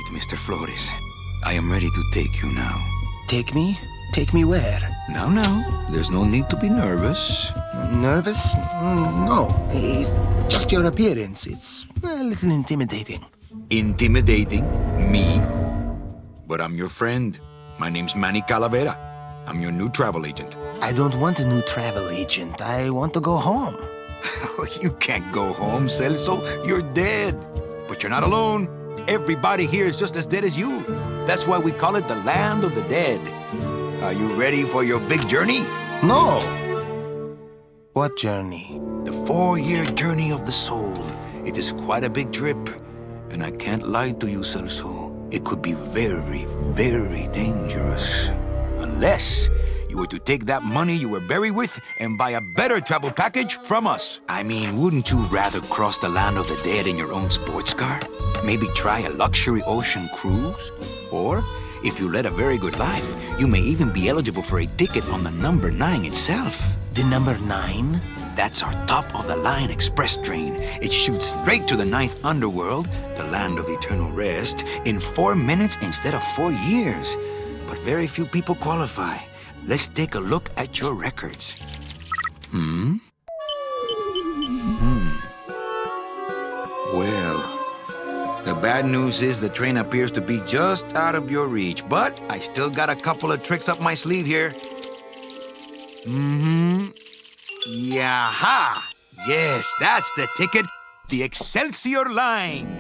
Indeed, Mr. Flores. I am ready to take you now. Take me? Take me where? Now, there's no need to be nervous. Nervous? No. Just your appearance. It's a little intimidating. Intimidating? Me? But I'm your friend. My name's Manny Calavera. I'm your new travel agent. I don't want a new travel agent. I want to go home. You can't go home, Celso. You're dead. But you're not alone. Everybody here is just as dead as you. That's why we call it the land of the dead. Are you ready for your big journey? No. What journey? The 4-year journey of the soul. It is quite a big trip. And I can't lie to you, Celso. It could be very, very dangerous. Unless you were to take that money you were buried with and buy a better travel package from us. I mean, wouldn't you rather cross the land of the dead in your own sports car? Maybe try a luxury ocean cruise? Or, if you led a very good life, you may even be eligible for a ticket on the number 9 itself. The number 9? That's our top-of-the-line express train. It shoots straight to the 9th underworld, the land of eternal rest, in 4 minutes instead of 4 years. But very few people qualify. Let's take a look at your records. Well, the bad news is the train appears to be just out of your reach, but I still got a couple of tricks up my sleeve here. Yaha! Yes, that's the ticket. The Excelsior line.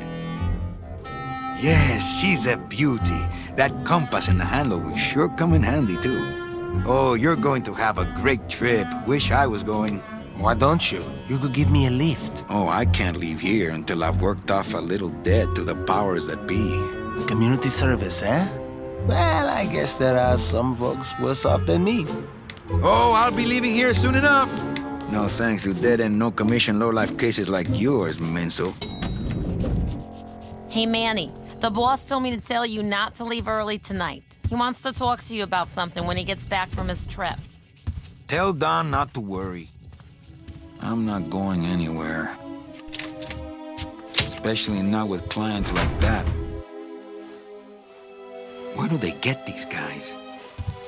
Yes, she's a beauty. That compass in the handle will sure come in handy, too. Oh, you're going to have a great trip. Wish I was going. Why don't you? You could give me a lift. Oh, I can't leave here until I've worked off a little debt to the powers that be. Community service, eh? Well, I guess there are some folks worse off than me. Oh, I'll be leaving here soon enough. No thanks to dead-end, no-commission, low-life cases like yours, Menso. Hey, Manny. The boss told me to tell you not to leave early tonight. He wants to talk to you about something when he gets back from his trip. Tell Don not to worry. I'm not going anywhere. Especially not with clients like that. Where do they get these guys?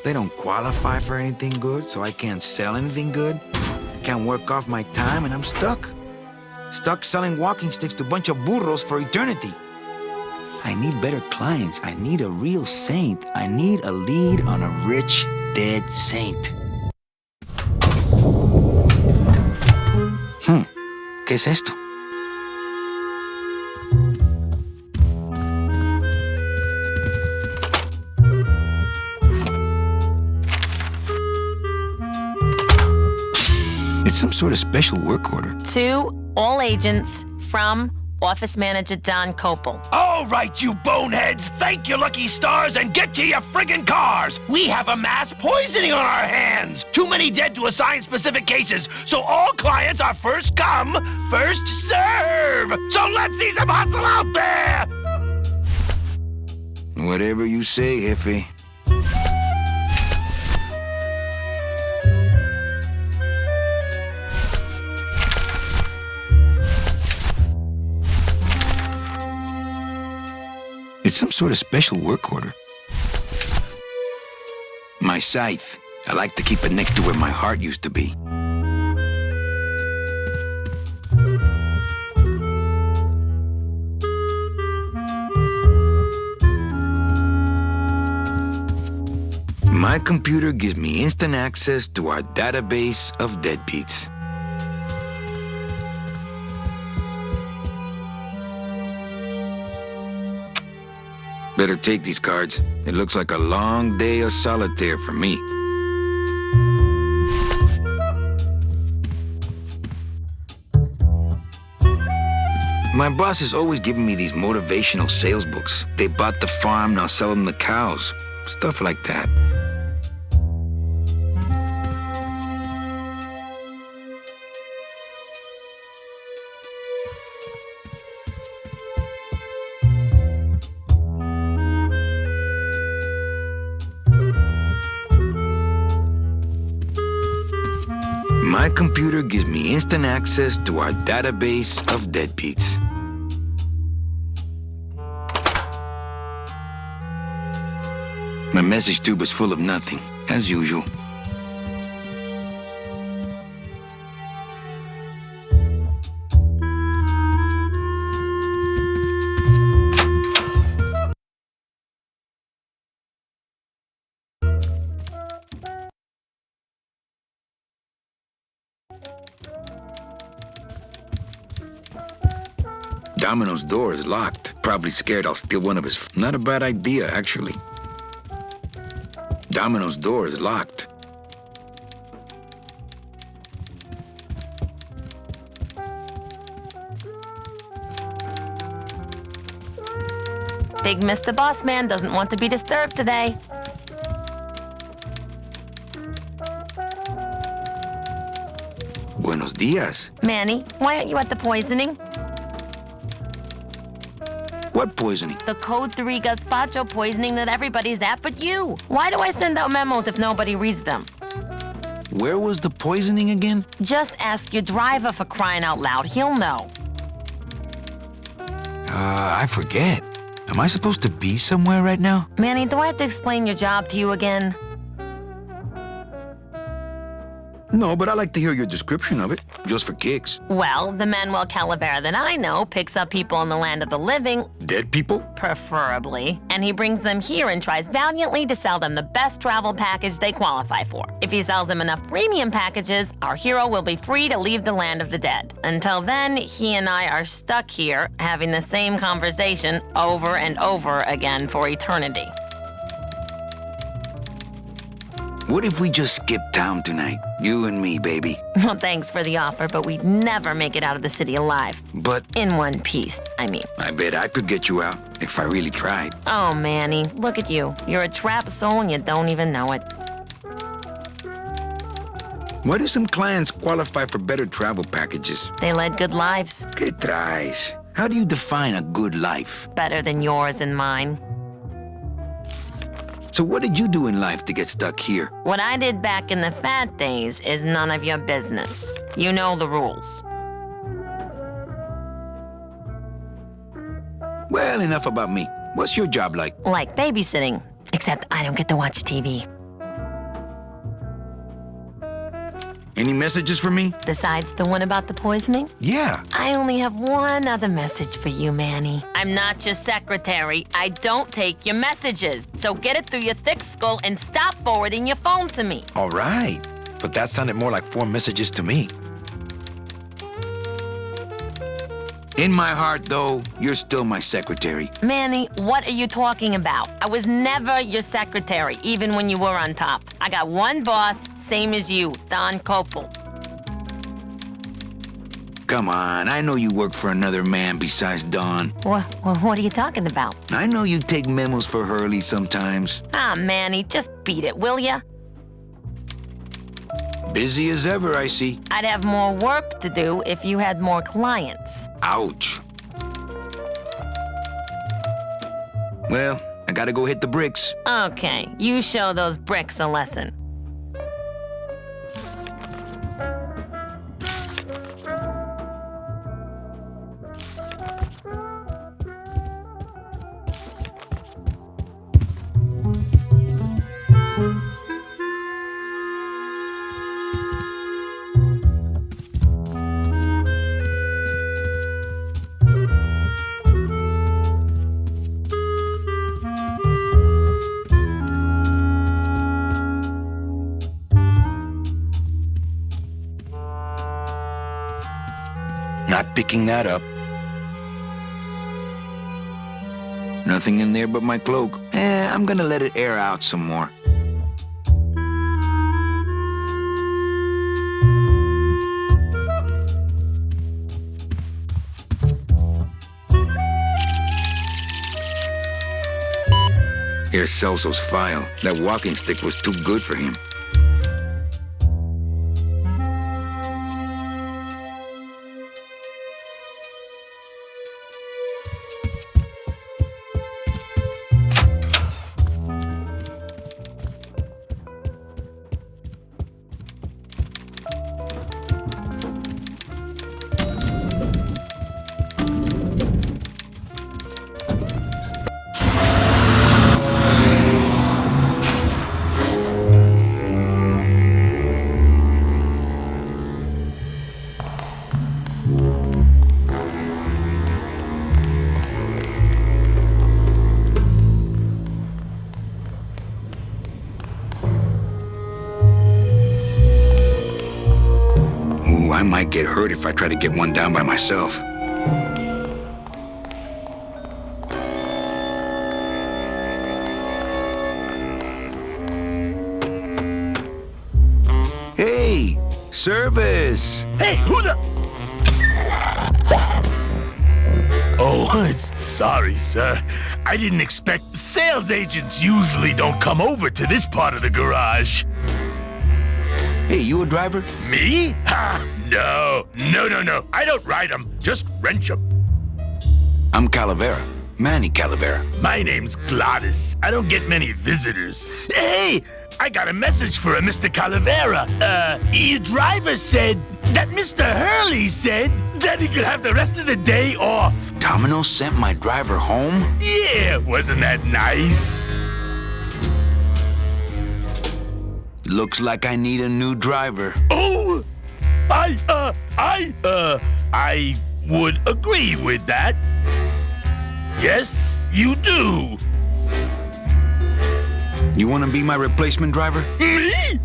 They don't qualify for anything good, so I can't sell anything good. Can't work off my time, and I'm stuck. Stuck selling walking sticks to a bunch of burros for eternity. I need better clients. I need a real saint. I need a lead on a rich, dead saint. ¿Qué es esto? It's some sort of special work order. To all agents from Office Manager Don Copel. All right, you boneheads, thank your lucky stars and get to your friggin' cars. We have a mass poisoning on our hands. Too many dead to assign specific cases, so all clients are first come, first serve. So let's see some hustle out there. Whatever you say, Jefe. It's some sort of special work order. My scythe. I like to keep it next to where my heart used to be. My computer gives me instant access to our database of deadbeats. Better take these cards. It looks like a long day of solitaire for me. My boss is always giving me these motivational sales books. They bought the farm, now sell them the cows. Stuff like that. My computer gives me instant access to our database of deadbeats. My message tube is full of nothing, as usual. Domino's door is locked. Probably scared I'll steal one of his... Not a bad idea, actually. Domino's door is locked. Big Mr. Boss Man doesn't want to be disturbed today. Buenos dias. Manny, why aren't you at the poisoning? What poisoning? The Code 3 gazpacho poisoning that everybody's at but you. Why do I send out memos if nobody reads them? Where was the poisoning again? Just ask your driver, for crying out loud. He'll know. I forget. Am I supposed to be somewhere right now? Manny, do I have to explain your job to you again? No, but I like to hear your description of it, just for kicks. Well, the Manuel Calavera that I know picks up people in the land of the living, Dead people? preferably, and he brings them here and tries valiantly to sell them the best travel package they qualify for. If he sells them enough premium packages, our hero will be free to leave the land of the dead. Until then, he and I are stuck here, having the same conversation over and over again for eternity. What if we just skip town tonight? You and me, baby. Well, thanks for the offer, but we'd never make it out of the city alive. But In one piece, I mean. I bet I could get you out if I really tried. Oh, Manny, look at you. You're a trapped soul and you don't even know it. Why do some clients qualify for better travel packages? They led good lives, ¿Qué traes? How do you define a good life? better than yours and mine. So what did you do in life to get stuck here? What I did back in the fat days is none of your business. You know the rules. Well, enough about me. What's your job like? Like babysitting, except I don't get to watch TV. Any messages for me? Besides the one about the poisoning, Yeah. I only have one other message for you, Manny. I'm not your secretary. I don't take your messages. So get it through your thick skull and stop forwarding your phone to me. All right. But that sounded more like 4 messages to me. In my heart, though, you're still my secretary. Manny, what are you talking about? I was never your secretary, even when you were on top. I got one boss, same as you, Don Copel. Come on, I know you work for another man besides Don. What are you talking about? I know you take memos for Hurley sometimes. Ah, Manny, just beat it, will ya? Busy as ever, I see. I'd have more work to do if you had more clients. Ouch. Well, I gotta go hit the bricks. Okay, you show those bricks a lesson. Not picking that up. Nothing in there but my cloak. I'm gonna let it air out some more. Here's Celso's file. That walking stick was too good for him. might get hurt if I try to get one down by myself. Hey, service! Hey, who the... Oh, sorry, sir. I didn't expect... Sales agents usually don't come over to this part of the garage. Hey, you a driver? Me? Ha! No. I don't ride them, just wrench them. I'm Calavera. Manny Calavera. My name's Gladys. I don't get many visitors. Hey, I got a message for a Mr. Calavera. Your driver said that Mr. Hurley said that he could have the rest of the day off. Domino sent my driver home? Yeah, wasn't that nice? Looks like I need a new driver. Oh, I would agree with that. Yes, you do. You want to be my replacement driver? Me?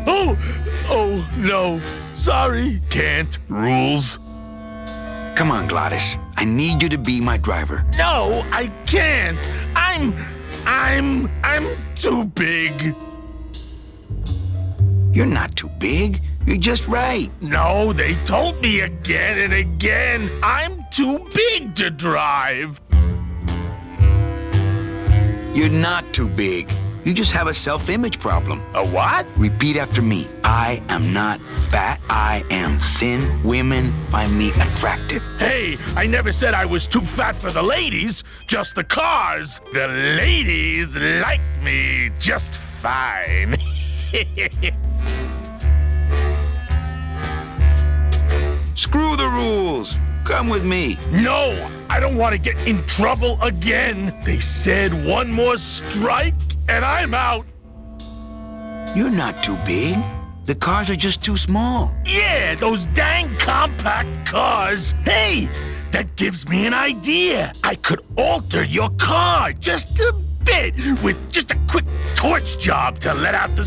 Oh, no. Sorry, can't. Rules. Come on, Gladys. I need you to be my driver. No, I can't. I'm too big. You're not too big. You're just right. No, they told me again and again, I'm too big to drive. You're not too big. You just have a self-image problem. A what? Repeat after me. I am not fat. I am thin. Women find me attractive. Hey, I never said I was too fat for the ladies, just the cars. The ladies like me just fine. Screw the rules. Come with me. No, I don't want to get in trouble again. They said one more strike and I'm out. You're not too big. The cars are just too small. Yeah, those dang compact cars. Hey, that gives me an idea. I could alter your car just a bit with just a quick torch job to let out the...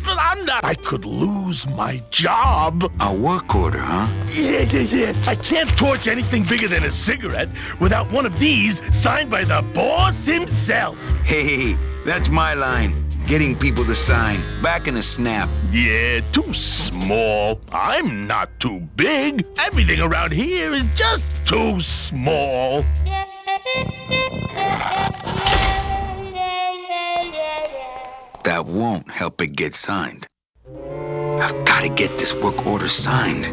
but I'm not... I could lose my job. A work order, huh? Yeah. I can't torch anything bigger than a cigarette without one of these signed by the boss himself. Hey, that's my line. Getting people to sign. Back in a snap. Yeah, too small. I'm not too big. Everything around here is just too small. That won't help it get signed. I've got to get this work order signed.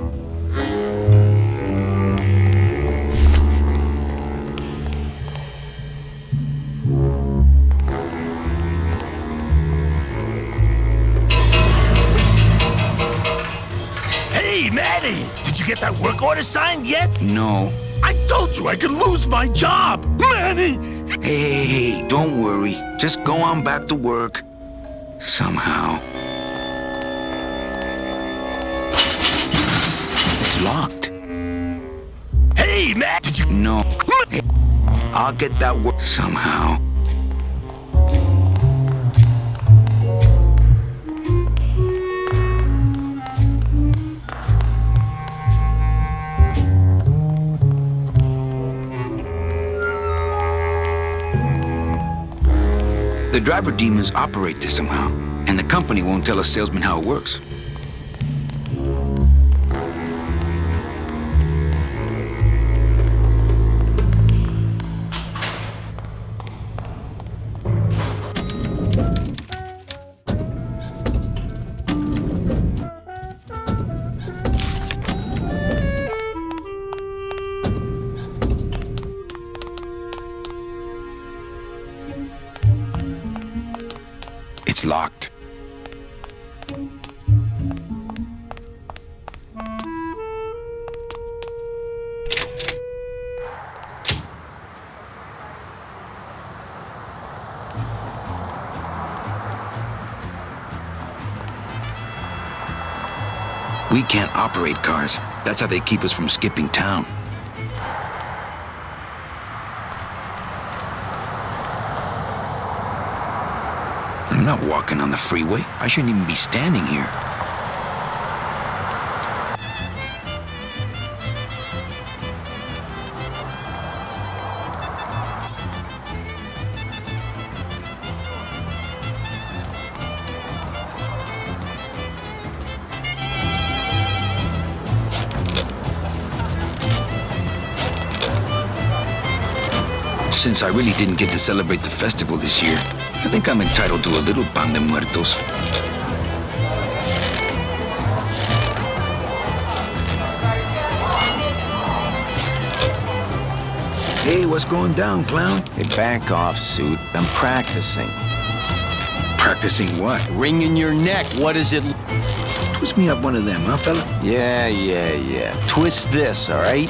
Hey, Maddie! Did you get that work order signed yet? No. I told you I could lose my job! Manny! Hey, don't worry. Just go on back to work. Somehow. It's locked. Hey, Matt! Did you... No. Hey, I'll get that work somehow. The driver demons operate this somehow, and the company won't tell a salesman how it works. It's locked. We can't operate cars. That's how they keep us from skipping town. I'm not walking on the freeway. I shouldn't even be standing here. Since I really didn't get to celebrate the festival this year, I think I'm entitled to a little pan de muertos. Hey, what's going down, clown? Hey, back off, suit. I'm practicing. Practicing what? Wringing your neck. What is it? Twist me up one of them, huh, fella? Yeah. Twist this, all right?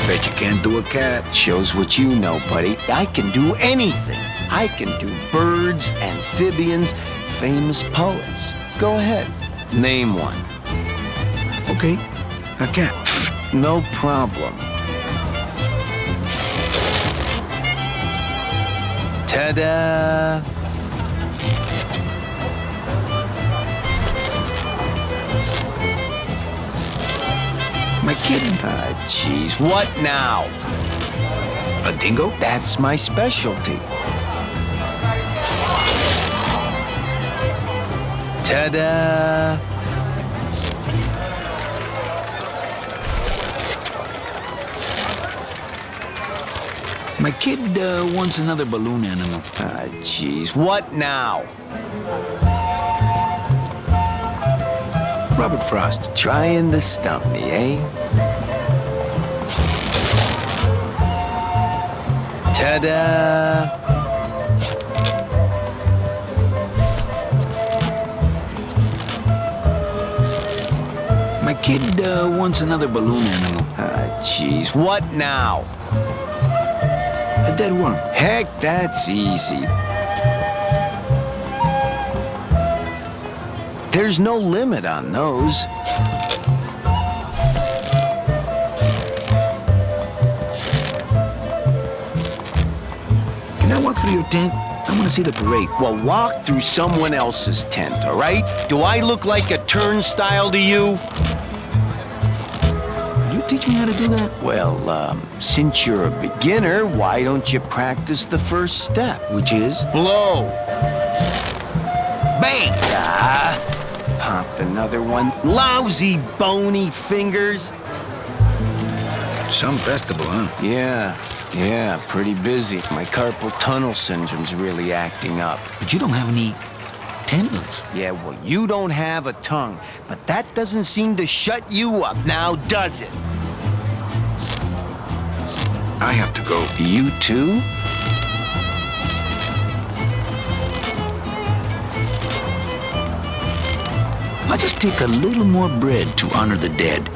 Bet you can't do a cat. Shows what you know, buddy. I can do anything. I can do birds, amphibians, famous poets. Go ahead. Name one. Okay, a cat. No problem. Ta-da! My kid. Jeez. What now? A dingo? That's my specialty. Ta-da! My kid wants another balloon animal. Jeez. What now? Robert Frost. Trying to stump me, eh? Ta-da! My kid wants another balloon animal. Jeez. What now? A dead worm. Heck, that's easy. There's no limit on those. Can I walk through your tent? I want to see the parade. Well, walk through someone else's tent, all right? Do I look like a turnstile to you? Could you teach me how to do that? Well, since you're a beginner, why don't you practice the first step? Which is? Blow. Bang! Pop another one. Lousy, bony fingers. Some festival, huh? Yeah, pretty busy. My carpal tunnel syndrome's really acting up. But you don't have any tendons. Yeah, well, you don't have a tongue, but that doesn't seem to shut you up now, does it? I have to go. You too? I'll just take a little more bread to honor the dead.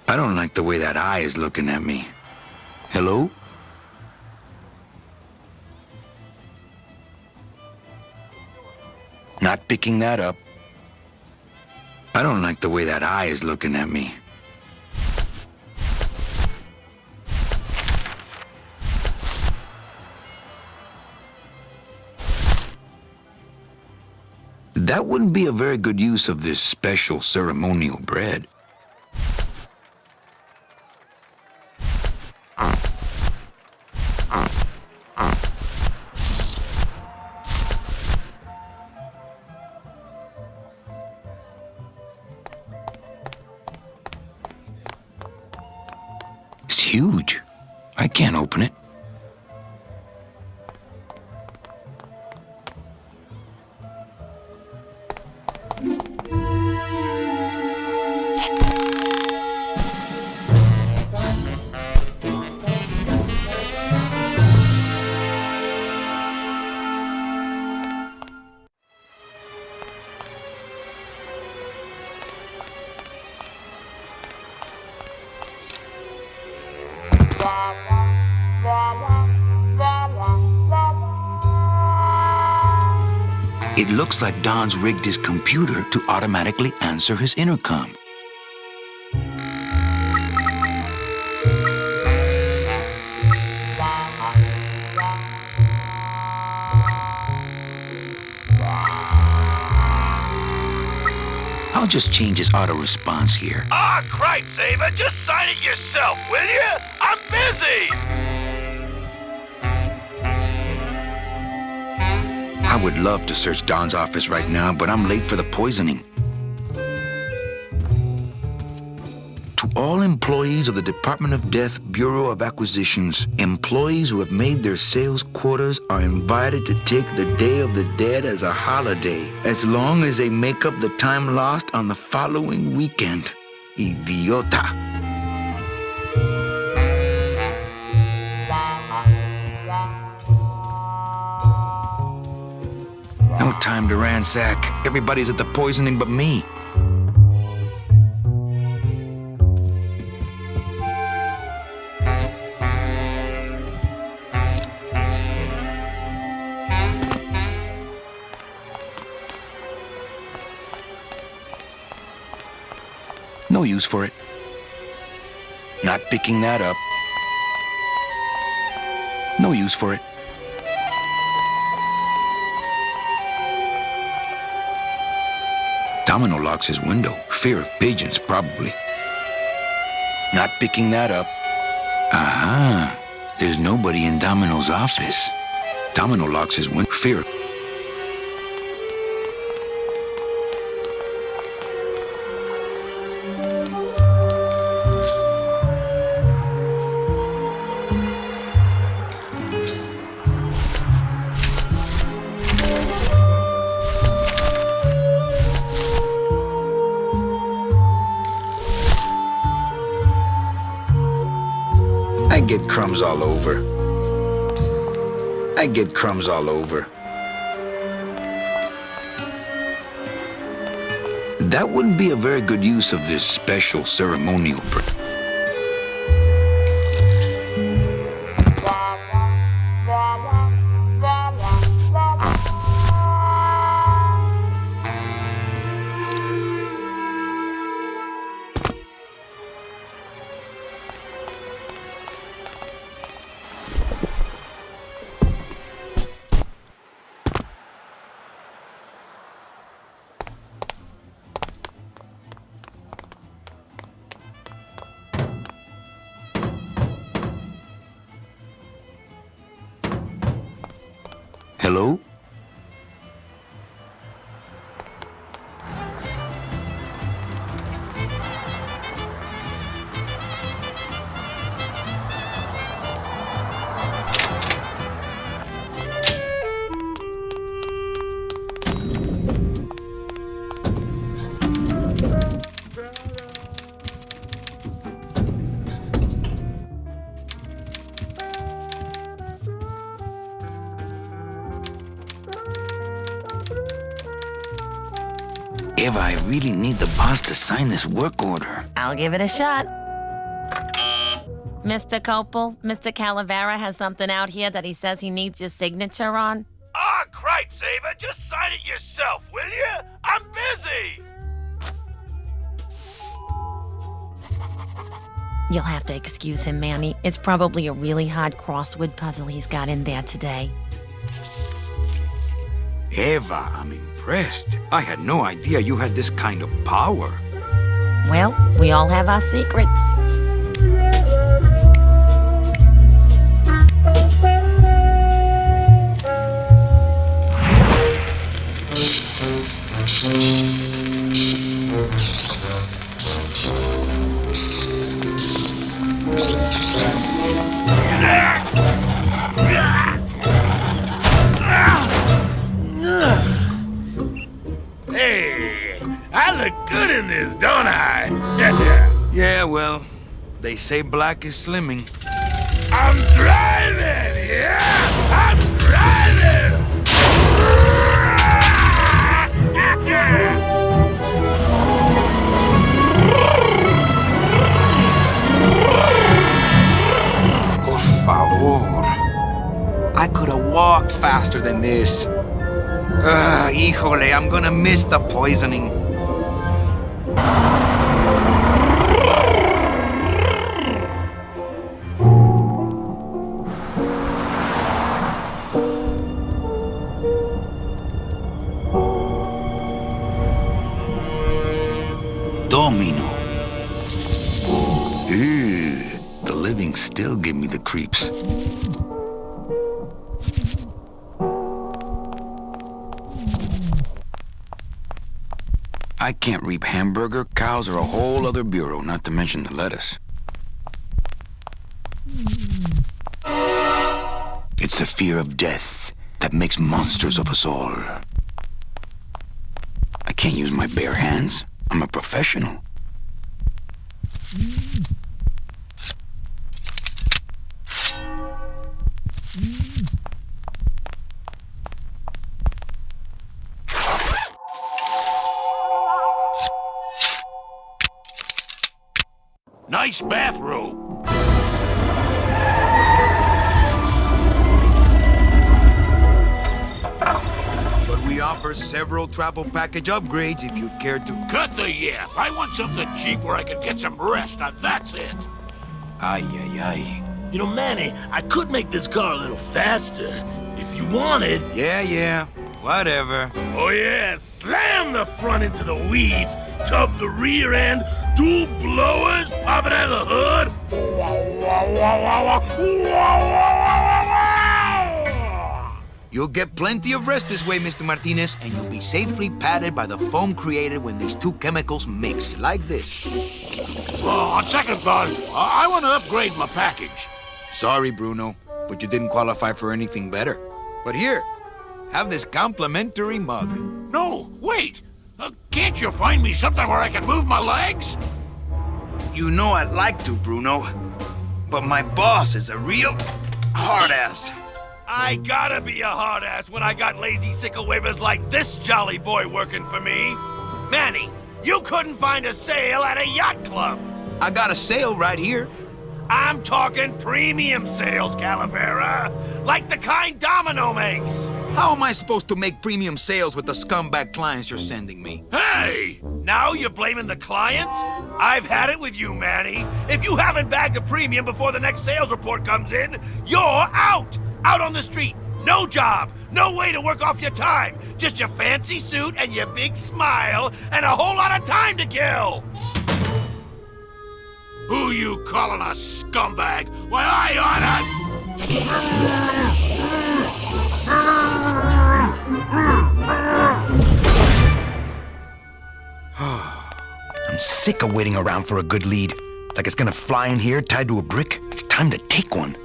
I don't like the way that eye is looking at me. Hello? Not picking that up. I don't like the way that eye is looking at me. That wouldn't be a very good use of this special ceremonial bread. It's huge. I can't open it. It looks like Don's rigged his computer to automatically answer his intercom. How I'll just change his auto response here. Ah, cripe, Saber, just sign it yourself, will you? I'm busy! I would love to search Don's office right now, but I'm late for the poisoning. To all employees of the Department of Death Bureau of Acquisitions, employees who have made their sales quotas are invited to take the Day of the Dead as a holiday, as long as they make up the time lost on the following weekend. Idiota. No time to ransack. Everybody's at the poisoning but me. No use for it. Not picking that up. No use for it. Domino locks his window. Fear of pigeons, probably. Not picking that up. Aha. There's nobody in Domino's office. Domino locks his window. Fear. I get crumbs all over. I get crumbs all over. That wouldn't be a very good use of this special ceremonial bread. Hello? Eva, I really need the boss to sign this work order. I'll give it a shot. Mr. Copel, Mr. Calavera has something out here that he says he needs your signature on. Ah, cripe, Saber, just sign it yourself, will you? I'm busy! You'll have to excuse him, Manny. It's probably a really hard crossword puzzle he's got in there today. Eva, I'm impressed. I had no idea you had this kind of power. Well, we all have our secrets. Hey, I look good in this, don't I? Yeah, well, they say black is slimming. I'm driving, yeah! I'm driving! Por favor. I could have walked faster than this. Híjole, I'm gonna miss the poisoning. living still give me the creeps. I can't reap hamburger. Cows are a whole other bureau, not to mention the lettuce. It's the fear of death that makes monsters of us all. I can't use my bare hands. I'm a professional. Nice bathrobe. But we offer several travel package upgrades if you care to. Cut the yap. I want something cheap where I can get some rest. Now that's it. Ay, ay, ay. You know, Manny, I could make this car a little faster. If you wanted. Yeah, whatever. Oh yeah, slam the front into the weeds, tub the rear end, dual blowers popping out of the hood. You'll get plenty of rest this way, Mr. Martinez, and you'll be safely padded by the foam created when these two chemicals mix, like this. On second thought, I want to upgrade my package. Sorry, Bruno, but you didn't qualify for anything better. But here, have this complimentary mug. No, wait. Can't you find me something where I can move my legs? You know I'd like to, Bruno, but my boss is a real hard-ass. I gotta be a hard ass when I got lazy sickle wavers like this jolly boy working for me. Manny, you couldn't find a sale at a yacht club. I got a sale right here. I'm talking premium sales, Calavera. Like the kind Domino makes. How am I supposed to make premium sales with the scumbag clients you're sending me? Hey! Now you're blaming the clients? I've had it with you, Manny. If you haven't bagged a premium before the next sales report comes in, you're out! Out on the street. No job. No way to work off your time. Just your fancy suit and your big smile and a whole lot of time to kill. Who you calling a scumbag? Why, I oughta... I'm sick of waiting around for a good lead. Like it's gonna fly in here tied to a brick. It's time to take one.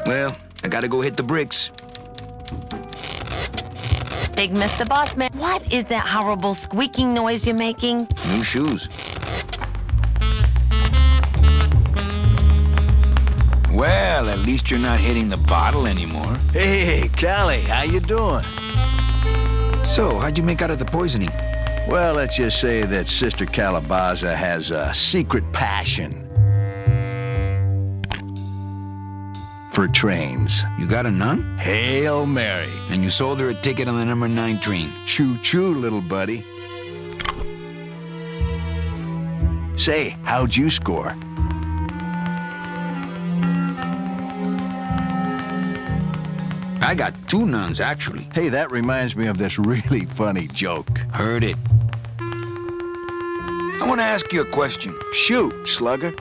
Well, I gotta go hit the bricks. Big Mr. Bossman, what is that horrible squeaking noise you're making? New shoes. Well, at least you're not hitting the bottle anymore. Hey, Callie, how you doing? So, how'd you make out of the poisoning? Well, let's just say that Sister Calabaza has a secret passion for trains. You got a nun? Hail Mary. And you sold her a ticket on the number 9 train. Choo-choo, little buddy. Say, how'd you score? I got 2 nuns, actually. Hey, that reminds me of this really funny joke. Heard it. I want to ask you a question. Shoot, slugger.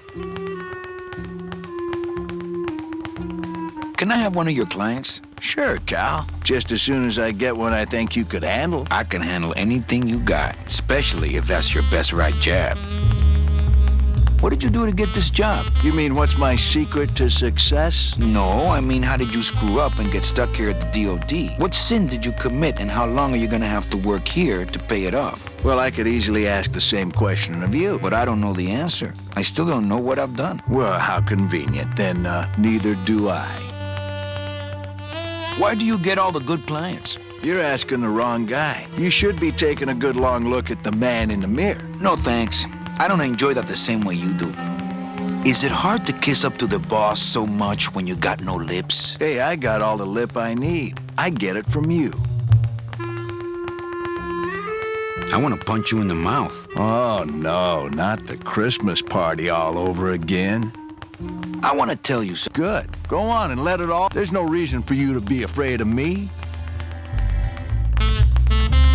Can I have one of your clients? Sure, Cal. Just as soon as I get one I think you could handle. I can handle anything you got, especially if that's your best right jab. What did you do to get this job? You mean what's my secret to success? No, I mean how did you screw up and get stuck here at the DOD? What sin did you commit and how long are you gonna have to work here to pay it off? Well, I could easily ask the same question of you. But I don't know the answer. I still don't know what I've done. Well, how convenient. Then neither do I. Why do you get all the good clients? You're asking the wrong guy. You should be taking a good long look at the man in the mirror. No thanks. I don't enjoy that the same way you do. Is it hard to kiss up to the boss so much when you got no lips? Hey, I got all the lip I need. I get it from you. I want to punch you in the mouth. Oh, no, not the Christmas party all over again. I want to tell you something. Good. Go on and let it all. There's no reason for you to be afraid of me.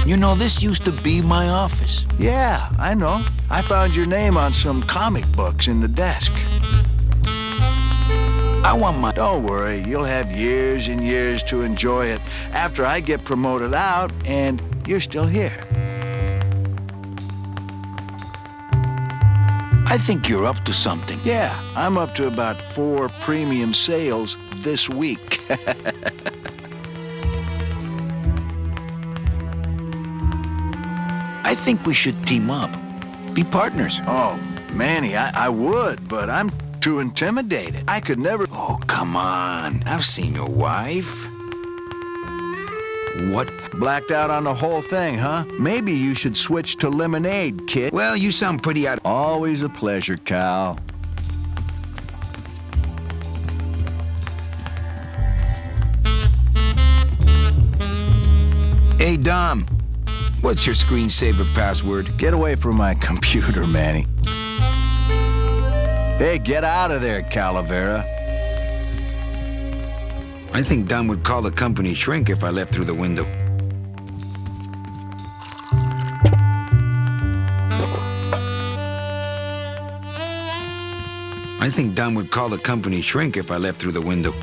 You know, this used to be my office. Yeah, I know. I found your name on some comic books in the desk. I want my... Don't worry, you'll have years and years to enjoy it after I get promoted out and you're still here. I think you're up to something. Yeah, I'm up to about 4 premium sales this week. I think we should team up. Be partners. Oh, Manny, I would, but I'm too intimidated. I could never... Oh, come on. I've seen your wife. What? Blacked out on the whole thing, huh? Maybe you should switch to lemonade, kid. Well, you sound pretty out... Always a pleasure, Cal. Hey, Dom. What's your screensaver password? Get away from my computer, Manny. Hey, get out of there, Calavera. I think Dom would call the company shrink if I left through the window. I think Dom would call the company shrink if I left through the window.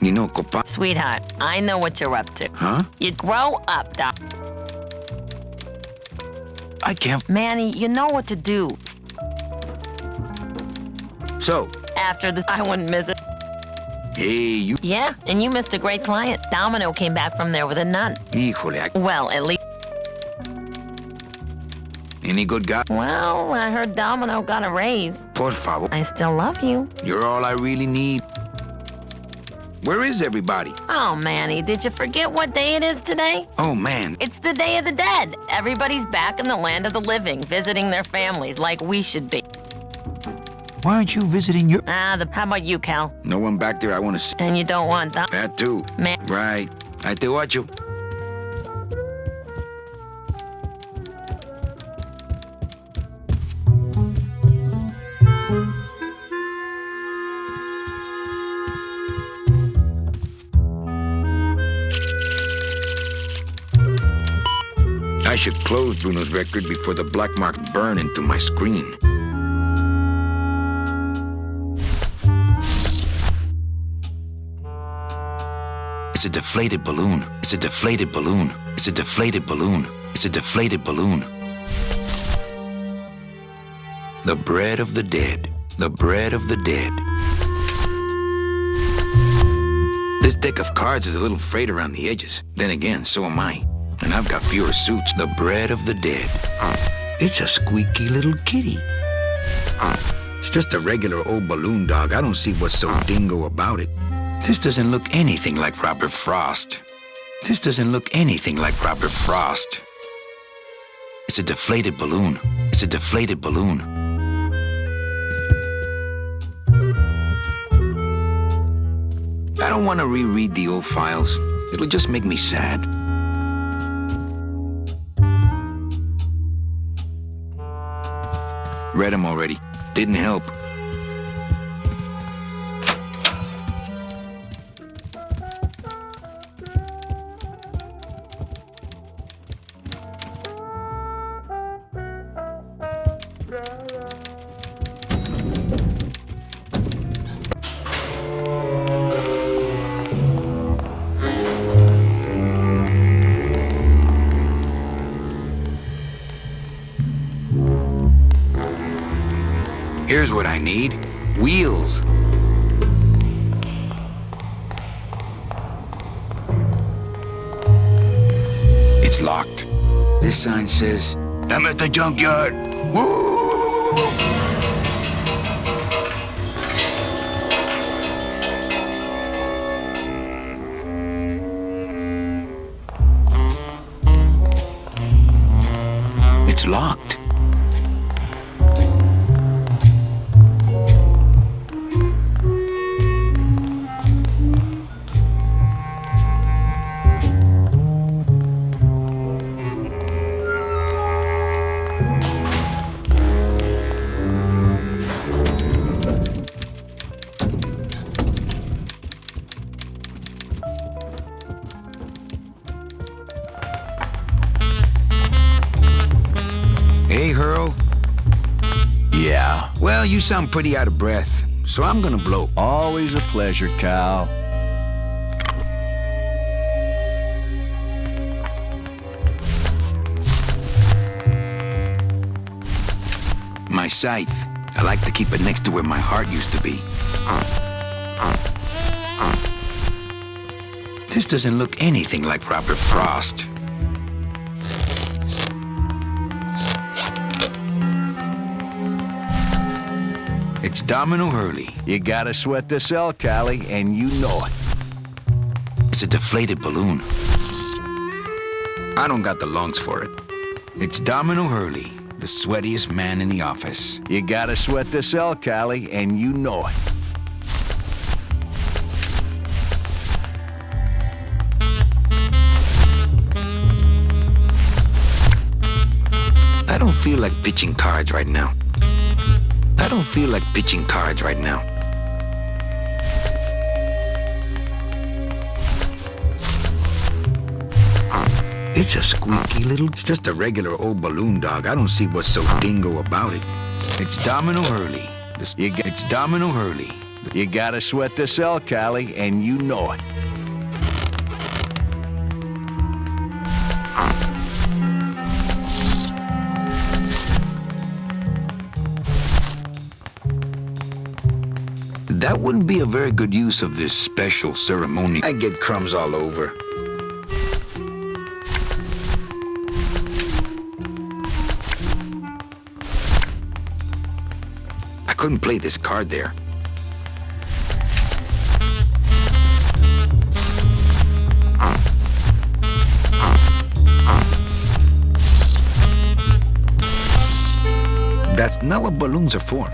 You know, compa... Sweetheart, I know what you're up to. Huh? You grow up, Doc. I can't... Manny, you know what to do. So, After this, I wouldn't miss it. hey, you... Yeah, and you missed a great client. Domino came back from there with a nun. Híjole, Well, at least... any good guy? Well, I heard Domino got a raise. Por favor. I still love you. You're all I really need. Where is everybody? Oh, Manny, did you forget what day it is today? Oh, man. It's the Day of the Dead. Everybody's back in the land of the living, visiting their families like we should be. Why aren't you visiting your... How about you, Cal? No one back there I want to see. And you don't want Dom... That too. Man. Right. I te watcho. I should close Bruno's record before the black marks burn into my screen. It's a deflated balloon. It's a deflated balloon. It's a deflated balloon. It's a deflated balloon. The bread of the dead. The bread of the dead. This deck of cards is a little frayed around the edges. Then again, so am I. And I've got fewer suits. The bread of the dead. It's a squeaky little kitty. It's just a regular old balloon dog. I don't see what's so dingo about it. This doesn't look anything like Robert Frost. This doesn't look anything like Robert Frost. It's a deflated balloon. It's a deflated balloon. I don't want to reread the old files. It'll just make me sad. Read them already. Didn't help. Here's what I need. Wheels. It's locked. This sign says, I'm at the junkyard. Woo! It's locked. Hey, Hurl. Yeah, Well, you sound pretty out of breath, so I'm gonna blow. Always a pleasure, Cal. My scythe. I like to keep it next to where my heart used to be. This doesn't look anything like Robert Frost. It's Domino Hurley. You gotta sweat this L, Callie, and you know it. It's a deflated balloon. I don't got the lungs for it. It's Domino Hurley, the sweatiest man in the office. You gotta sweat this L, Callie, and you know it. I don't feel like pitching cards right now. I don't feel like pitching cards right now. It's a squeaky little... It's just a regular old balloon dog. I don't see what's so dingo about it. It's Domino Hurley. It's Domino Hurley. You gotta sweat this L, Callie, and you know it. That wouldn't be a very good use of this special ceremony. I get crumbs all over. I couldn't play this card there. That's not what balloons are for.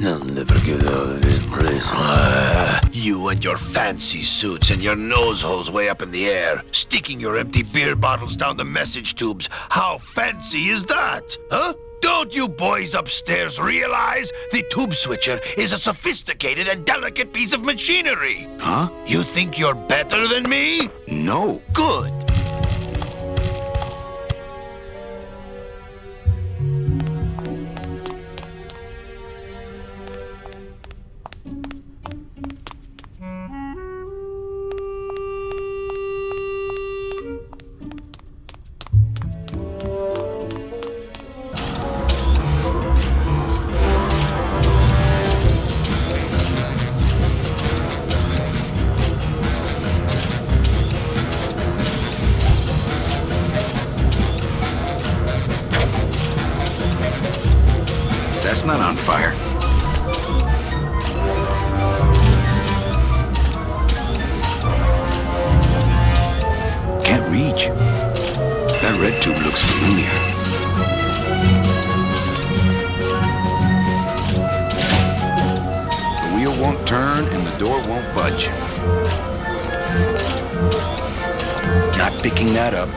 I'll never get out of this place. You and your fancy suits and your nose holes way up in the air, sticking your empty beer bottles down the message tubes. How fancy is that? Huh? Don't you boys upstairs realize the tube switcher is a sophisticated and delicate piece of machinery? Huh? You think you're better than me? No. Good. That's not on fire. Can't reach. That red tube looks familiar. The wheel won't turn and the door won't budge. Not picking that up.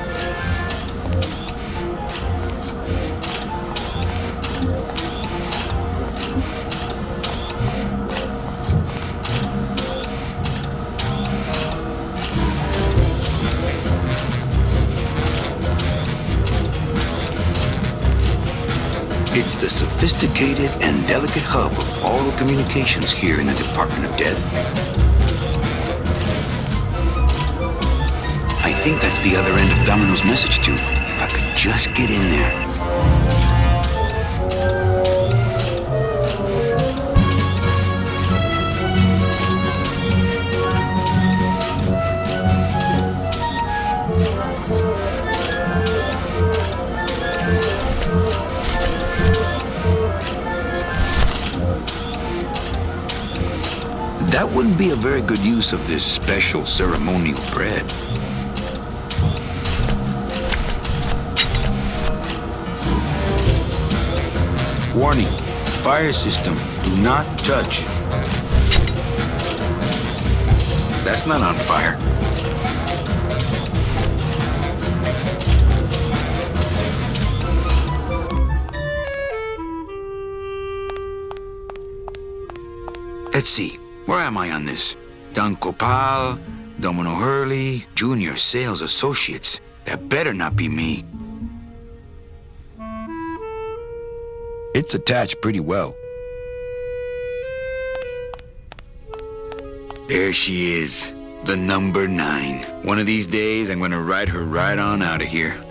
It's the sophisticated and delicate hub of all communications here in the Department of Death. I think that's the other end of Domino's message tube. If I could just get in there. That wouldn't be a very good use of this special ceremonial bread. Warning, fire system, do not touch. That's not on fire. Let's see. Where am I on this? Don Copal, Domino Hurley, Junior Sales Associates. That better not be me. It's attached pretty well. There she is, the number 9. One of these days, I'm gonna ride her right on out of here.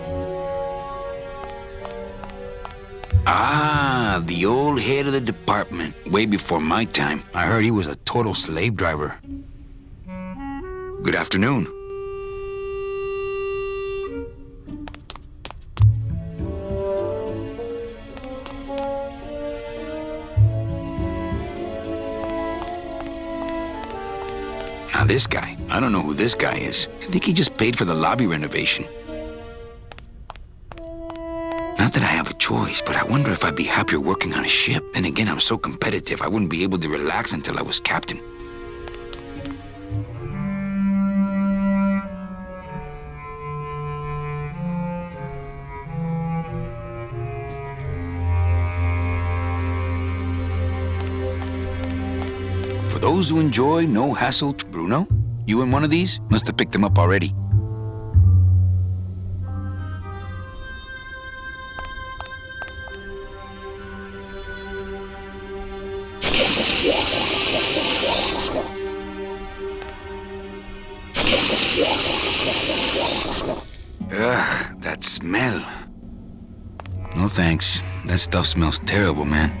Ah, the old head of the department. Way before my time. I heard he was a total slave driver. Good afternoon. Now this guy, I don't know who this guy is. I think he just paid for the lobby renovation. Not that I have a choice, but I wonder if I'd be happier working on a ship. Then again, I'm so competitive, I wouldn't be able to relax until I was captain. For those who enjoy no hassle, Bruno, you in one of these? Must have picked them up already. Ugh, that smell. No thanks. That stuff smells terrible, man.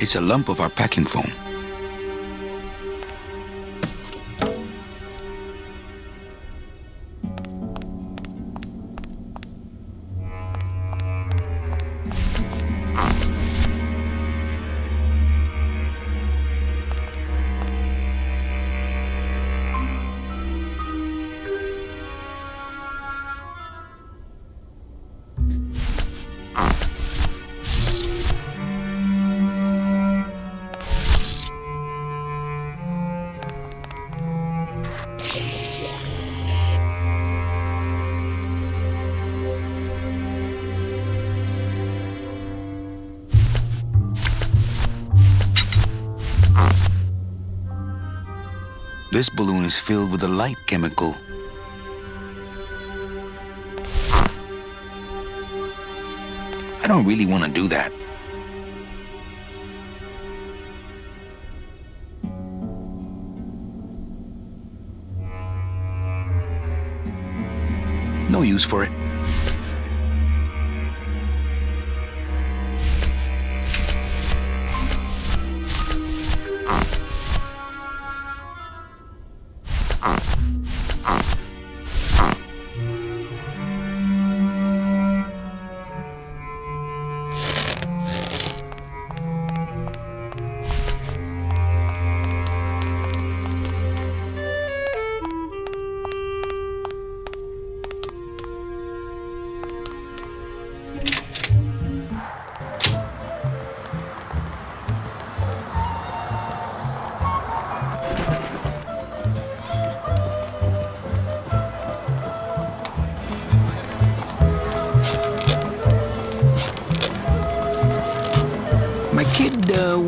It's a lump of our packing foam. This balloon is filled with a light chemical. I don't really want to do that. No use for it.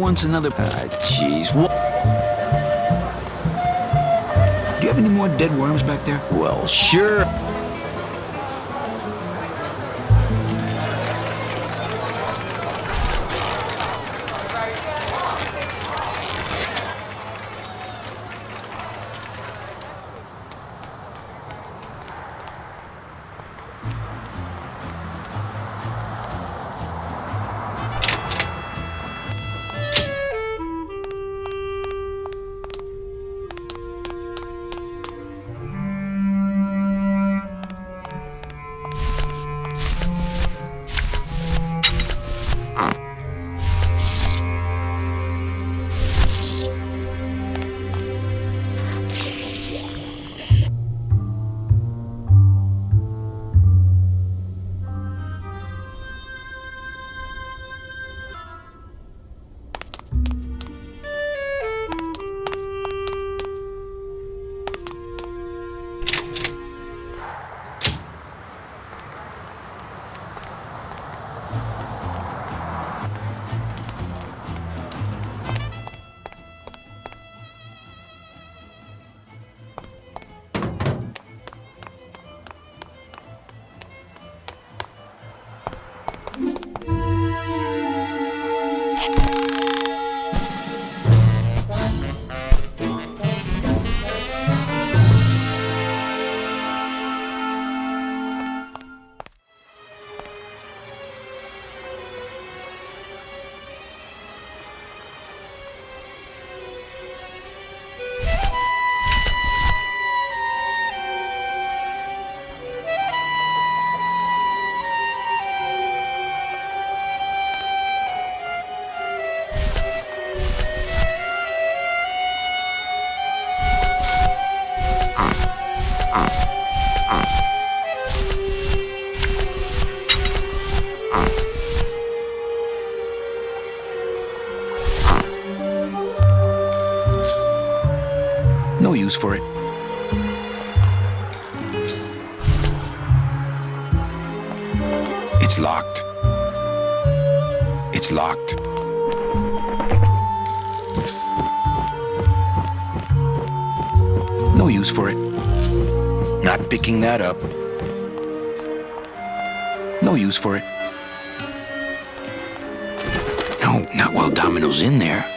wants another... Jeez. Do you have any more dead worms back there? Well, sure. No use for it. It's locked. It's locked. No use for it. Not picking that up. No use for it. No, not while Domino's in there.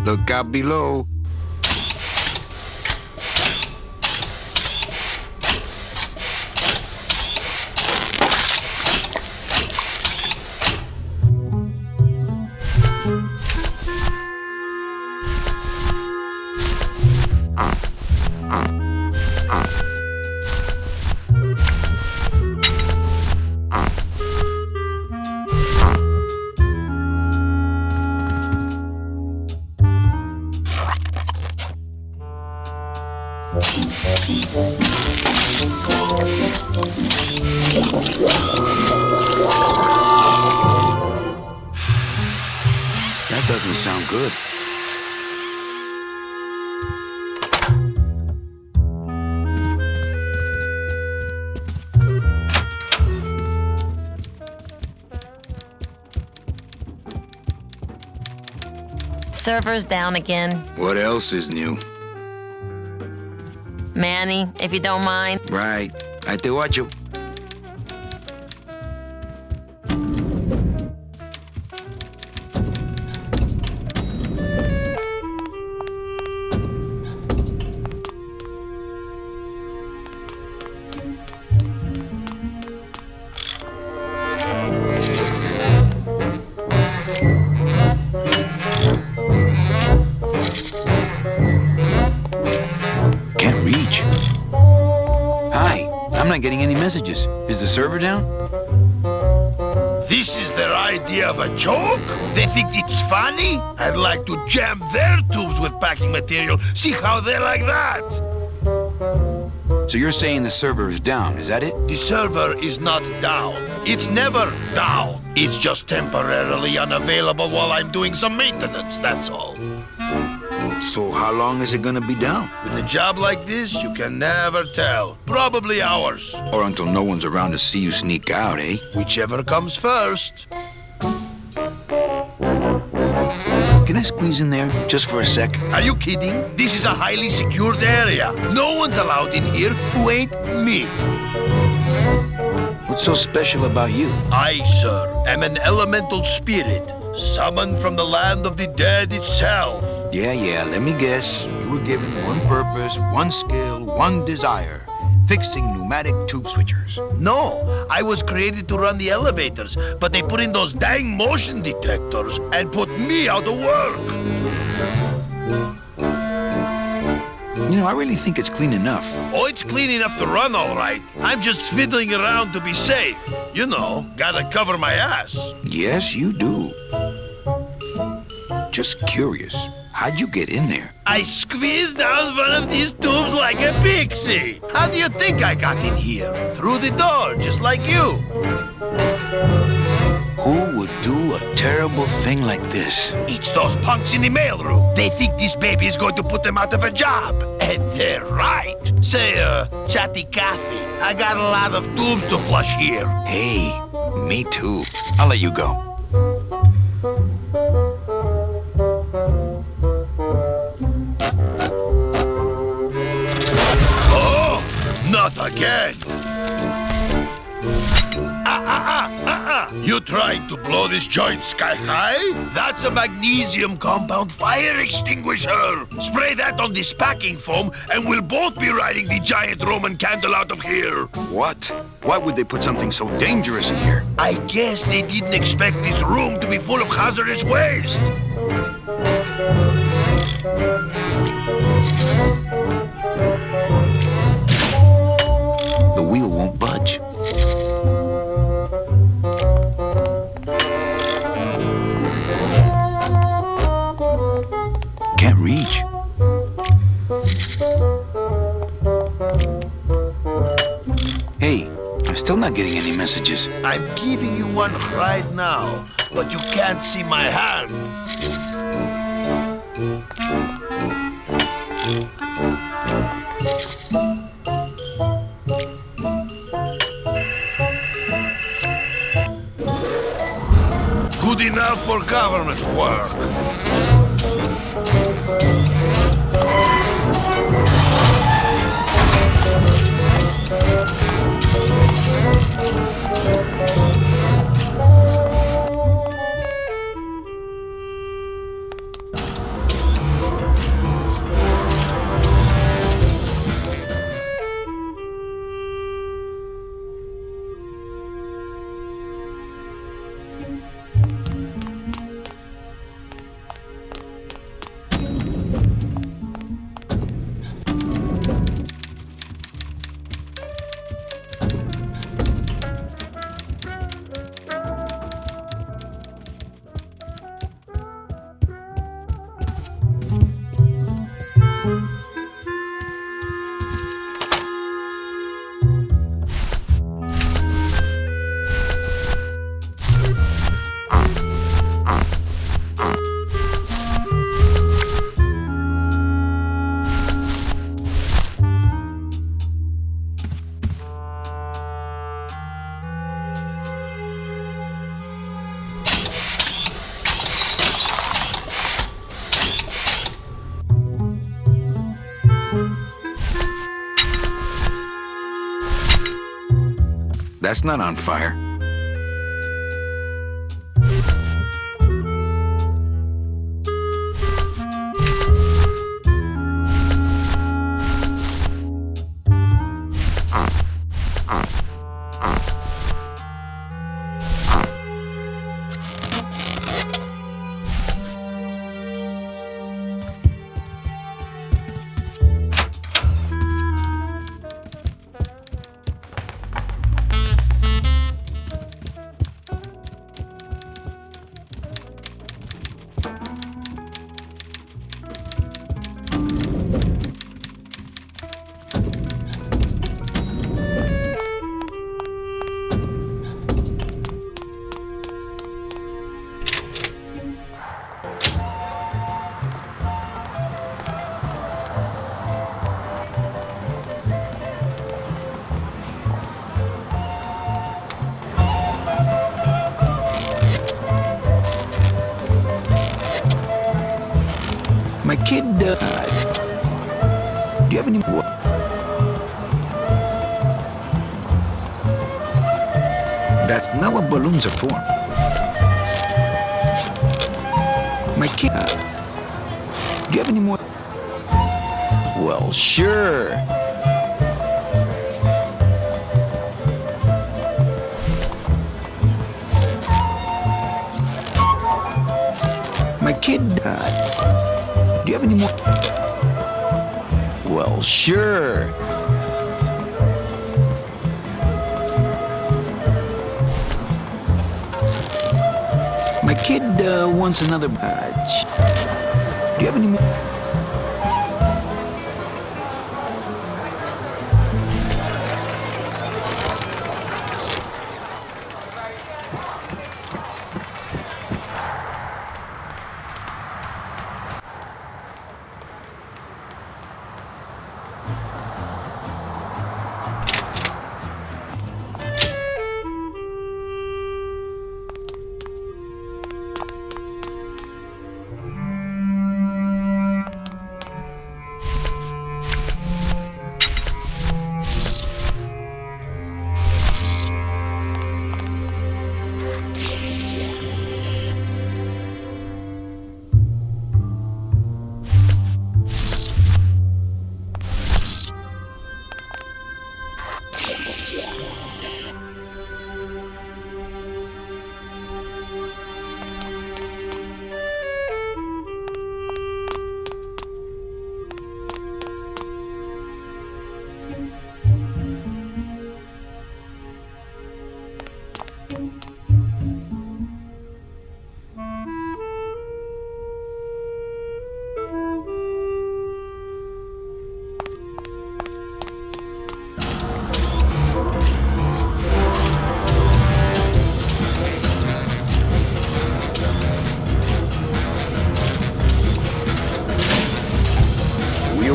Look out below. That doesn't sound good. server's down again. What else is new? Manny, if you don't mind. Right. I te watcho. Can't reach. Hi, I'm not getting any messages. Is the server down? This is their idea of a joke? They think it's funny? I'd like to jam their tubes with packing material. See how they like that? So you're saying the server is down, is that it? The server is not down. It's never down. It's just temporarily unavailable while I'm doing some maintenance, that's all. So how long is it gonna be down? With a job like this, you can never tell. Probably hours. Or until no one's around to see you sneak out, eh? Whichever comes first. Can I squeeze in there just for a sec? Are you kidding? This is a highly secured area. No one's allowed in here who ain't me. What's so special about you? I, sir, am an elemental spirit, summoned from the land of the dead itself. Yeah, let me guess. You were given one purpose, one skill, one desire. Fixing pneumatic tube switchers. No, I was created to run the elevators, but they put in those dang motion detectors and put me out of work. You know, I really think it's clean enough. Oh, it's clean enough to run, all right. I'm just fiddling around to be safe. You know, gotta cover my ass. Yes, you do. Just curious. How'd you get in there? I squeezed down one of these tubes like a pixie. How do you think I got in here? Through the door, just like you. Who would do a terrible thing like this? It's those punks in the mailroom. They think this baby is going to put them out of a job. And they're right. Say, Chatty Cathy, I got a lot of tubes to flush here. Hey, me too. I'll let you go. Not again! You trying to blow this joint sky high? That's a magnesium compound fire extinguisher! Spray that on this packing foam and we'll both be riding the giant Roman candle out of here! What? Why would they put something so dangerous in here? I guess they didn't expect this room to be full of hazardous waste! The wheel won't budge. Can't reach. Hey, I'm still not getting any messages. I'm giving you one right now, but you can't see my hand. Good enough for government work. That's not on fire. My kid, do you have any more? That's not what balloons are for. My kid, do you have any more? Well, sure. My kid, do you have any more? Well, sure. My kid wants another badge. Do you have any more?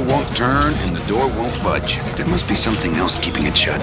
Won't turn and the door won't budge. There must be something else keeping it shut.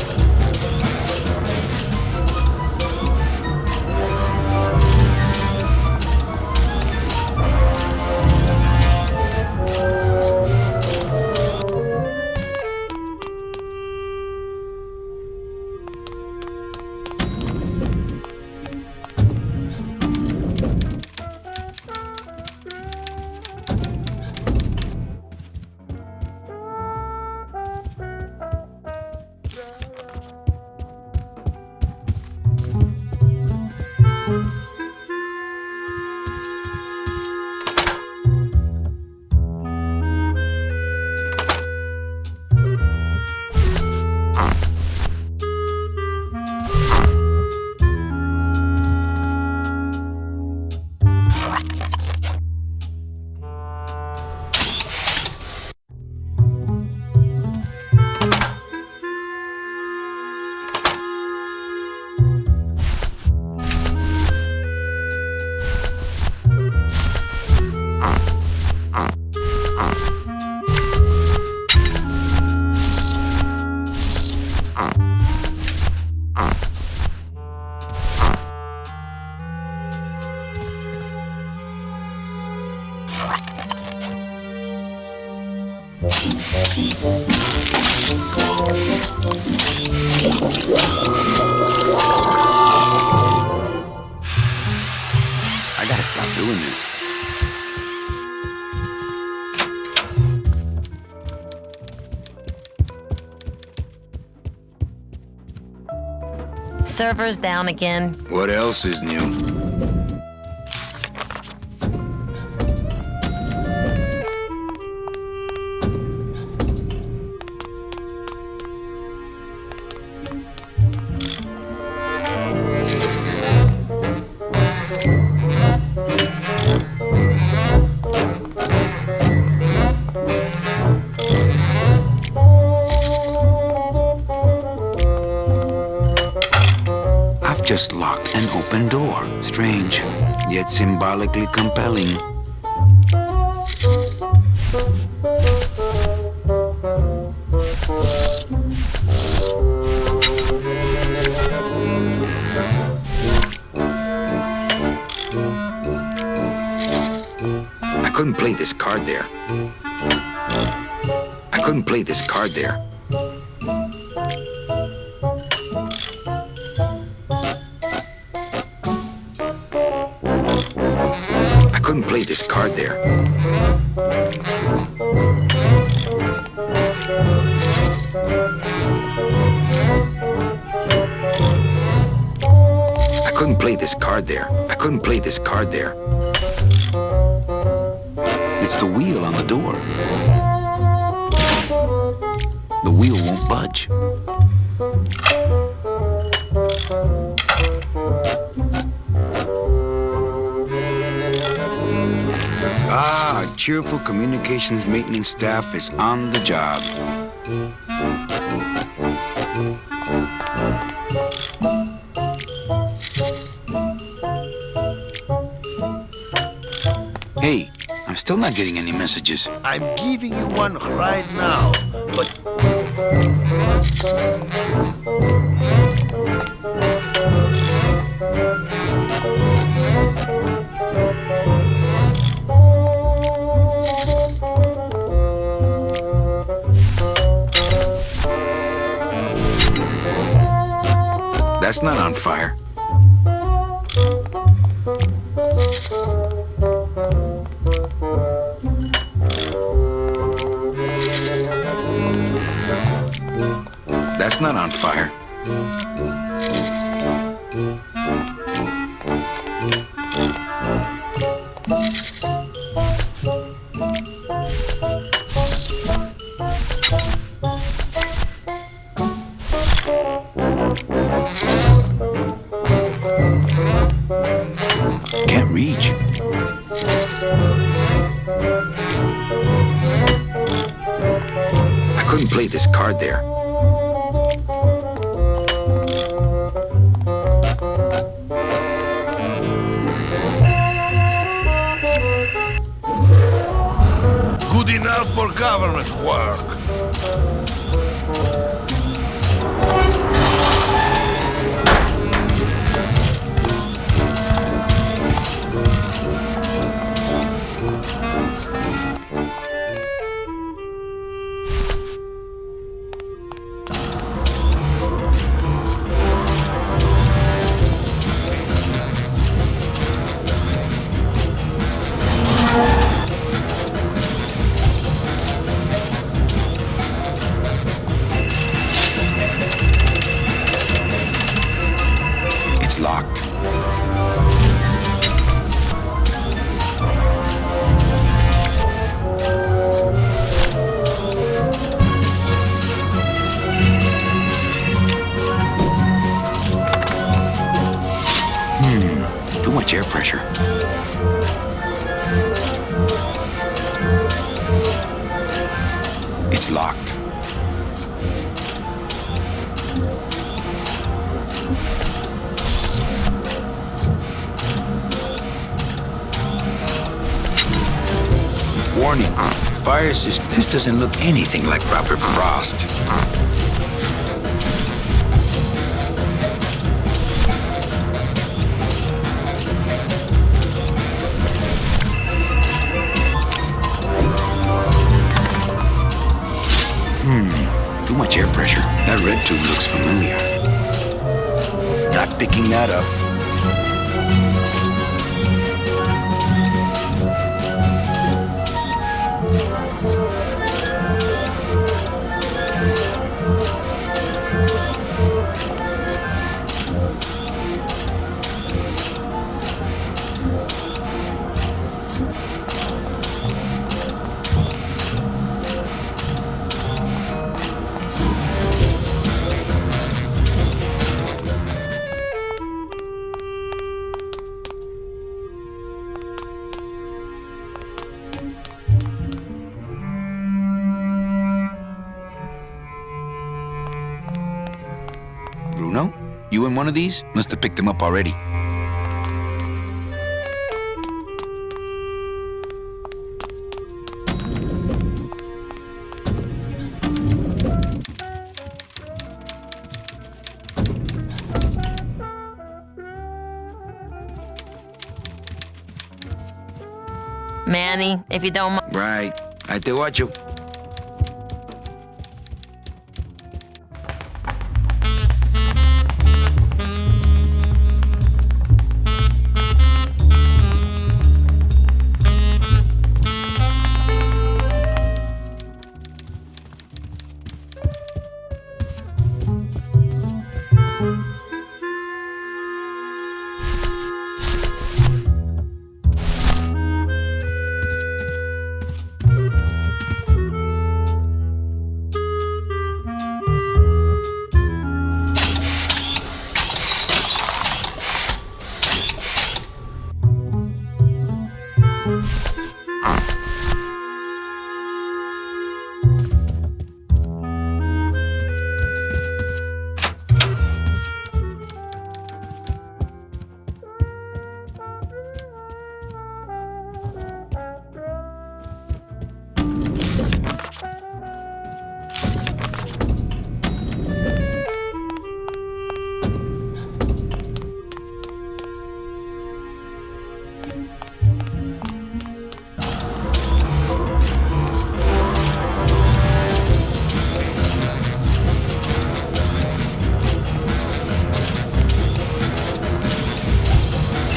server's down again. What else is new? Just locked an open door. Strange, yet symbolically compelling. I couldn't play this card there. I couldn't play this card there. I couldn't play this card there. I couldn't play this card there. I couldn't play this card there. It's the wheel on the door. The wheel won't budge. Ah, our cheerful communications maintenance staff is on the job. Hey, I'm still not getting any messages. I'm giving you one right now, but... That's not on fire. That's not on fire. Can't reach. I couldn't play this card there. Good enough for government work. It's locked. Too much air pressure. It's locked. Warning, fire system. This doesn't look anything like Robert Frost. Too much air pressure. That red tube looks familiar. Not picking that up. one of these? Must have picked them up already. Manny, if you don't mind. Right. I te watch you.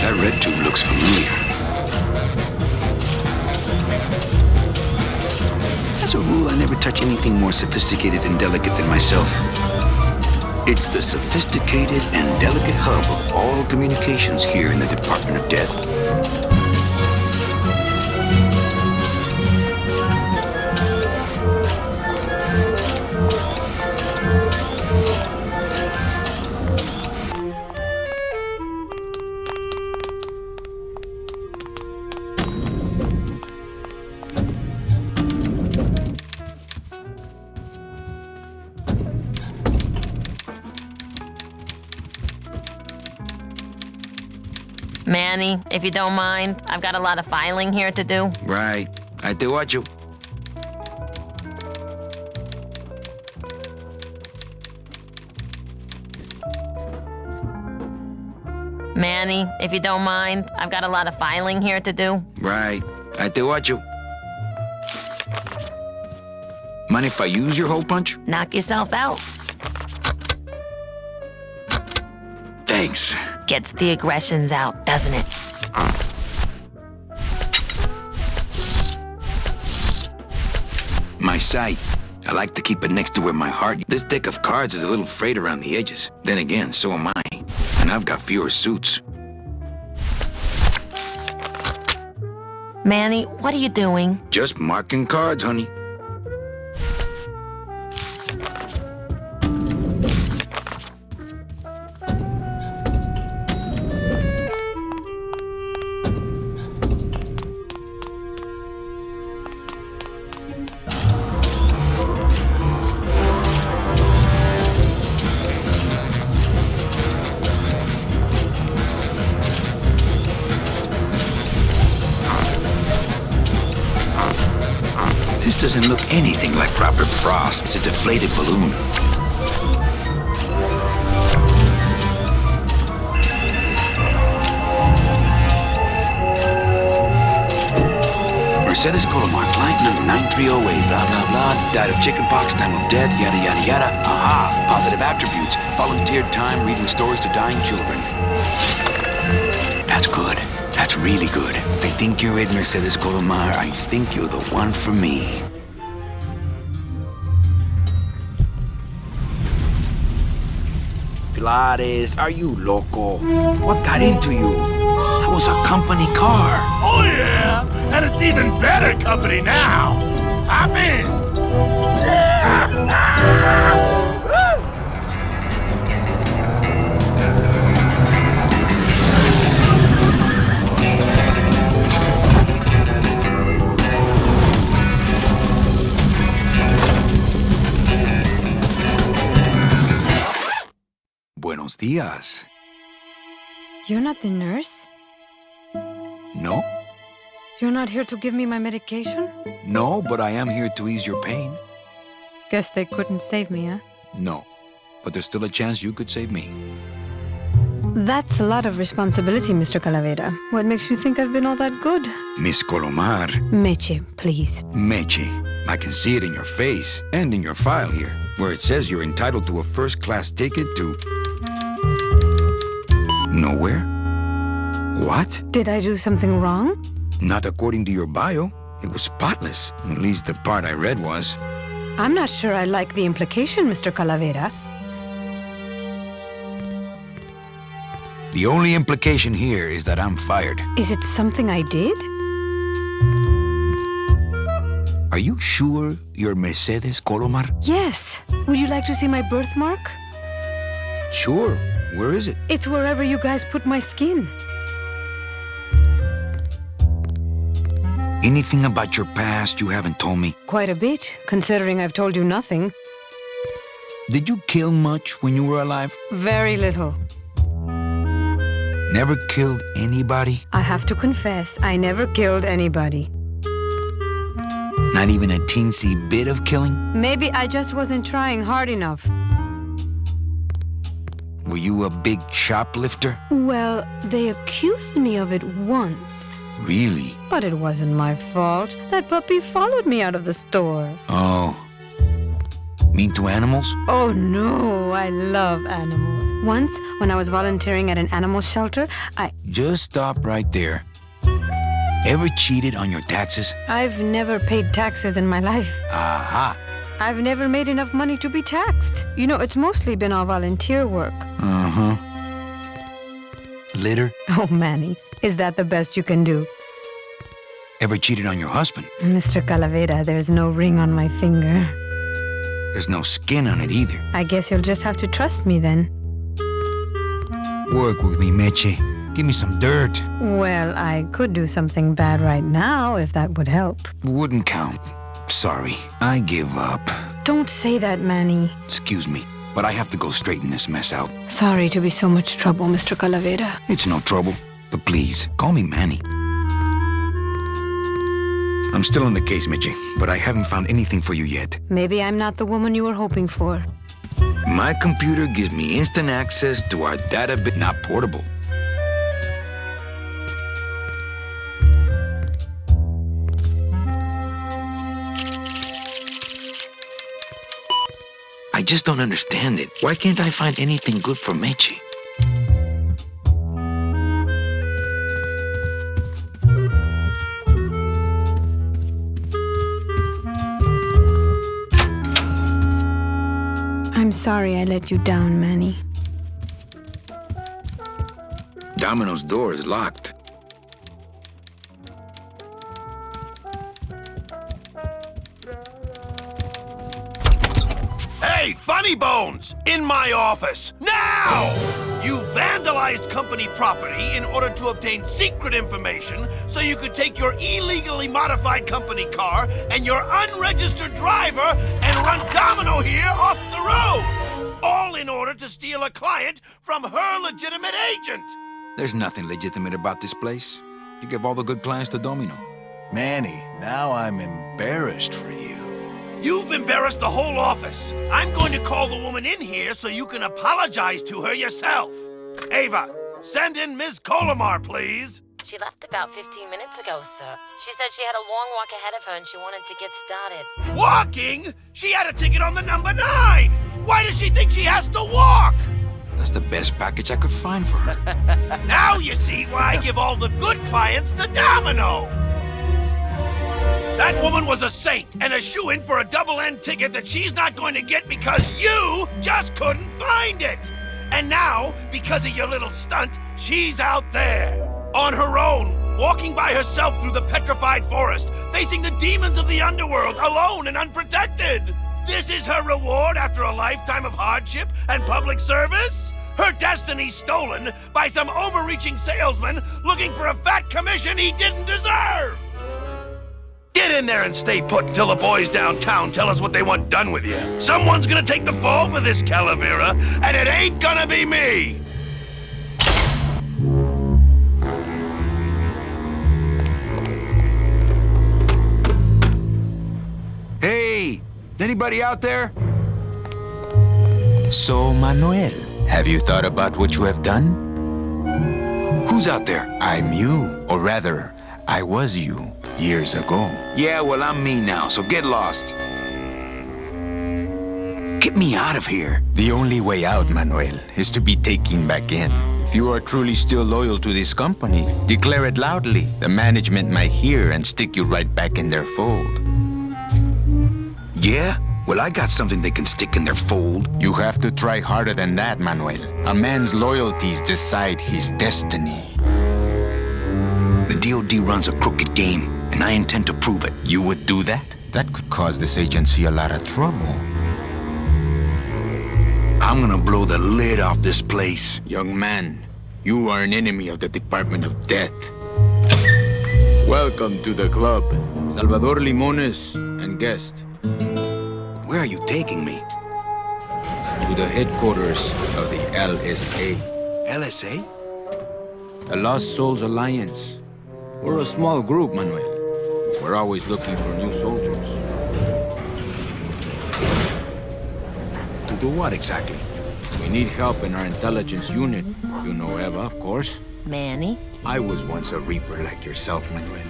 That red tube looks familiar. As a rule, I never touch anything more sophisticated and delicate than myself. It's the sophisticated and delicate hub of all communications here in the Department of Death. Manny, if you don't mind, I've got a lot of filing here to do. Right. I te watch you. Manny, if you don't mind, I've got a lot of filing here to do. Right. I te watch you. Mind if I use your hole punch? Knock yourself out. Thanks. Gets the aggressions out, doesn't it? My scythe. I like to keep it next to where my heart... This deck of cards is a little frayed around the edges. Then again, so am I. And I've got fewer suits. Manny, what are you doing? Just marking cards, honey. This doesn't look anything like Robert Frost. It's a deflated balloon. Mercedes Colomar, client number 9308, blah, blah, blah. Died of chickenpox, time of death, yada, yada, yada. Aha! Positive attributes. Volunteered time reading stories to dying children. That's good. That's really good. I think you're it, Mercedes Colomar. I think you're the one for me. Gladys, are you loco? What got into you? That was a company car. Oh, yeah! And it's even better company now! Hop in! Buenos días. dias. You're not the nurse? No? You're not here to give me my medication? No, but I am here to ease your pain. Guess they couldn't save me, huh? No. But there's still a chance you could save me. That's a lot of responsibility, Mr. Calavera. What makes you think I've been all that good? Miss Colomar. Meche, please. Meche. I can see it in your face and in your file here, where it says you're entitled to a first-class ticket to... nowhere? What? Did I do something wrong? Not according to your bio. It was spotless. At least the part I read was. I'm not sure I like the implication, Mr. Calavera. The only implication here is that I'm fired. Is it something I did? Are you sure you're Mercedes Colomar? Yes. Would you like to see my birthmark? Sure. Where is it? It's wherever you guys put my skin. Anything about your past you haven't told me? Quite a bit, considering I've told you nothing. Did you kill much when you were alive? Very little. Never killed anybody? I have to confess, I never killed anybody. Not even a teensy bit of killing? Maybe I just wasn't trying hard enough. Were you a big shoplifter? Well, they accused me of it once. Really? But it wasn't my fault. That puppy followed me out of the store. Oh. Mean to animals? Oh no, I love animals. Once, when I was volunteering at an animal shelter, Just stop right there. Ever cheated on your taxes? I've never paid taxes in my life. Aha. I've never made enough money to be taxed. You know, it's mostly been all volunteer work. Uh-huh. Litter? Oh, Manny, is that the best you can do? Ever cheated on your husband? Mr. Calavera, there's no ring on my finger. There's no skin on it either. I guess you'll just have to trust me then. Work with me, Meche. Give me some dirt. Well, I could do something bad right now if that would help. Wouldn't count. Sorry, I give up. Don't say that, Manny. Excuse me, but I have to go straighten this mess out. Sorry to be so much trouble, Mr. Calavera. It's no trouble, but please, call me Manny. I'm still on the case, Meche, but I haven't found anything for you yet. Maybe I'm not the woman you were hoping for. My computer gives me instant access to our database, not portable. I just don't understand it. Why can't I find anything good for Meche? I'm sorry I let you down, Manny. Domino's door is locked. Hey, Funny Bones! In my office! Now! You vandalized company property in order to obtain secret information so you could take your illegally modified company car and your unregistered driver and run Domino here off the road! All in order to steal a client from her legitimate agent! There's nothing legitimate about this place. You give all the good clients to Domino. Manny, now I'm embarrassed for you. You've embarrassed the whole office. I'm going to call the woman in here so you can apologize to her yourself. Ava, send in Ms. Colomar, please. She left about 15 minutes ago, sir. She said she had a long walk ahead of her and she wanted to get started. Walking? She had a ticket on the number 9. Why does she think she has to walk? That's the best package I could find for her. Now you see why I give all the good clients to Domino. That woman was a saint and a shoo-in for a double-end ticket that she's not going to get because you just couldn't find it. And now, because of your little stunt, she's out there, on her own, walking by herself through the petrified forest, facing the demons of the underworld, alone and unprotected. This is her reward after a lifetime of hardship and public service? Her destiny stolen by some overreaching salesman looking for a fat commission he didn't deserve! Get in there and stay put until the boys downtown tell us what they want done with you. Someone's gonna take the fall for this, Calavera, and it ain't gonna be me! Hey! Is anybody out there? So, Manuel, have you thought about what you have done? Who's out there? I'm you. Or rather, I was you years ago. Yeah, well, I'm me now, so get lost. Get me out of here. The only way out, Manuel, is to be taken back in. If you are truly still loyal to this company, declare it loudly. The management might hear and stick you right back in their fold. Yeah? Well, I got something they can stick in their fold. You have to try harder than that, Manuel. A man's loyalties decide his destiny. The DOD runs a crooked game, and I intend to prove it. You would do that? That could cause this agency a lot of trouble. I'm gonna blow the lid off this place. Young man, you are an enemy of the Department of Death. Welcome to the club. Salvador Limones and guest. Where are you taking me? To the headquarters of the LSA. LSA? The Lost Souls Alliance. We're a small group, Manuel. We're always looking for new soldiers. To do what exactly? We need help in our intelligence unit. You know Eva, of course. Manny? I was once a Reaper like yourself, Manuel.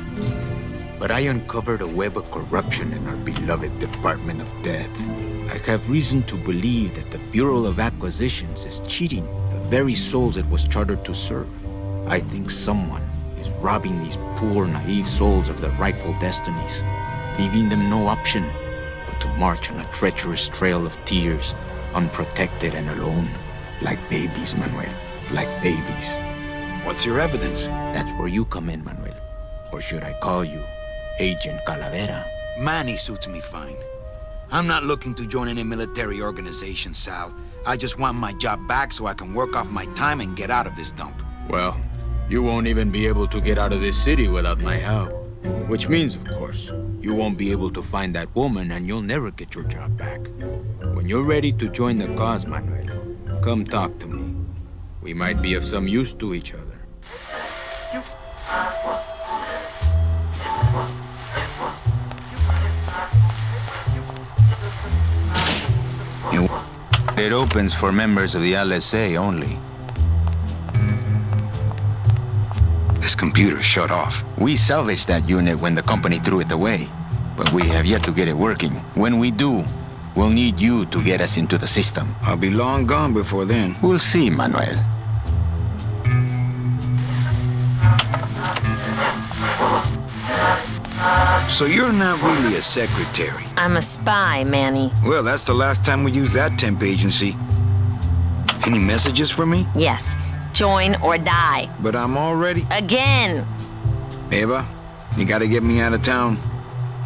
But I uncovered a web of corruption in our beloved Department of Death. I have reason to believe that the Bureau of Acquisitions is cheating the very souls it was chartered to serve. I think someone is robbing these poor, naive souls of their rightful destinies, leaving them no option but to march on a treacherous trail of tears, unprotected and alone, like babies, Manuel, like babies. What's your evidence? That's where you come in, Manuel. Or should I call you Agent Calavera? Manny suits me fine. I'm not looking to join any military organization, Sal. I just want my job back so I can work off my time and get out of this dump. Well, you won't even be able to get out of this city without my help. Which means, of course, you won't be able to find that woman and you'll never get your job back. When you're ready to join the cause, Manuel, come talk to me. We might be of some use to each other. It opens for members of the LSA only. This computer's shut off. We salvaged that unit when the company threw it away, but we have yet to get it working. When we do, we'll need you to get us into the system. I'll be long gone before then. We'll see, Manuel. So you're not really a secretary? I'm a spy, Manny. Well, that's the last time we used that temp agency. Any messages for me? Yes. Join or die. But I'm already... Again! Eva, you gotta get me out of town.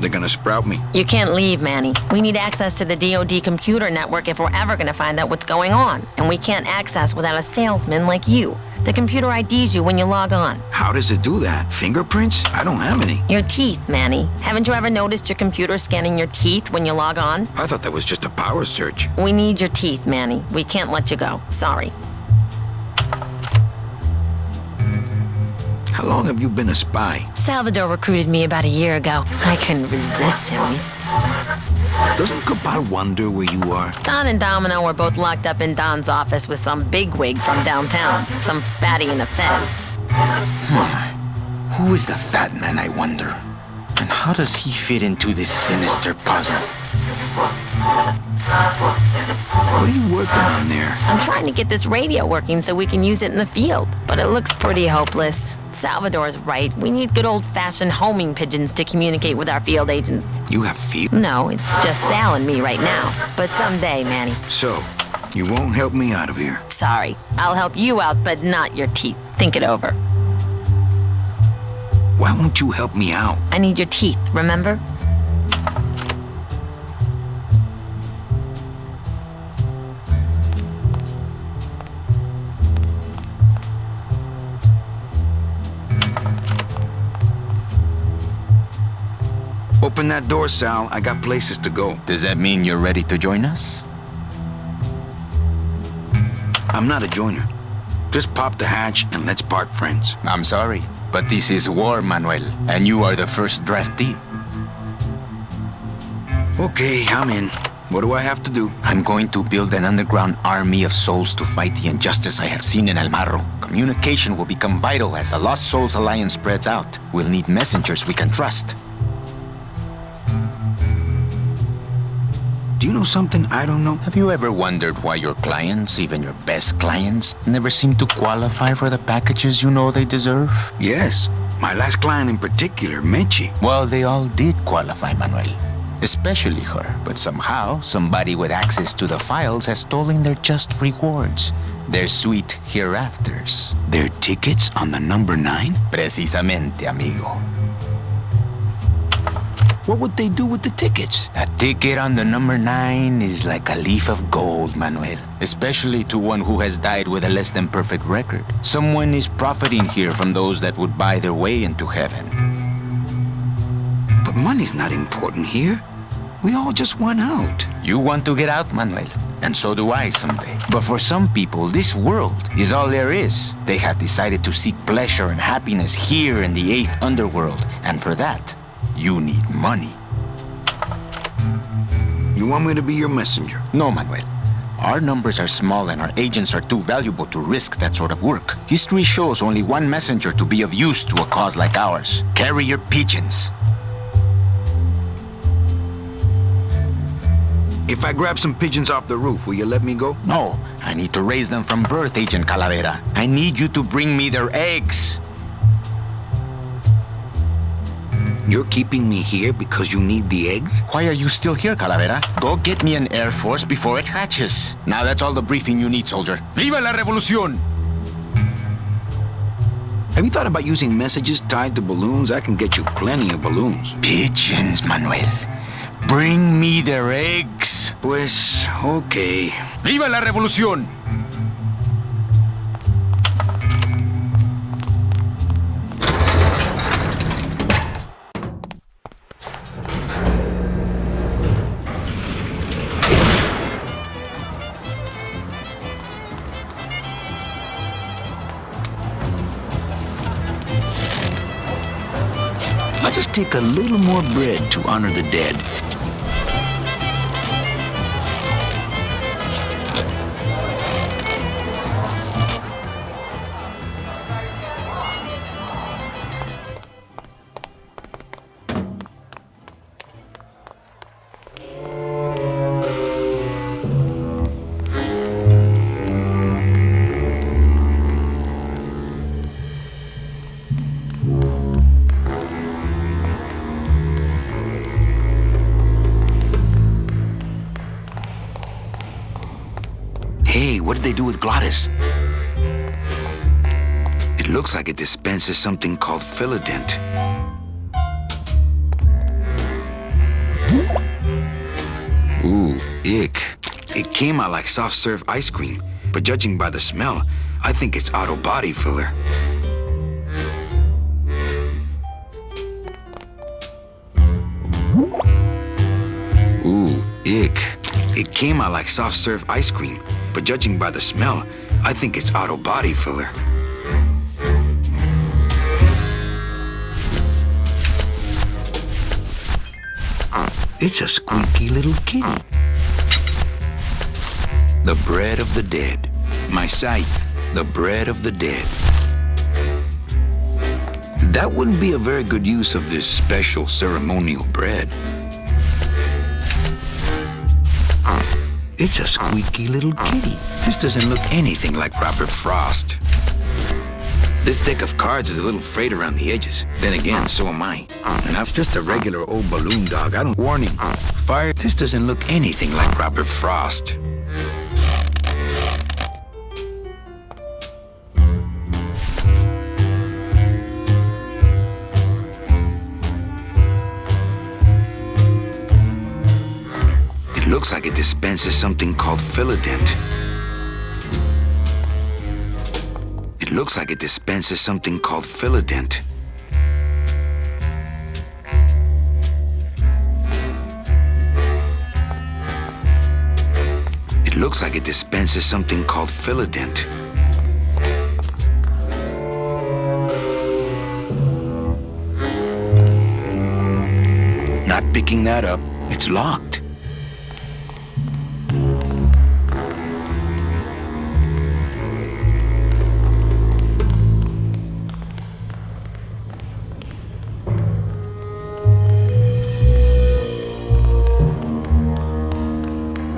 They're gonna sprout me. You can't leave, Manny. We need access to the DoD computer network if we're ever gonna find out what's going on. And we can't access without a salesman like you. The computer IDs you when you log on. How does it do that? Fingerprints? I don't have any. Your teeth, Manny. Haven't you ever noticed your computer scanning your teeth when you log on? I thought that was just a power search. We need your teeth, Manny. We can't let you go. Sorry. How long have you been a spy? Salvador recruited me about a year ago. I couldn't resist him. Doesn't Cabal wonder where you are? Don and Domino were both locked up in Don's office with some bigwig from downtown. Some fatty in a fez. Who is the fat man, I wonder? And how does he fit into this sinister puzzle? What are you working on there? I'm trying to get this radio working so we can use it in the field, but it looks pretty hopeless. Salvador's right. We need good old-fashioned homing pigeons to communicate with our field agents. You have field? No, it's just Sal and me right now. But someday, Manny. So, you won't help me out of here? Sorry. I'll help you out, but not your teeth. Think it over. Why won't you help me out? I need your teeth, remember? Open that door, Sal. I got places to go. Does that mean you're ready to join us? I'm not a joiner. Just pop the hatch and let's part friends. I'm sorry, but this is war, Manuel, and you are the first draftee. Okay, I'm in. What do I have to do? I'm going to build an underground army of souls to fight the injustice I have seen in El Marro. Communication will become vital as the Lost Souls Alliance spreads out. We'll need messengers we can trust. Do you know something I don't know? Have you ever wondered why your clients, even your best clients, never seem to qualify for the packages you know they deserve? Yes. My last client in particular, Mechi. Well, they all did qualify, Manuel. Especially her. But somehow, somebody with access to the files has stolen their just rewards. Their sweet hereafters. Their tickets on the number 9? Precisamente, amigo. What would they do with the tickets? A ticket on the number 9 is like a leaf of gold, Manuel. Especially to one who has died with a less than perfect record. Someone is profiting here from those that would buy their way into heaven. But money's not important here. We all just want out. You want to get out, Manuel. And so do I someday. But for some people, this world is all there is. They have decided to seek pleasure and happiness here in the 8th underworld. And for that, you need money. You want me to be your messenger? No, Manuel. Our numbers are small and our agents are too valuable to risk that sort of work. History shows only one messenger to be of use to a cause like ours. Carrier pigeons. If I grab some pigeons off the roof, will you let me go? No, I need to raise them from birth, Agent Calavera. I need you to bring me their eggs. You're keeping me here because you need the eggs? Why are you still here, Calavera? Go get me an Air Force before it hatches. Now that's all the briefing you need, soldier. ¡Viva la revolución! Have you thought about using messages tied to balloons? I can get you plenty of balloons. Pigeons, Manuel. Bring me their eggs. Pues, okay. ¡Viva la revolución! Just take a little more bread to honor the dead. Hey, what did they do with Glottis? It looks like it dispenses something called Philodent. Ooh, ick. It came out like soft serve ice cream, but judging by the smell, I think it's auto body filler. Ooh, ick. It came out like soft serve ice cream, but judging by the smell, I think it's auto body filler. It's a squeaky little kitty. The bread of the dead. My scythe, the bread of the dead. That wouldn't be a very good use of this special ceremonial bread. It's a squeaky little kitty. This doesn't look anything like Robert Frost. This deck of cards is a little frayed around the edges. Then again, so am I. And I'm just a regular old balloon dog. I don't... Warning. Fire. This doesn't look anything like Robert Frost. It looks like it dispenses something called Philodent. It looks like it dispenses something called Philodent. It looks like it dispenses something called Philodent. Not picking that up. It's locked.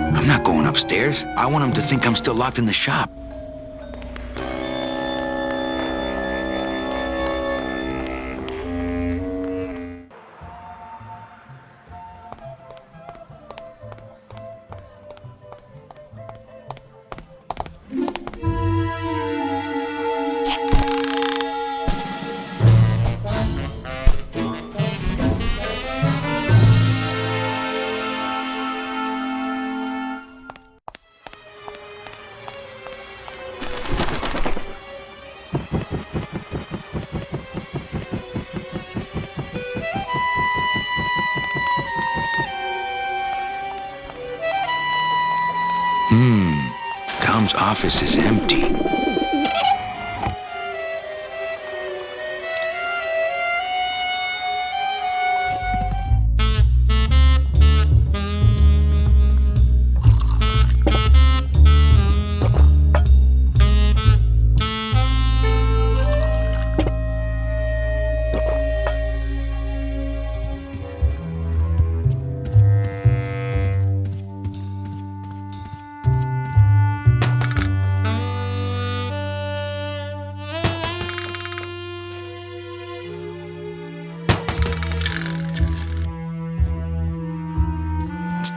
I'm not going upstairs. I want him to think I'm still locked in the shop. Tom's office is empty.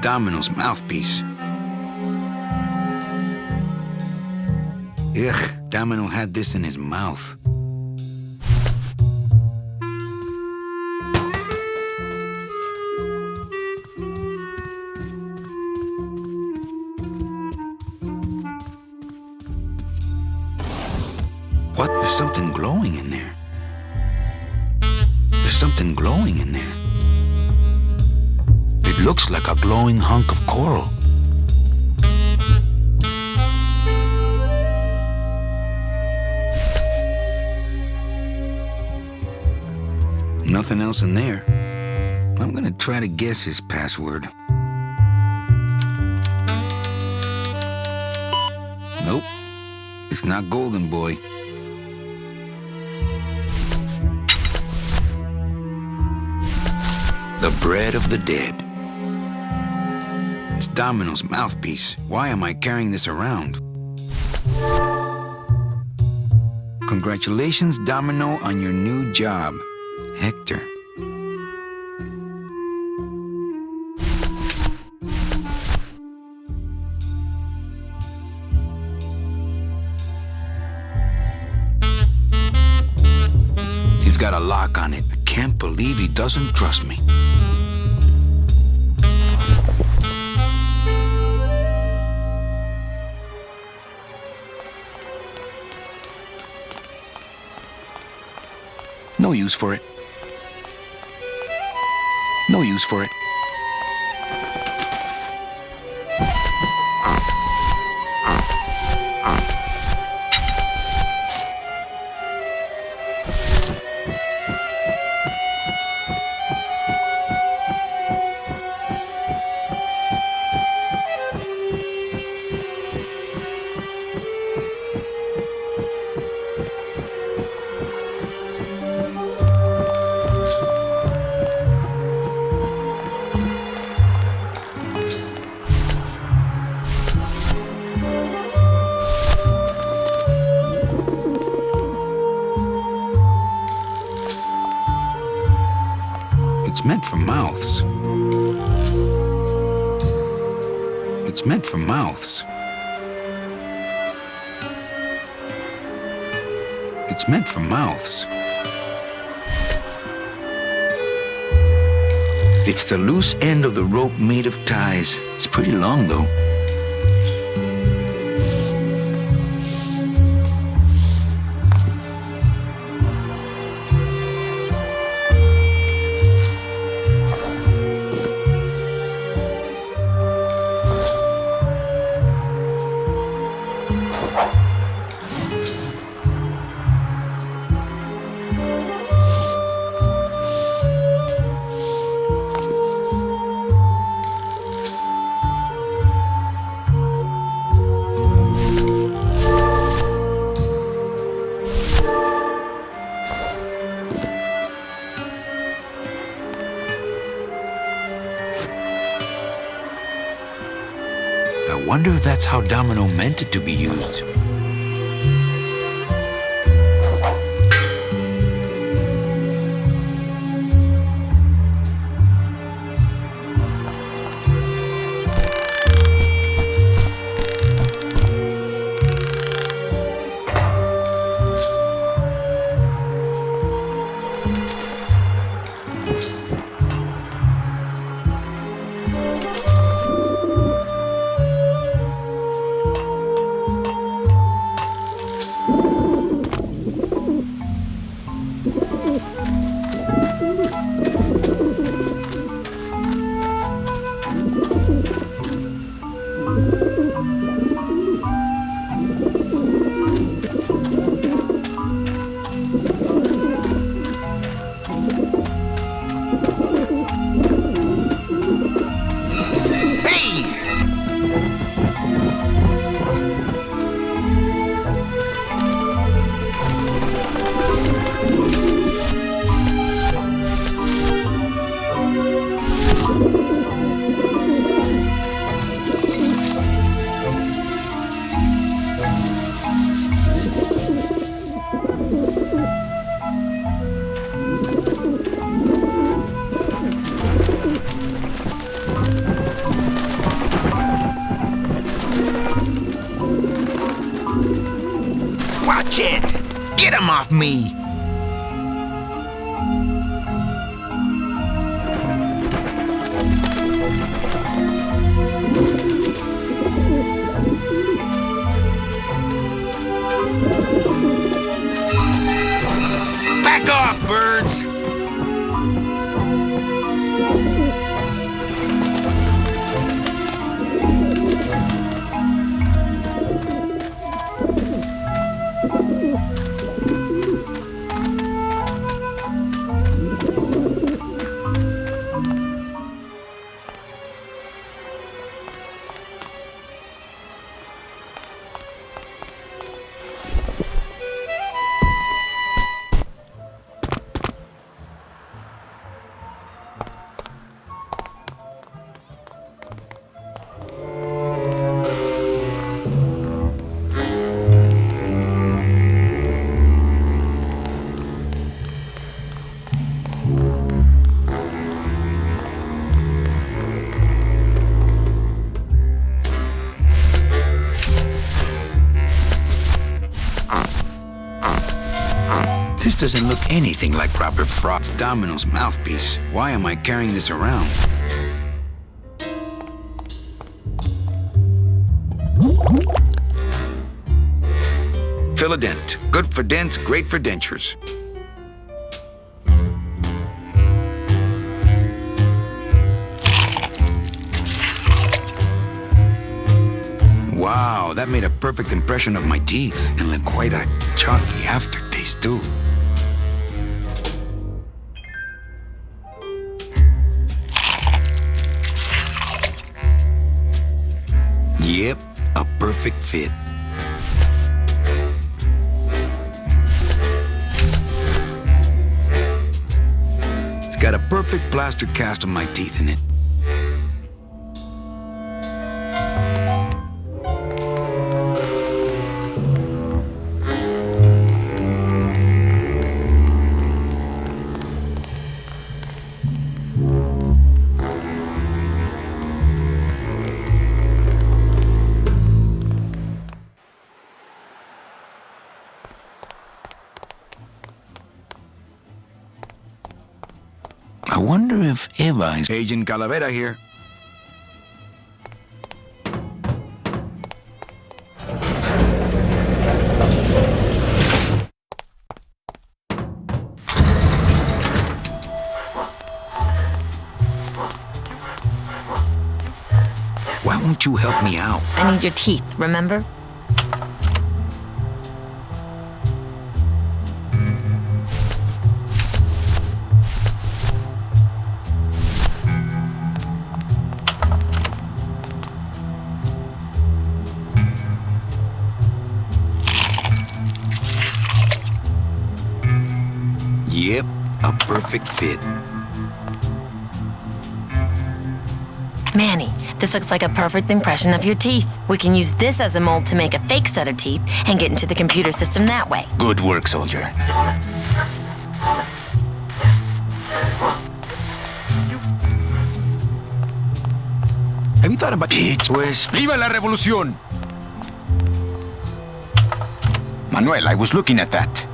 Domino's mouthpiece. Ugh, Domino had this in his mouth. What? There's something glowing in there. There's something glowing in there. It looks like a glowing hunk of coral. Nothing else in there. I'm gonna try to guess his password. Nope. It's not Golden Boy. The bread of the dead. It's Domino's mouthpiece. Why am I carrying this around? Congratulations, Domino, on your new job, Hector. He's got a lock on it. I can't believe he doesn't trust me. No use for it. No use for it. It's meant for mouths. It's meant for mouths. It's meant for mouths. It's the loose end of the rope made of ties. It's pretty long, though. I wonder if that's how Domino meant it to be used. Watch it! Get him off me! Back off, birds! This doesn't look anything like Robert Frost's Domino's mouthpiece. Why am I carrying this around? Fill a dent. Good for dents, great for dentures. Wow, that made a perfect impression of my teeth. And like quite a chalky aftertaste, too. Yep, a perfect fit. It's got a perfect plaster cast of my teeth in it. I wonder if Eva is... Agent Calavera here. Why won't you help me out? I need your teeth, remember? Yep, a perfect fit. Manny, this looks like a perfect impression of your teeth. We can use this as a mold to make a fake set of teeth and get into the computer system that way. Good work, soldier. Have you thought about it? Pues, ¡viva la revolución! Manuel, I was looking at that.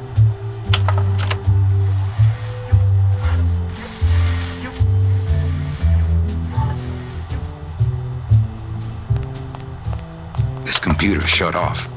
This computer shut off.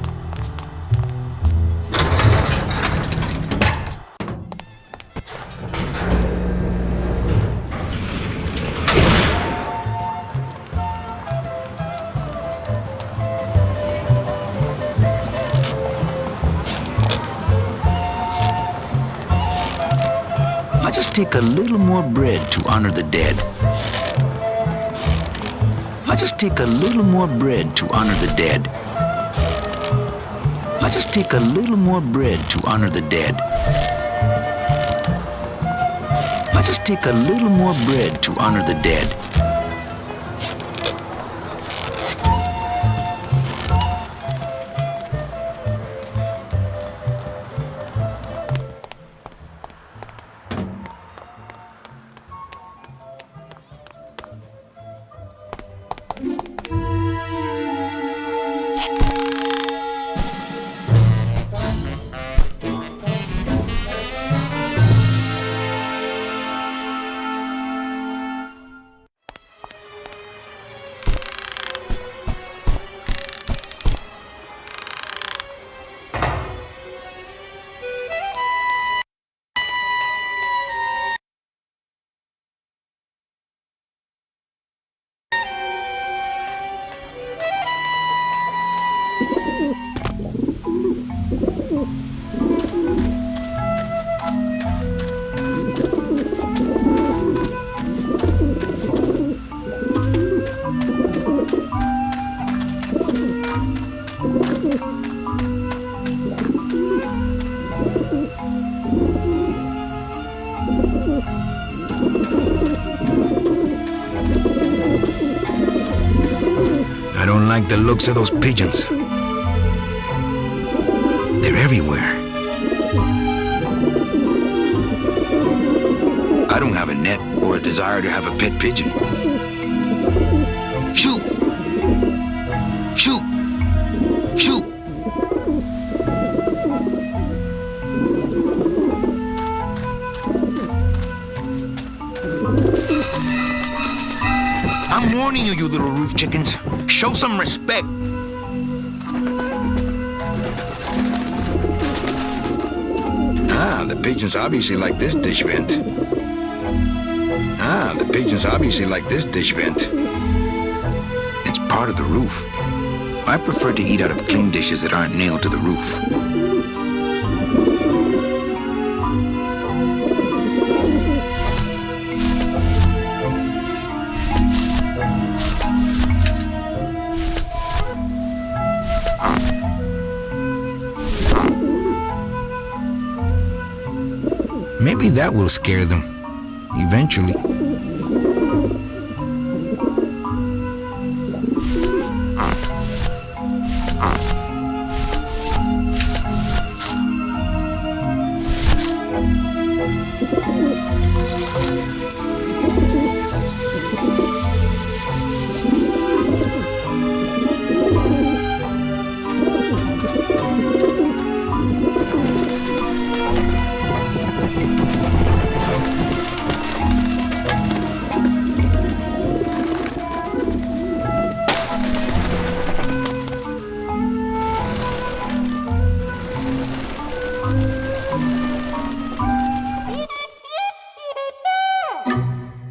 I'll just take a little more bread to honor the dead. I'll just take a little more bread to honor the dead. I'll just take a little more bread to honor the dead. I'll just take a little more bread to honor the dead. I don't like the looks of those pigeons. They're everywhere. I don't have a net or a desire to have a pet pigeon. Shoot! Shoot! Shoot! I'm warning you, you little roof chickens. Show some respect. Ah, the pigeons obviously like this dish vent. Ah, the pigeons obviously like this dish vent. It's part of the roof. I prefer to eat out of clean dishes that aren't nailed to the roof. Maybe that will scare them, eventually.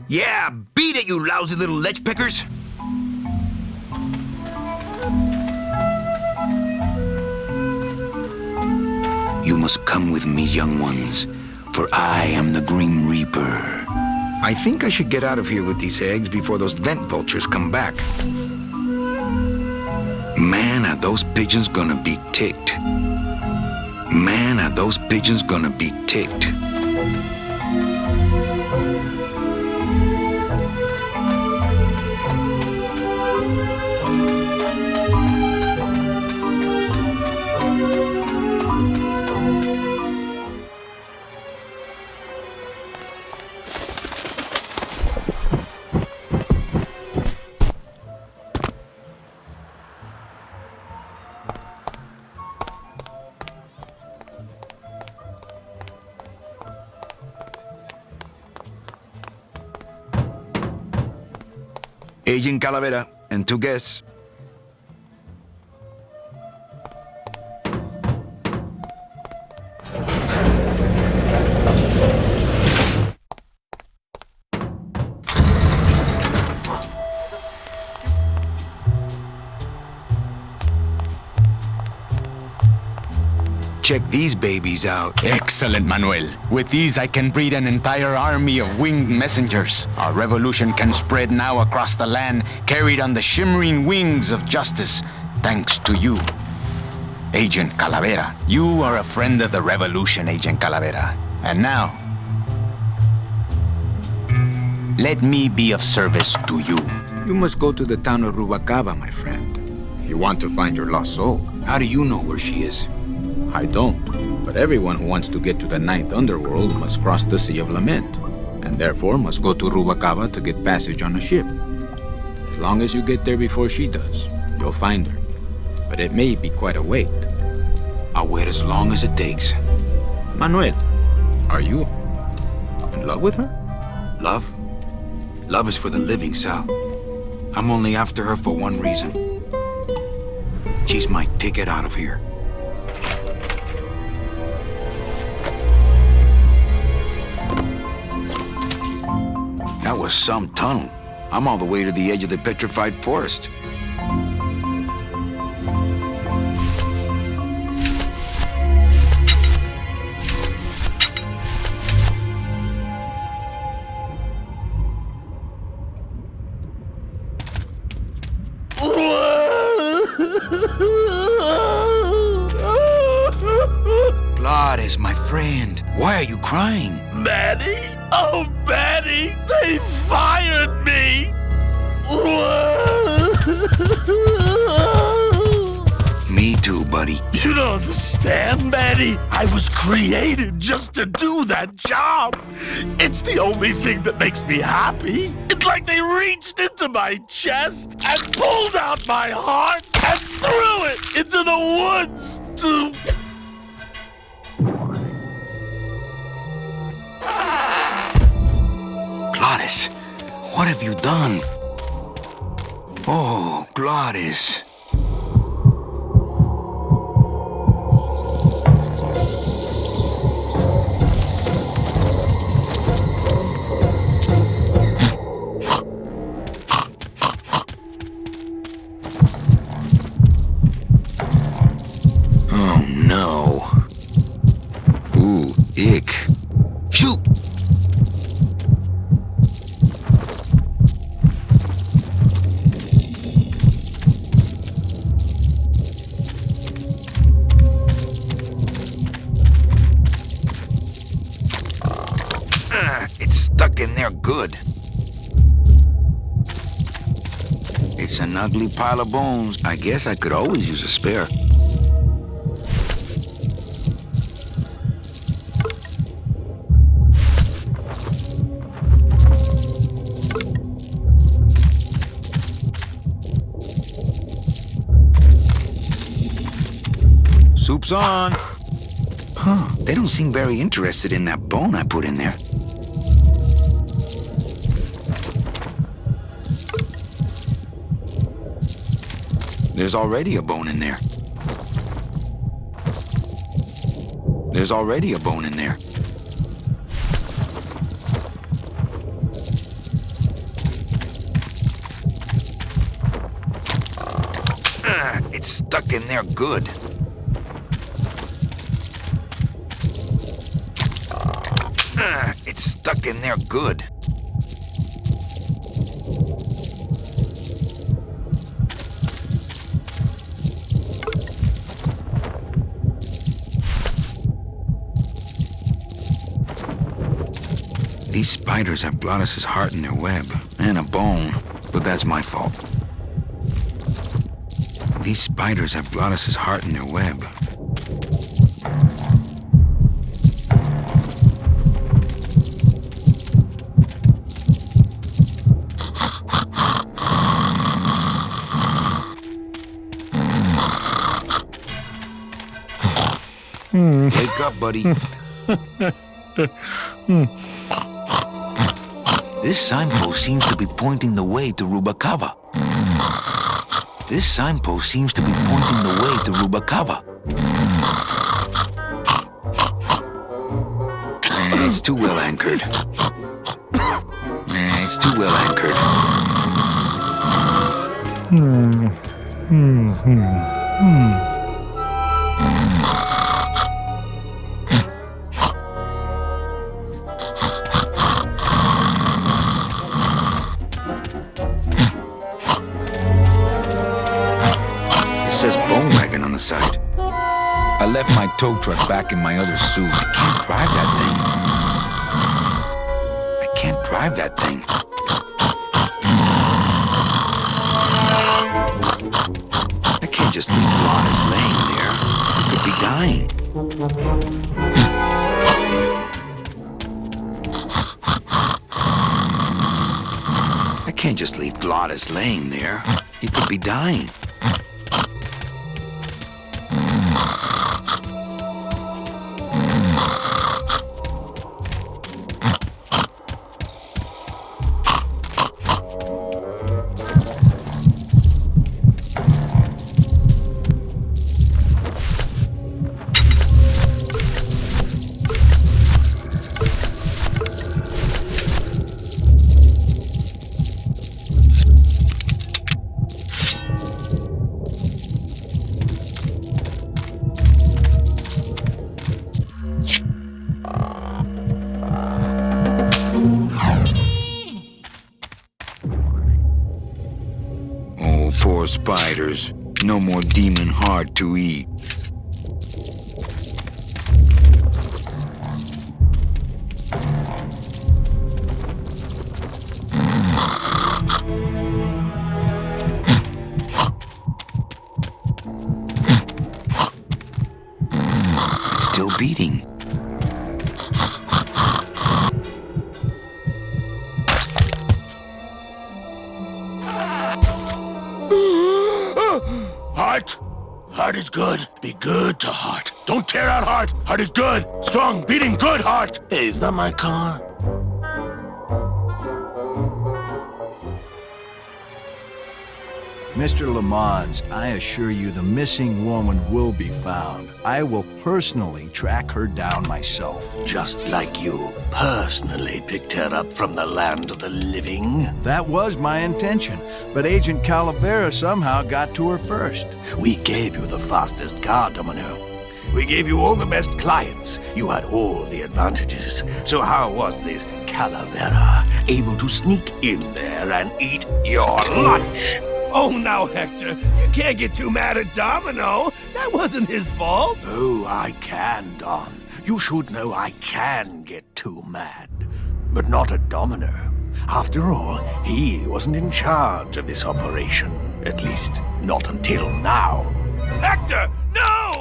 Yeah, beat it, you lousy little lech pickers! You must come with me, young ones, for I am the Grim Reaper. I think I should get out of here with these eggs before those vent vultures come back. Man, are those pigeons gonna be ticked. Man, are those pigeons gonna be ticked. Agent Calavera and 2 guests. Check these babies out. Excellent, Manuel. With these, I can breed an entire army of winged messengers. Our revolution can spread now across the land, carried on the shimmering wings of justice, thanks to you. Agent Calavera. You are a friend of the revolution, Agent Calavera. And now, let me be of service to you. You must go to the town of Rubalcaba, my friend, if you want to find your lost soul. How do you know where she is? I don't, but everyone who wants to get to the ninth underworld must cross the Sea of Lament, and therefore must go to Rubalcaba to get passage on a ship. As long as you get there before she does, you'll find her. But it may be quite a wait. I'll wait as long as it takes. Manuel, are you in love with her? Love? Love is for the living, Sal. I'm only after her for one reason. She's my ticket out of here. That was some tunnel. I'm all the way to the edge of the petrified forest. Gladys, my friend, why are you crying? Manny? Oh, Manny! They fired me! Me too, buddy. You don't understand, Manny. I was created just to do that job. It's the only thing that makes me happy. It's like they reached into my chest and pulled out my heart and threw it into the woods to... Gladys, what have you done? Oh, Gladys. Oh, no. Ooh, ick. Shoot! It's stuck in there good. It's an ugly pile of bones. I guess I could always use a spare. Soup's on. Huh, they don't seem very interested in that bone I put in there. There's already a bone in there. There's already a bone in there. It's stuck in there good. It's stuck in there good. These spiders have Glottis's heart in their web, and a bone, but that's my fault. These spiders have Glottis's heart in their web. Wake up, buddy. This signpost seems to be pointing the way to Rubacava. This signpost seems to be pointing the way to Rubacava. It's too well anchored. It's too well anchored. It says bone wagon on the side. I left my tow truck back in my other suit. I can't drive that thing. I can't drive that thing. I can't just leave Lana's laying there. He could be dying. I can't just leave Gladys laying there. He could be dying. Poor spiders. No more demon hard to eat. It's still beating. Heart? Heart is good. Be good to heart. Don't tear out heart. Heart is good. Strong, beating good heart. Hey, is that my car? Mr. Lamont, I assure you the missing woman will be found. I will personally track her down myself. Just like you personally picked her up from the land of the living. That was my intention, but Agent Calavera somehow got to her first. We gave you the fastest car, Domino. We gave you all the best clients. You had all the advantages. So how was this Calavera able to sneak in there and eat your lunch? Oh, now, Hector, you can't get too mad at Domino. That wasn't his fault. Oh, I can, Don. You should know I can get too mad. But not at Domino. After all, he wasn't in charge of this operation. At least, not until now. Hector, no!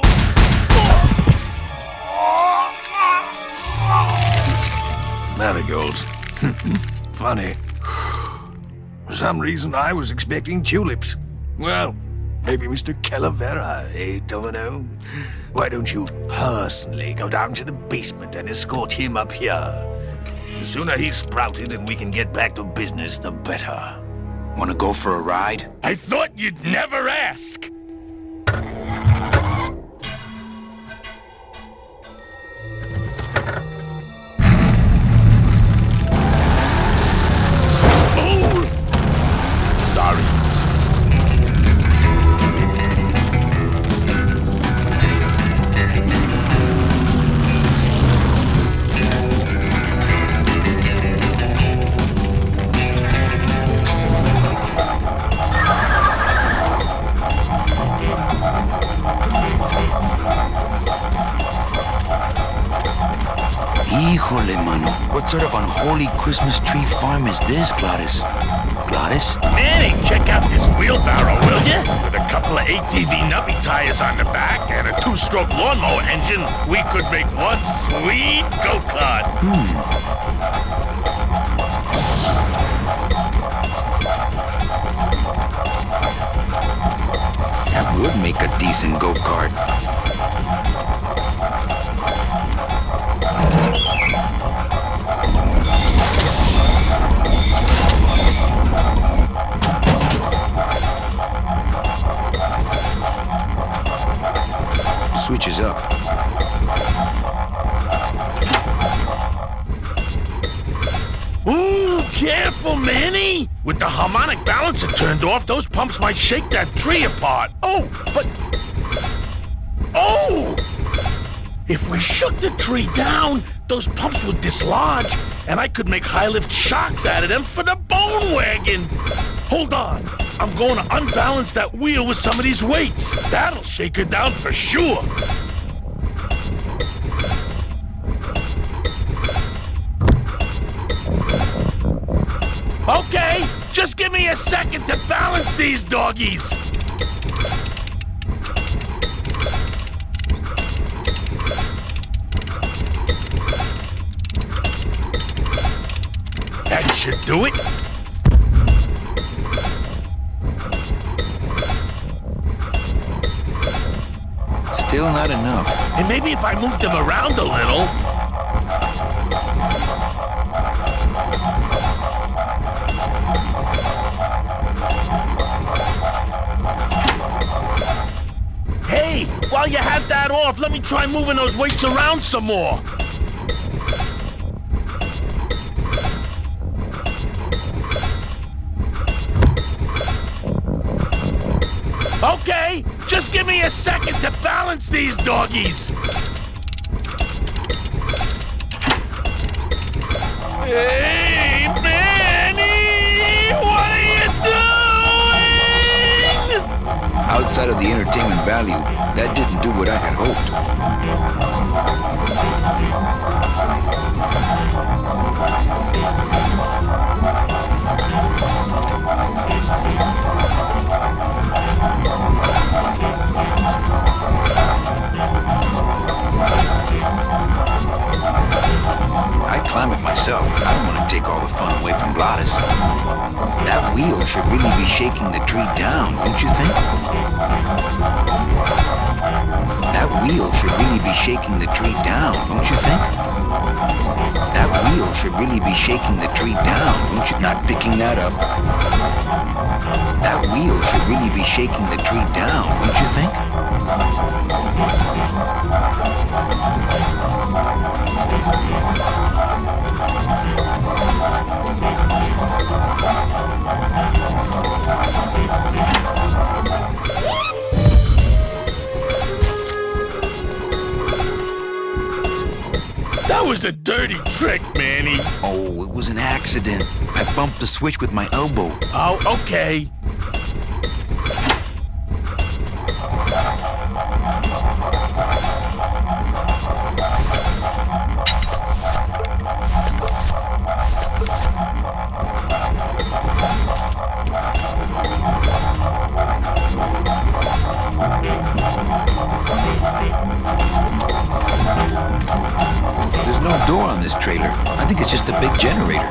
Marigolds. Funny. For some reason, I was expecting tulips. Well, maybe Mr. Calavera, eh, Domino? Why don't you personally go down to the basement and escort him up here? The sooner he's sprouted and we can get back to business, the better. Wanna go for a ride? I thought you'd never ask! Sorry. Híjole, mano. What sort of unholy Christmas tree farm is this, Gladys? Gladys? Manny, check out this wheelbarrow, will ya? With a couple of ATV nuppy tires on the back and a 2-stroke lawnmower engine, we could make one sweet go-kart. That would make a decent go-kart. switch is up. Ooh, careful, Manny! With the harmonic balancer turned off, those pumps might shake that tree apart. Oh, but... Oh! If we shook the tree down, those pumps would dislodge, and I could make high-lift shocks out of them for the bone wagon! Hold on, I'm going to unbalance that wheel with some of these weights. That'll shake her down for sure. Okay, just give me a second to balance these doggies. That should do it. Still not enough. And maybe if I moved them around a little... Hey, while you have that off, let me try moving those weights around some more. Okay, just give me a second to balance these doggies. Hey, Manny! What are you doing? Outside of the entertainment value, that didn't do what I had hoped. I'd climb it myself, but I don't want to take all the fun away from Gladys. That wheel should really be shaking the tree down, don't you think? That wheel should really be shaking the tree down, don't you think? That wheel should really be shaking the tree down, don't you? Not picking that up. That wheel should really be shaking the tree down, don't you think? That was a dirty trick, Manny. Oh, it was an accident. I bumped the switch with my elbow. Oh, okay. There's no door on this trailer. I think it's just a big generator.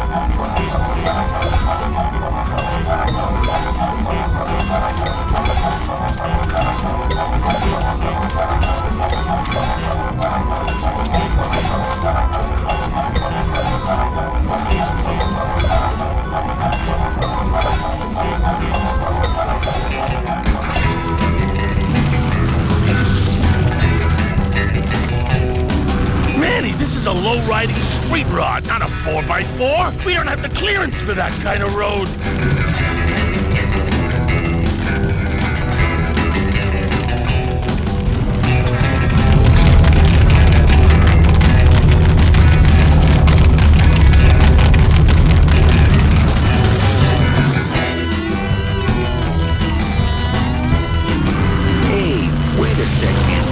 Manny, this is a low-riding street rod, not a 4x4. We don't have the clearance for that kind of road. Hey, wait a second.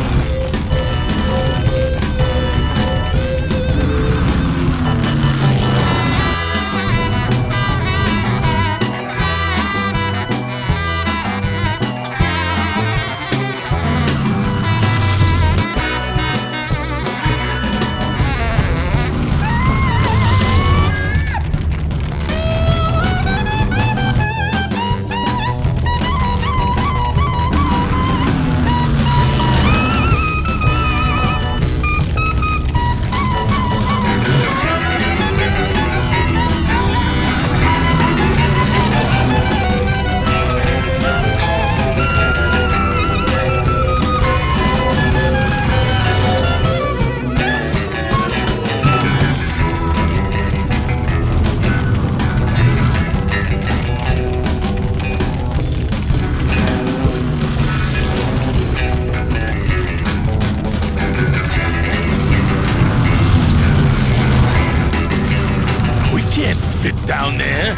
can't fit down there.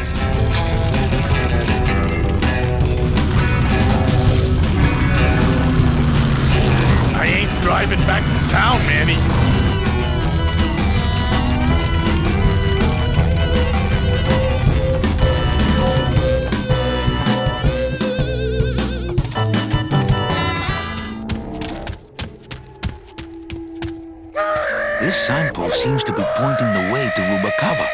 I ain't driving back to town, Manny. This signpost seems to be pointing the way to Rubacava.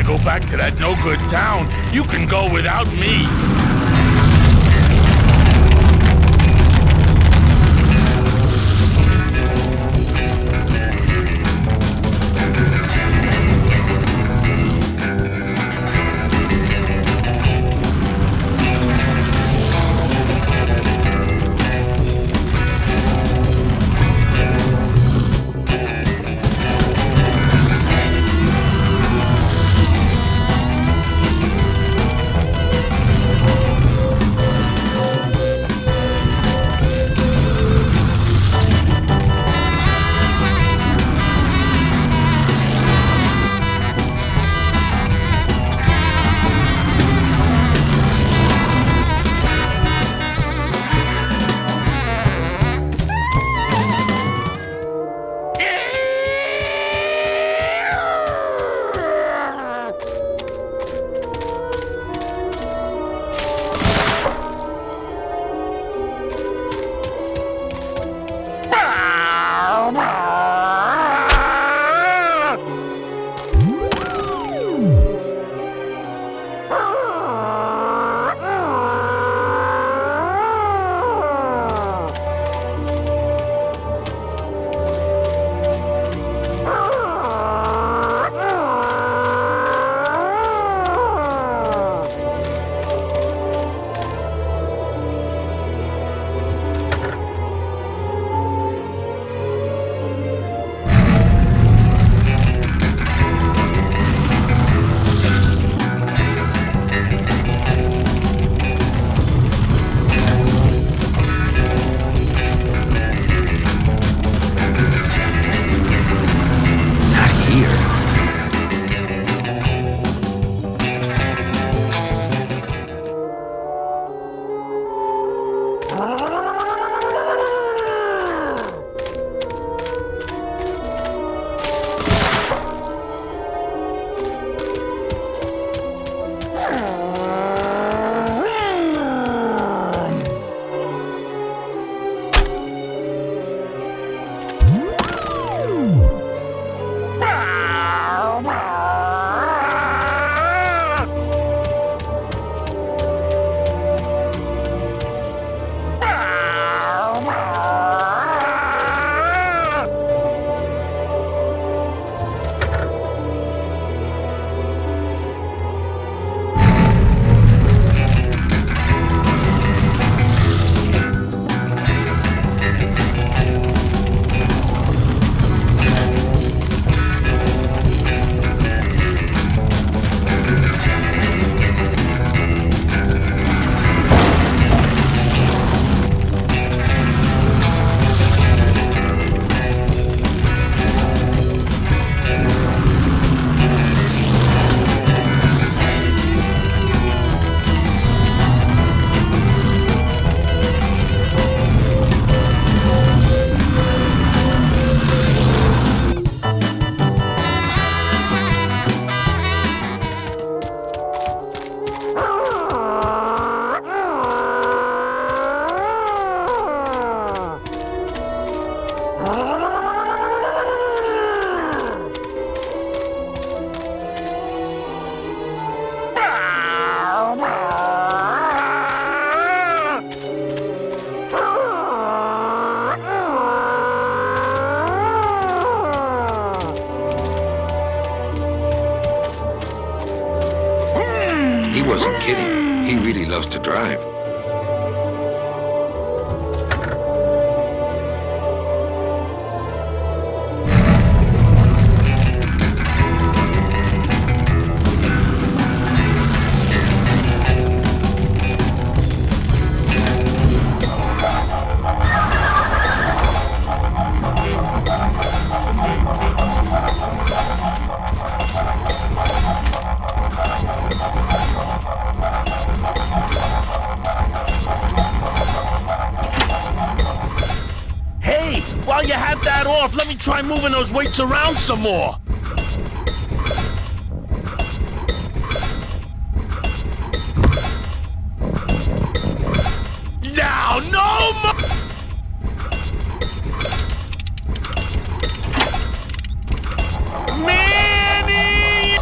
Go back to that no-good town. You can go without me. loves to drive. Hey, while you have that off, let me try moving those weights around some more. Now, no more! Manny!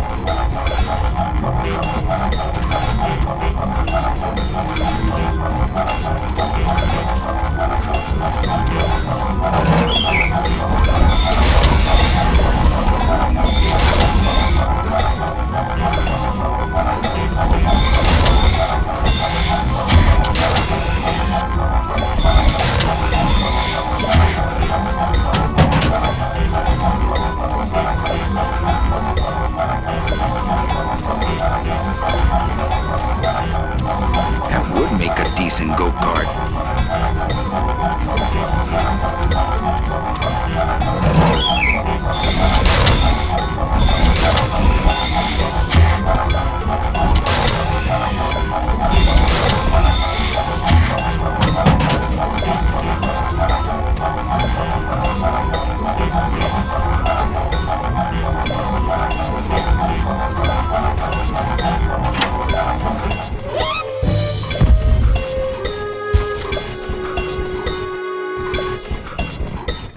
That would make a decent go-kart.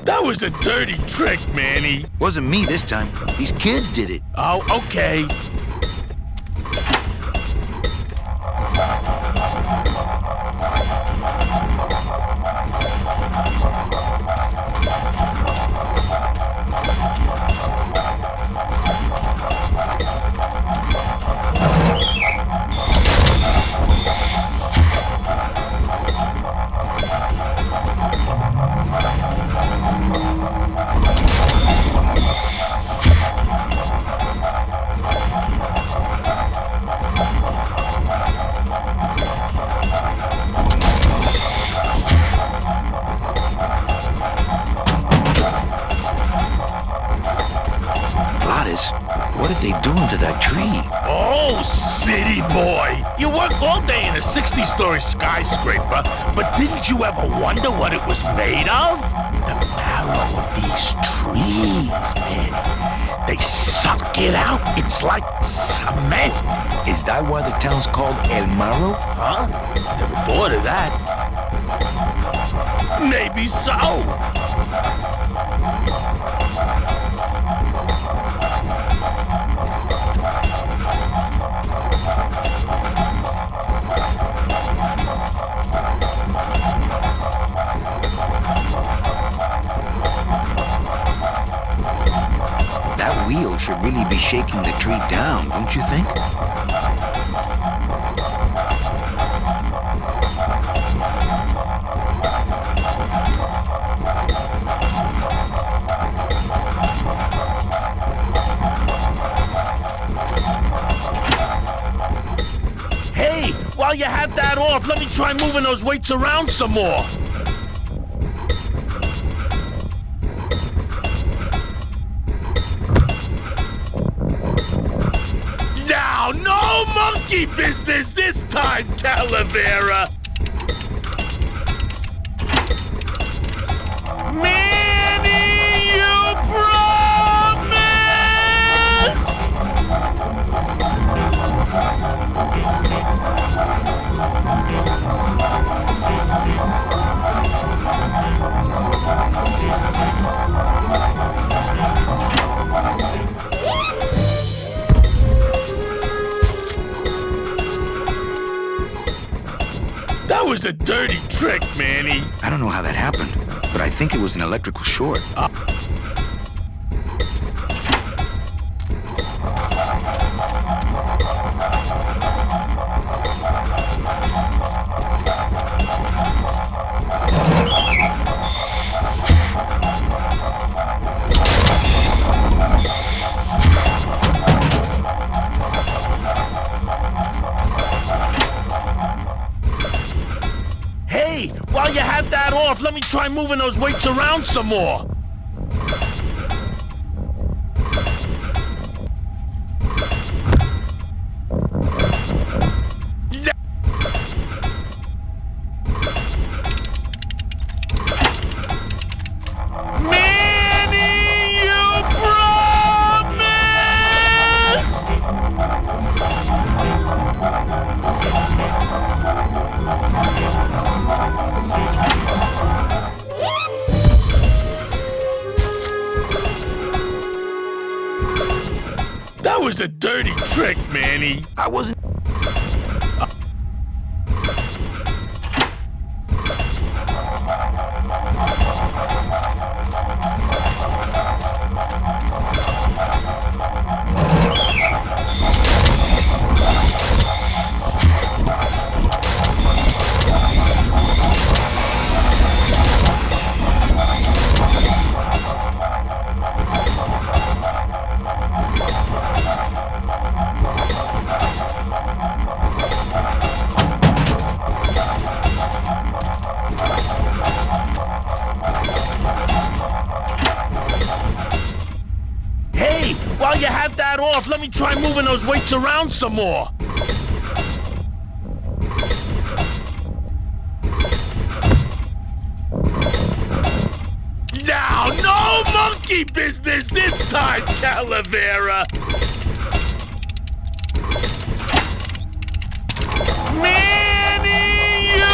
That was a dirty trick, Manny. Wasn't me this time. These kids did it. Oh, okay. What are they doing to that tree? Oh, city boy! You work all day in a 60-story skyscraper, but didn't you ever wonder what it was made of? The marrow of these trees, man. They suck it out. It's like cement. Is that why the town's called El Marro? Huh? Never thought of that. Maybe so. That wheel should really be shaking the tree down, don't you think? Hey, while you have that off, let me try moving those weights around some more. Now, no monkey business this time, Calavera. Manny, you promise! That was a dirty trick, Manny. I don't know how that happened, but I think it was an electrical short. Hey, while you have that off, let me try moving those weights around some more. That was a dirty trick, Manny. I wasn't... While you have that off, let me try moving those weights around some more. Now, no monkey business this time, Calavera. Manny, you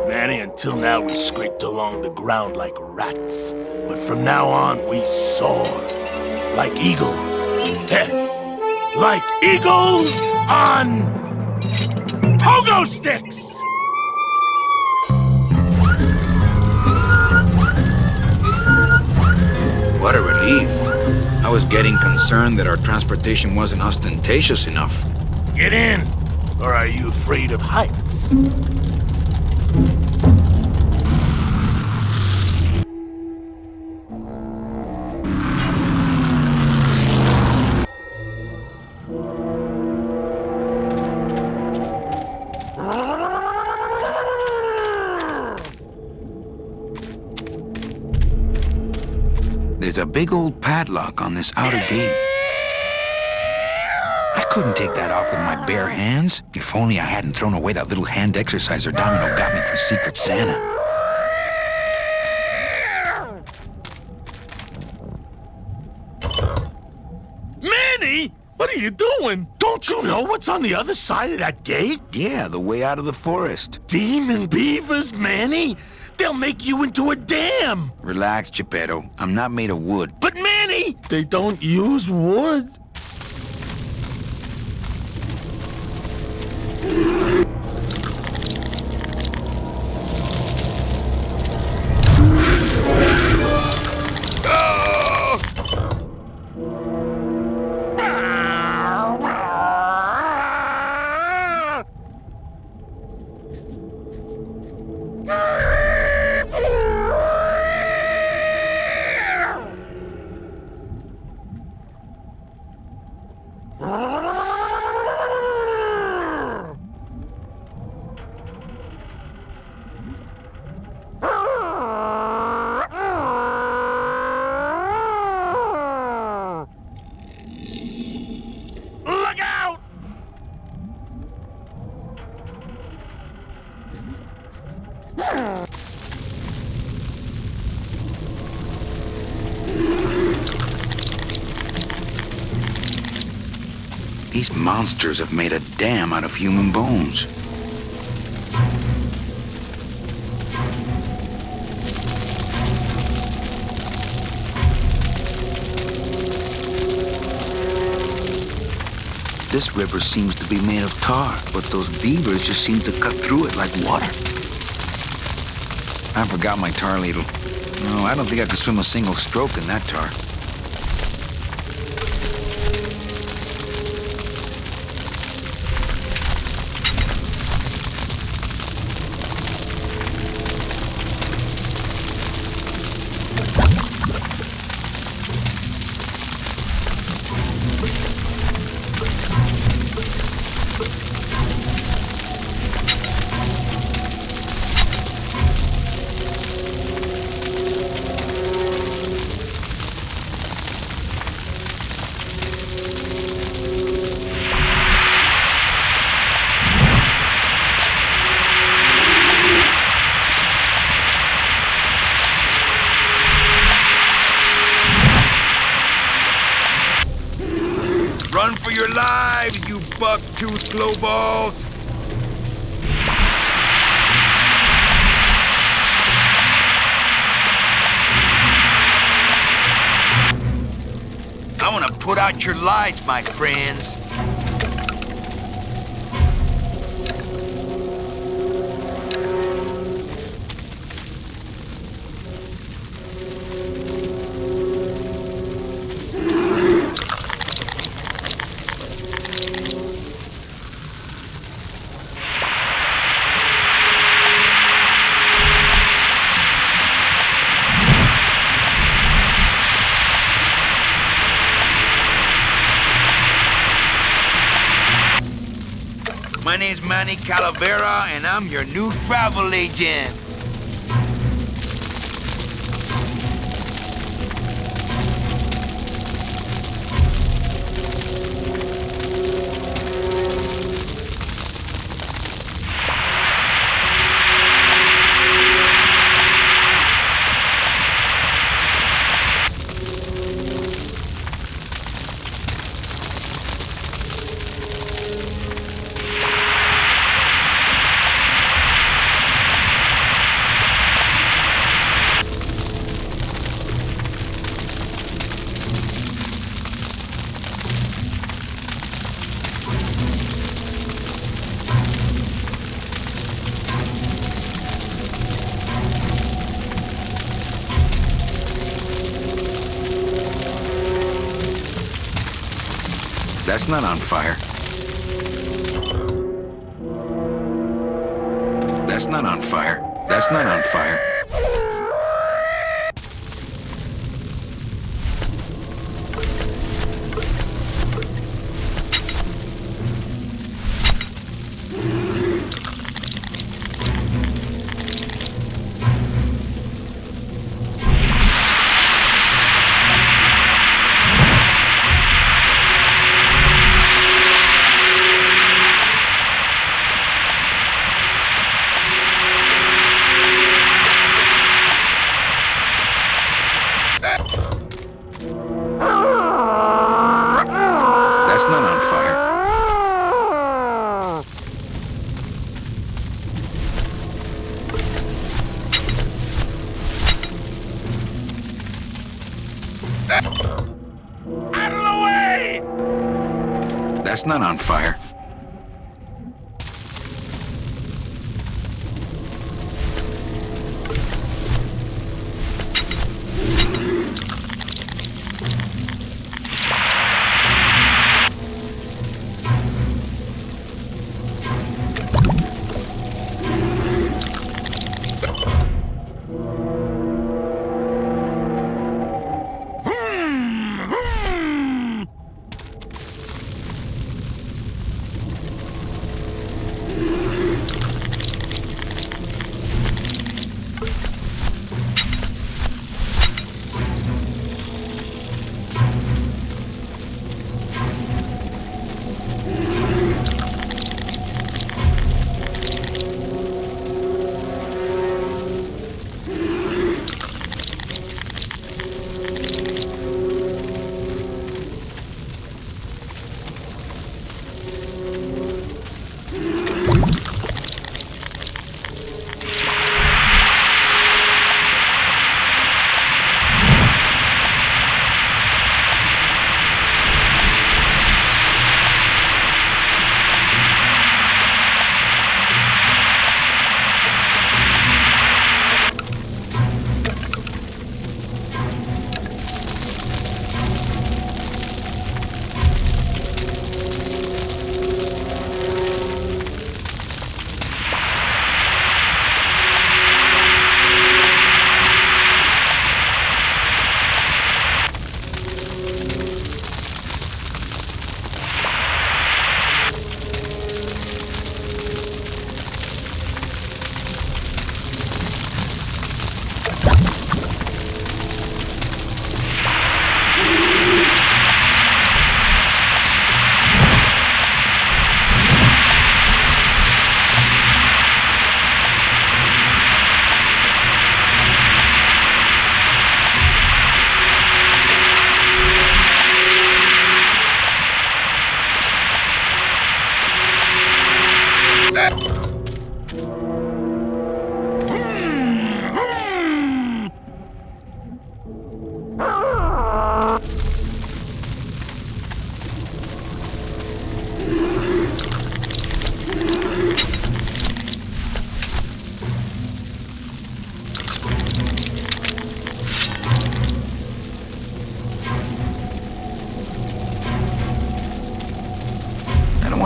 Manny, until now we scraped along the ground like rats. But from now on we soar. Like eagles. Like eagles on pogo sticks! What a relief. I was getting concerned that our transportation wasn't ostentatious enough. Get in! Or are you afraid of heights? There's a big old padlock on this outer gate. I couldn't take that off with my bare hands. If only I hadn't thrown away that little hand exerciser Domino got me for Secret Santa. Manny! What are you doing? Don't you know what's on the other side of that gate? Yeah, the way out of the forest. Demon beavers, Manny? They'll make you into a dam! Relax, Geppetto. I'm not made of wood. But Manny! They don't use wood. Look out! These monsters have made a dam out of human bones. This river seems to be made of tar, but those beavers just seem to cut through it like water. I forgot my tar ladle. No, I don't think I could swim a single stroke in that tar. lives, you buck-toothed glowballs! I want to put out your lights, my friends. My name's Manny Calavera, and I'm your new travel agent. That's not on fire. That's not on fire. That's not on fire. That's not on fire. Out of the way! That's not on fire.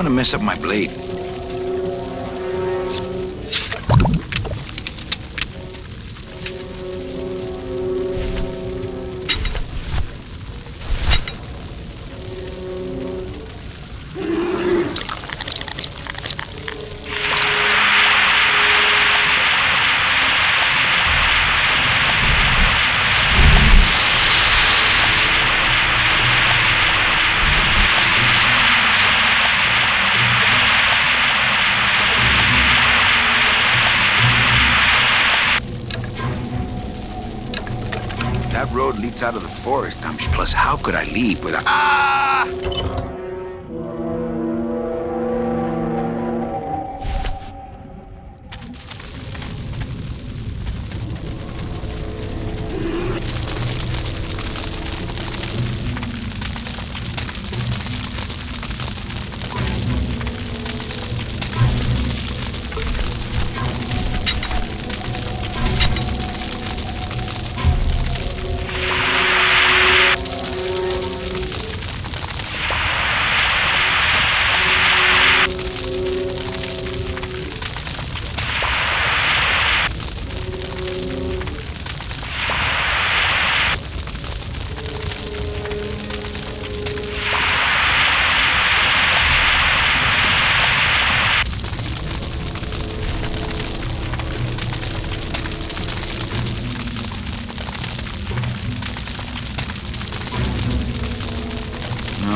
want to mess up my blade. That road leads out of the forest. Plus, how could I leave without... Ah!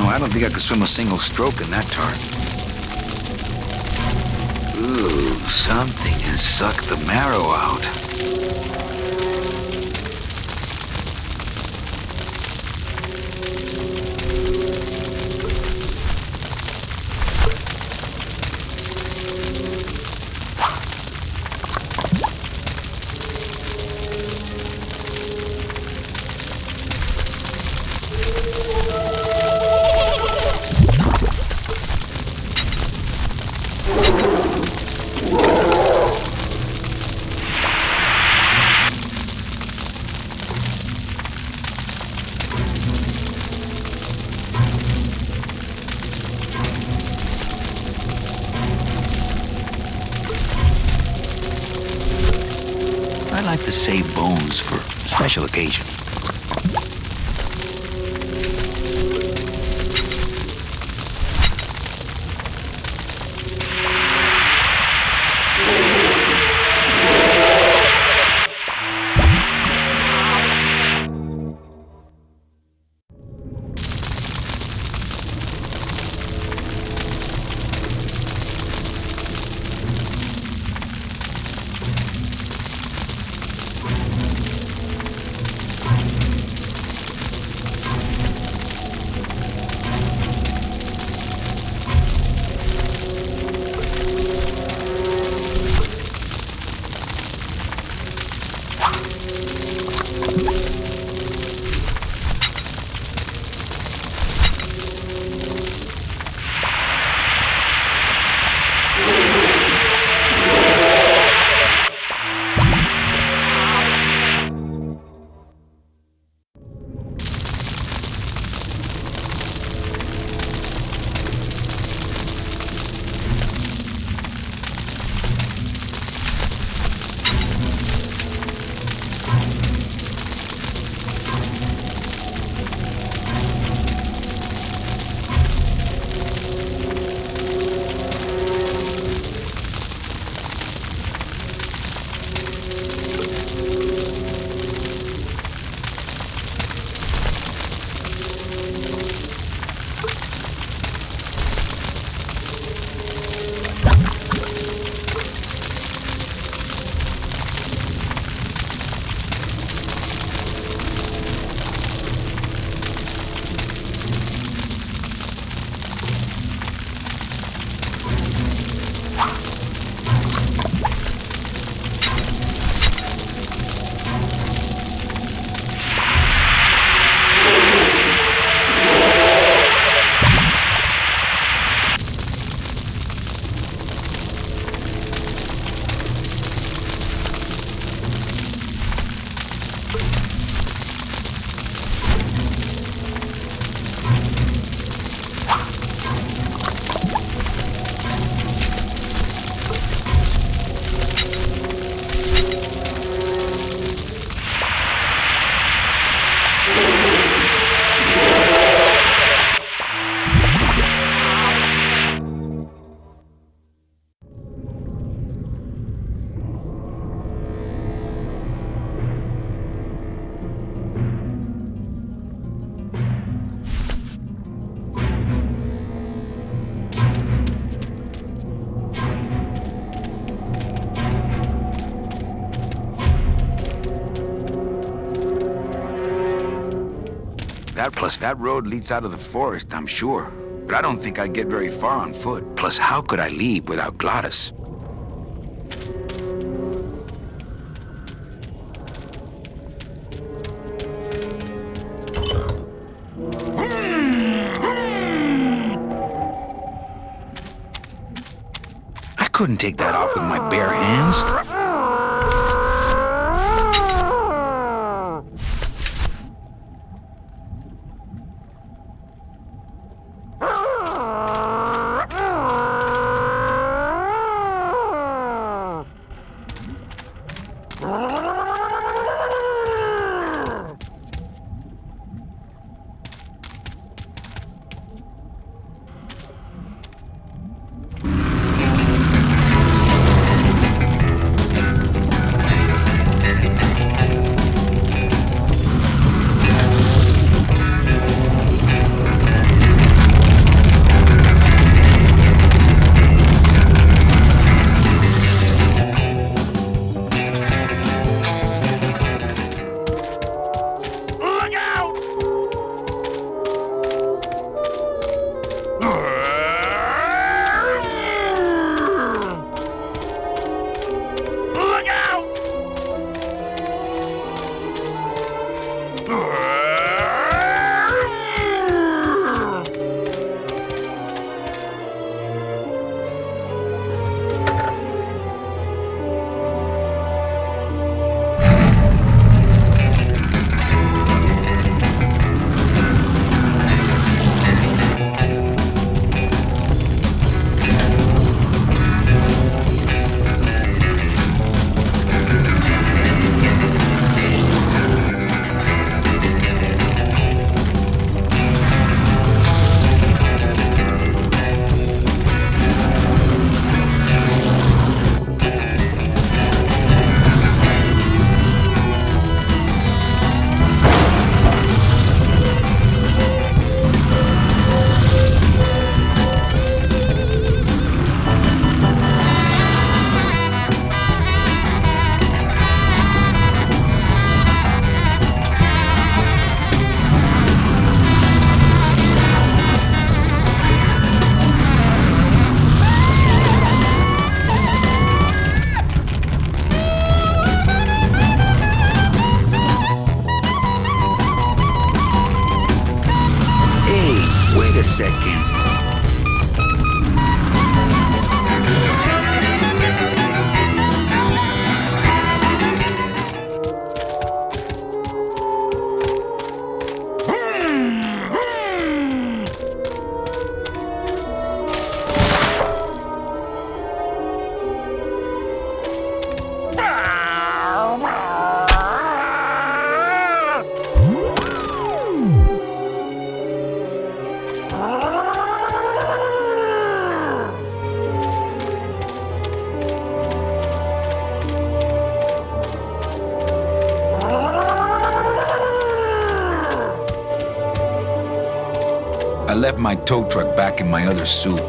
I don't think I could swim a single stroke in that tar. Ooh, something has sucked the marrow out. I like to save bones for special occasions. that road leads out of the forest, I'm sure. But I don't think I'd get very far on foot. Plus, how could I leave without Gladys? I couldn't take that off with my bare hands. Wait a second. I left my tow truck back in my other suit.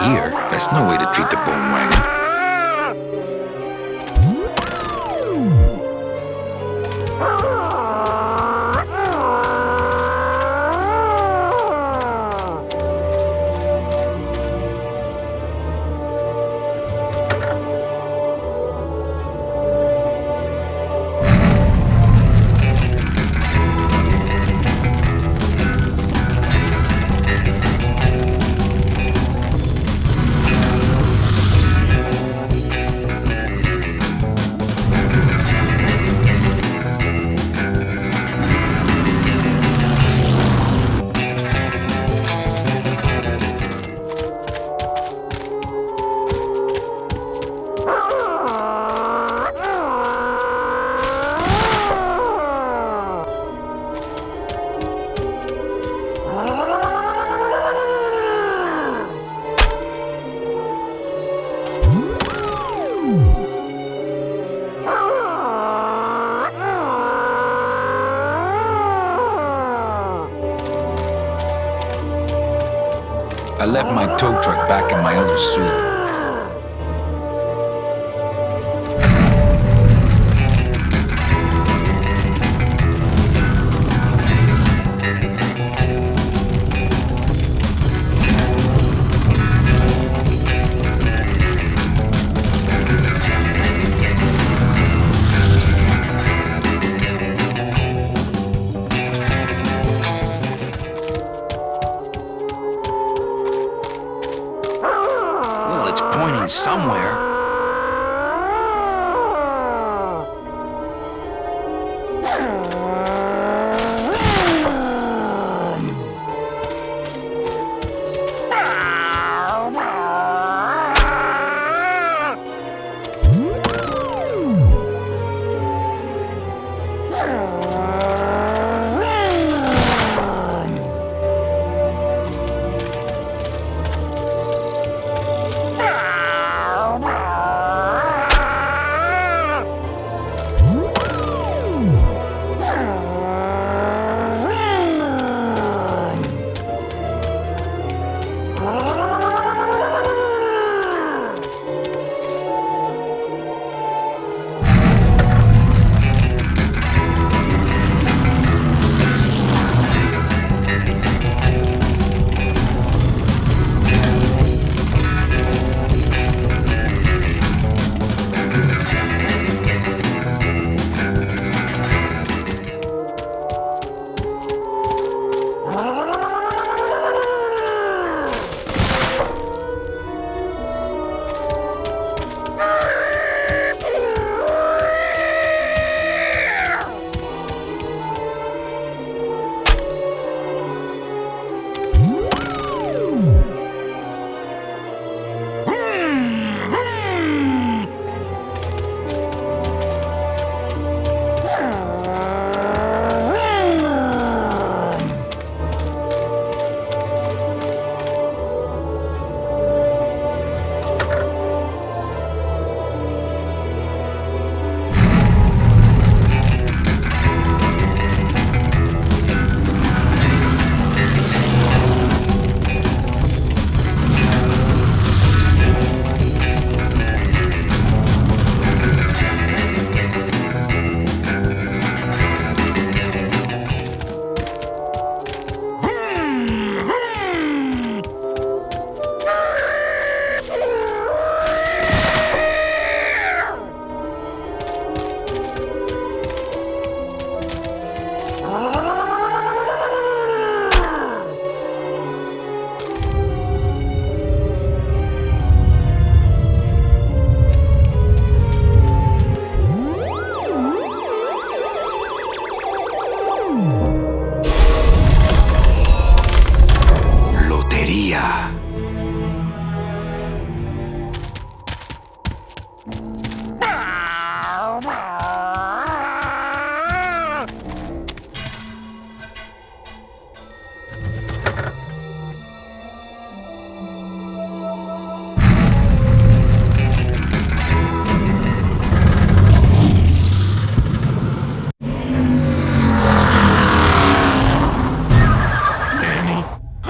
Here, that's no way to treat the bone wagon. left my tow truck back in my other suit. Well, it's pointing somewhere.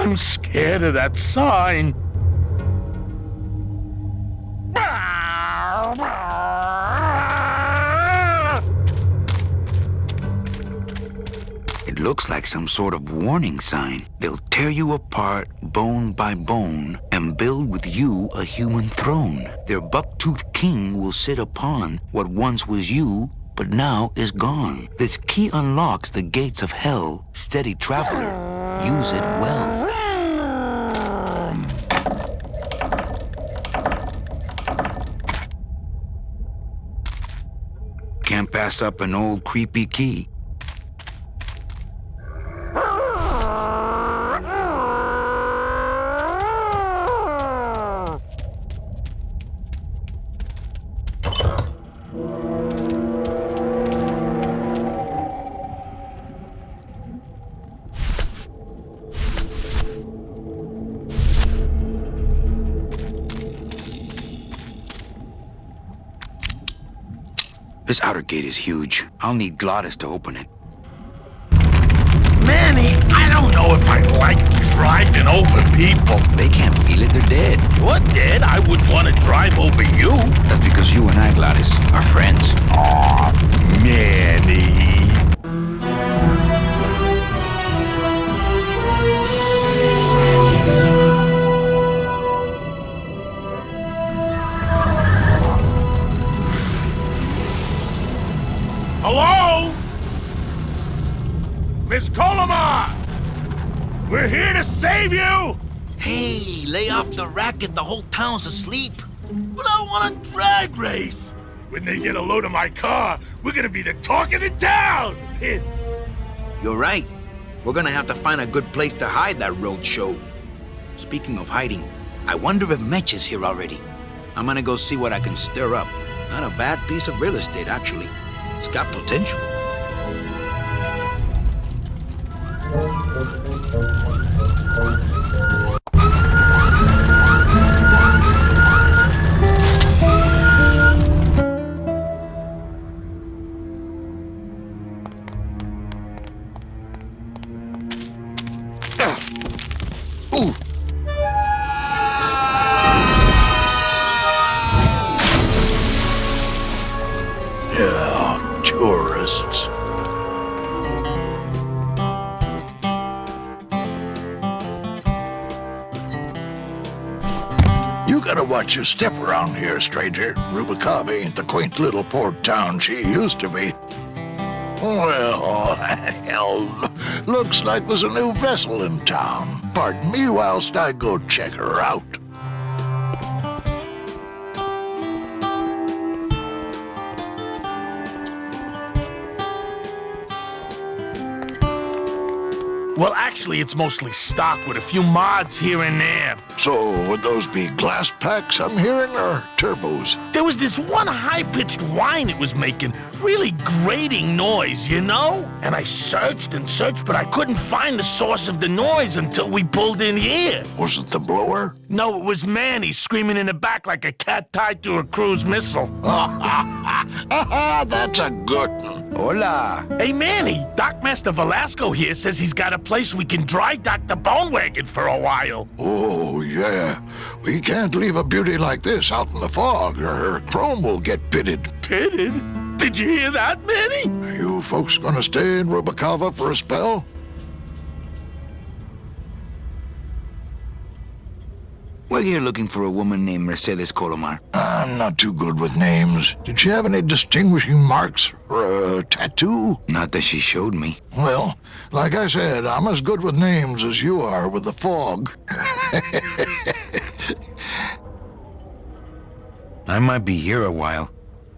I'm scared of that sign. It looks like some sort of warning sign. They'll tear you apart bone by bone and build with you a human throne. Their buck-toothed king will sit upon what once was you, but now is gone. This key unlocks the gates of hell. Steady traveler, use it well. Can't pass up an old creepy key. This outer gate is huge. I'll need Glottis to open it. Manny, I don't don't know if I like driving over people. They can't feel it, they're dead. You're dead. I wouldn't want to drive over you. That's because you and I, Gladys, are friends. Aw, Manny. Hello? Miss Colomar! We're here to save you! Hey, lay off the racket. The whole town's asleep. But I want a drag race. When they get a load of my car, we're gonna be the talk of the town! You're right. We're gonna have to find a good place to hide that road show. Speaking of hiding, I wonder if Mitch is here already. I'm gonna go see what I can stir up. Not a bad piece of real estate, actually. It's got potential. Ooh. Yeah, tourists. You gotta watch your step around here, stranger. Rubicava ain't the quaint little port town she used to be. Well, hell, looks like there's a new vessel in town. Pardon me whilst I go check her out. Well, actually, it's mostly stock with a few mods here and there. So, would those be glass packs I'm hearing, or turbos? There was this one high-pitched whine it was making, really grating noise, you know? And I searched and searched, but I couldn't find the source of the noise until we pulled in here. Was it the blower? No, it was Manny screaming in the back like a cat tied to a cruise missile. That's a good one. Hola. Hey, Manny, Dockmaster Velasco here says he's got a place we can dry dock the bone wagon for a while. Oh, yeah. We can't leave a beauty like this out in the fog, or her chrome will get pitted. Pitted? Did you hear that, Manny? You folks gonna stay in Rubicava for a spell? We're here looking for a woman named Mercedes Colomar. I'm not too good with names. Did she have any distinguishing marks or a tattoo? Not that she showed me. Well, like I said, I'm as good with names as you are with the fog. I might be here a while.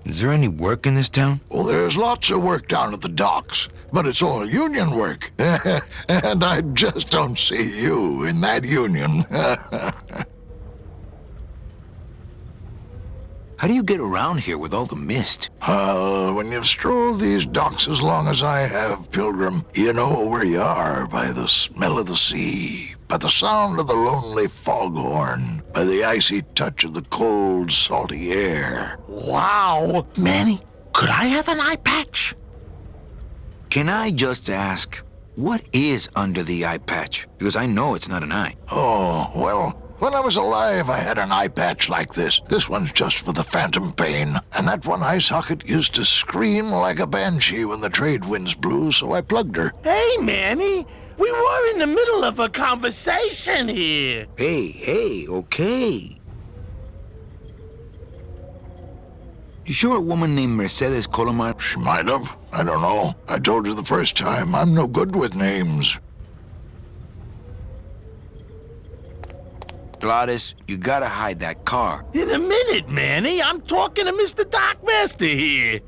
Is there any work in this town? Well, there's lots of work down at the docks, but it's all union work. And I just don't see you in that union. How do you get around here with all the mist? When you've strolled these docks as long as I have, Pilgrim, you know where you are by the smell of the sea, by the sound of the lonely foghorn, by the icy touch of the cold, salty air. Wow! Manny, could I have an eye patch? Can I just ask, what is under the eye patch? Because I know it's not an eye. Oh, well, when I was alive, I had an eye patch like this. This one's just for the phantom pain. And that one eye socket used to scream like a banshee when the trade winds blew, so I plugged her. Hey, Manny, we were in the middle of a conversation here. Hey, okay. You sure a woman named Mercedes Colomar? She might have. I don't know. I told you the first time, I'm no good with names. Gladys, you gotta hide that car. In a minute, Manny. I'm talking to Mr. Dockmaster here.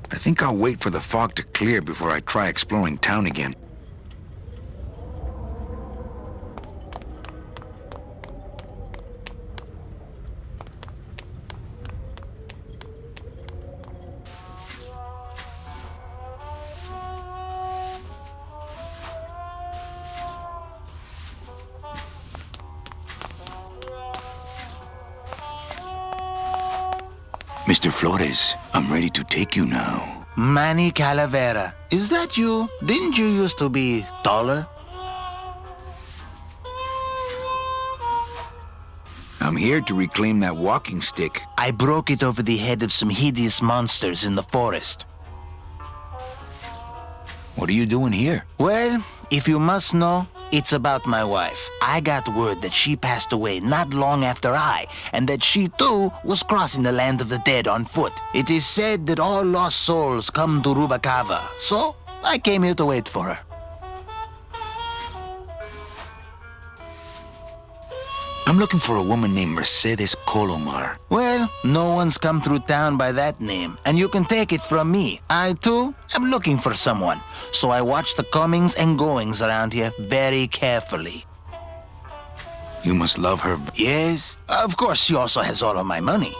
I think I'll wait for the fog to clear before I try exploring town again. Mr. Flores, I'm ready to take you now. Manny Calavera, is that you? Didn't you used to be taller? I'm here to reclaim that walking stick. I broke it over the head of some hideous monsters in the forest. What are you doing here? Well, if you must know, it's about my wife. I got word that she passed away not long after I, and that she too was crossing the land of the dead on foot. It is said that all lost souls come to Rubacava, so I came here to wait for her. I'm looking for a woman named Mercedes Colomar. Well, no one's come through town by that name, and you can take it from me. I, too, am looking for someone, so I watch the comings and goings around here very carefully. You must love her. Yes, of course she also has all of my money.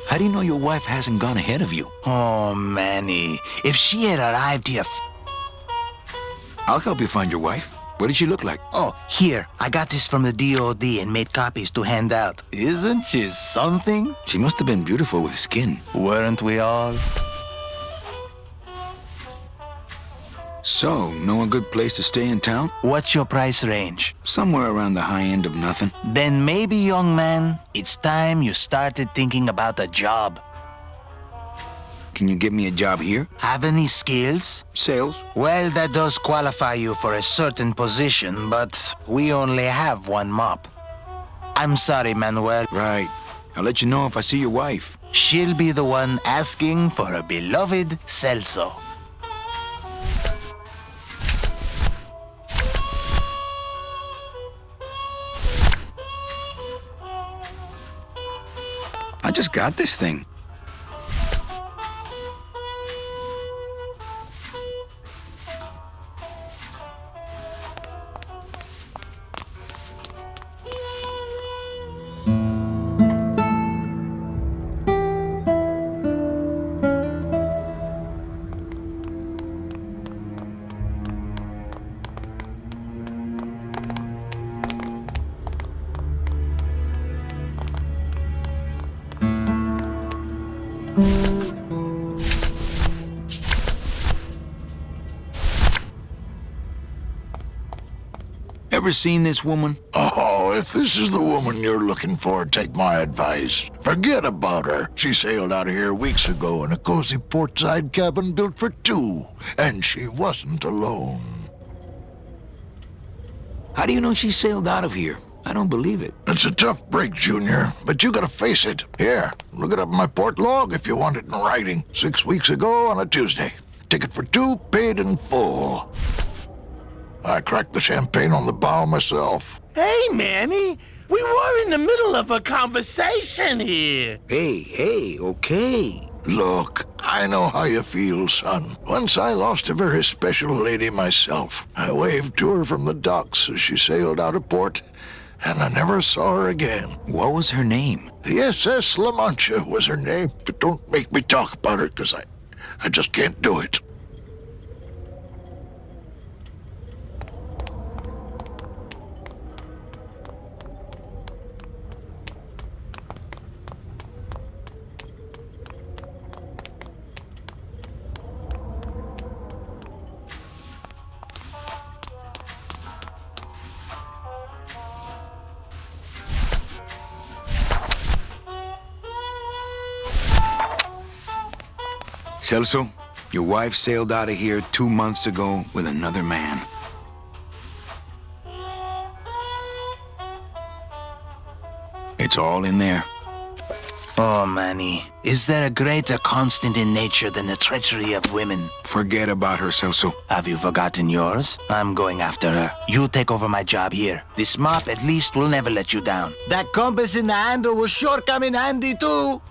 How do you know your wife hasn't gone ahead of you? Oh, Manny, if she had arrived here... I'll help you find your wife. What did she look like? Oh, here, I got this from the DOD and made copies to hand out. Isn't she something? She must have been beautiful with skin. Weren't we all? So, know a good place to stay in town? What's your price range? Somewhere around the high end of nothing. Then maybe, young man, it's time you started thinking about a job. Can you give me a job here? Have any skills? Sales? Well, that does qualify you for a certain position, but we only have one mop. I'm sorry, Manuel. Right. I'll let you know if I see your wife. She'll be the one asking for her beloved Celso. I just got this thing. Ever seen this woman? Oh, if this is the woman you're looking for, take my advice. Forget about her. She sailed out of here weeks ago in a cozy portside cabin built for two, and she wasn't alone. How do you know she sailed out of here? I don't believe it. It's a tough break, Junior, but you gotta face it. Here, look it up in my port log if you want it in writing. 6 weeks ago on a Tuesday. Ticket for two, paid in full. I cracked the champagne on the bow myself. Hey, Manny. We were in the middle of a conversation here. Hey, okay. Look, I know how you feel, son. Once I lost a very special lady myself. I waved to her from the docks as she sailed out of port, and I never saw her again. What was her name? The SS La Mancha was her name, but don't make me talk about her, because I just can't do it. Celso, your wife sailed out of here 2 months ago with another man. It's all in there. Oh, Manny, is there a greater constant in nature than the treachery of women? Forget about her, Celso. Have you forgotten yours? I'm going after her. You take over my job here. This mop at least will never let you down. That compass in the handle will sure come in handy too.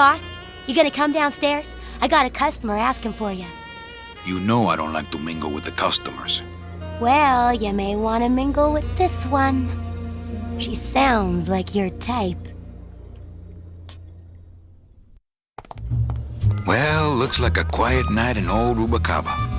boss. You gonna come downstairs? I got a customer asking for you. You know I don't like to mingle with the customers. Well, you may want to mingle with this one. She sounds like your type. Well, looks like a quiet night in old Rubacaba.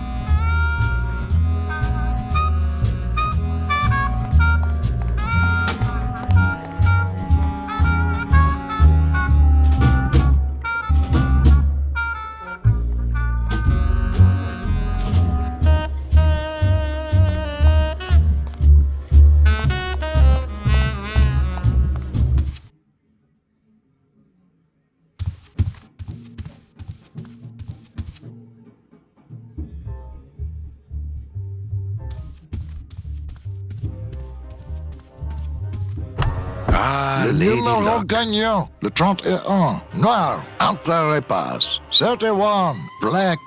Ah, Le Lady numéro Luck. gagnant, le 31, noir, entre les passes. 31, black.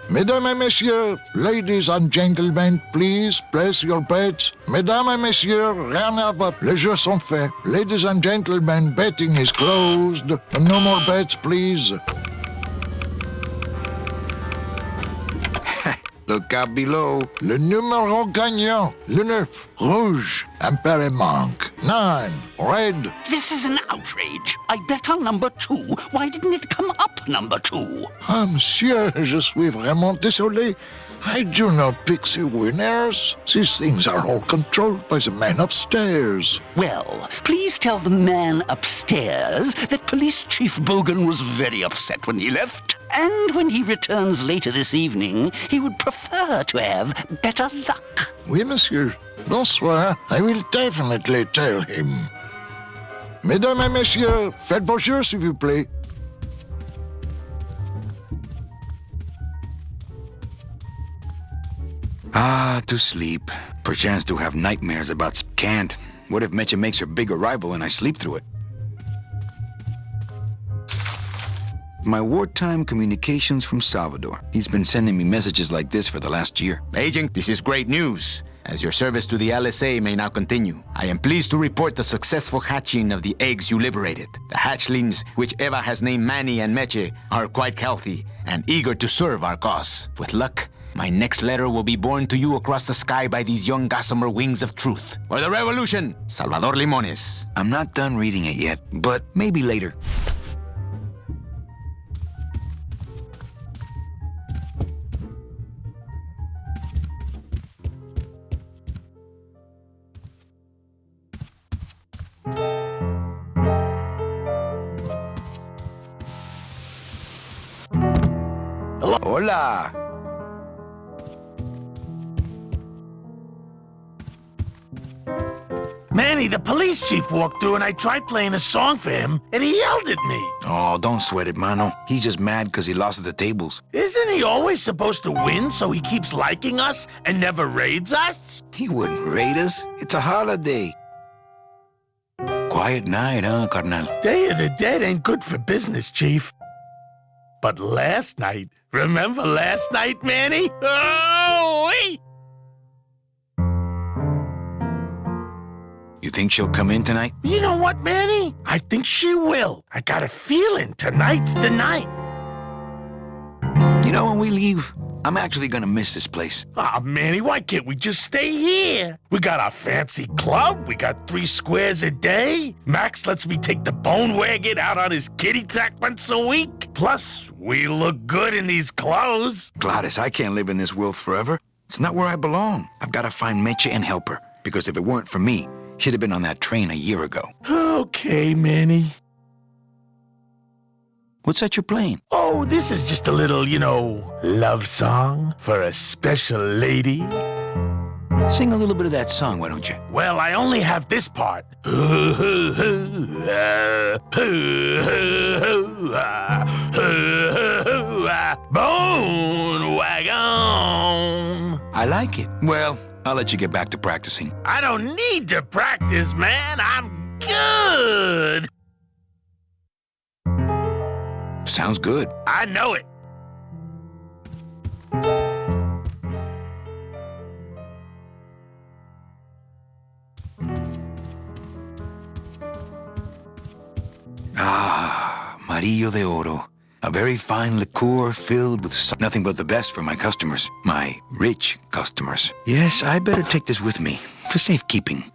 Mesdames et messieurs, ladies and gentlemen, please place your bets. Mesdames et messieurs, rien à voir. Les jeux sont faits. Ladies and gentlemen, betting is closed. No more bets, please. Look out below. Le numéro gagnant, le 9, rouge, Emperor Monk. 9, red. This is an outrage. I bet on number 2. Why didn't it come up number 2? Ah, monsieur, je suis vraiment désolé. I do not pick the winners. These things are all controlled by the man upstairs. Well, please tell the man upstairs that Police Chief Bogan was very upset when he left. And when he returns later this evening, he would prefer to have better luck. Oui, monsieur. Bonsoir. I will definitely tell him. Mesdames et messieurs, faites vos jeux, s'il vous plaît. Ah, to sleep. Perchance to have nightmares about can't. What if Mecha makes her big arrival and I sleep through it? My wartime communications from Salvador. He's been sending me messages like this for the last year. Agent, this is great news. As your service to the LSA may now continue, I am pleased to report the successful hatching of the eggs you liberated. The hatchlings, which Eva has named Manny and Meche, are quite healthy and eager to serve our cause. With luck, my next letter will be borne to you across the sky by these young gossamer wings of truth. For the revolution, Salvador Limones. I'm not done reading it yet, but maybe later. Hola. Manny, the police chief walked through and I tried playing a song for him and he yelled at me. Oh, don't sweat it, mano. He's just mad because he lost at the tables. Isn't he always supposed to win so he keeps liking us and never raids us? He wouldn't raid us. It's a holiday. Quiet night, huh, carnal? Day of the Dead ain't good for business, Chief. But last night, remember last night, Manny? Oh, wait! You think she'll come in tonight? You know what, Manny? I think she will. I got a feeling tonight's the night. You know, when we leave, I'm actually gonna miss this place. Aw, Manny, why can't we just stay here? We got our fancy club, we got 3 squares a day. Max lets me take the bone wagon out on his kitty track once a week. Plus, we look good in these clothes. Gladys, I can't live in this world forever. It's not where I belong. I've gotta find Meche and help her. Because if it weren't for me, she'd have been on that train a year ago. Okay, Manny. What's that you're playing? Oh, this is just a little, love song for a special lady. Sing a little bit of that song, why don't you? Well, I only have this part. Bone wagon. I like it. Well, I'll let you get back to practicing. I don't need to practice, man. I'm good. Sounds good. I know it. Ah, Amarillo de Oro. A very fine liqueur filled with nothing but the best for my customers. My rich customers. Yes, I better take this with me for safekeeping.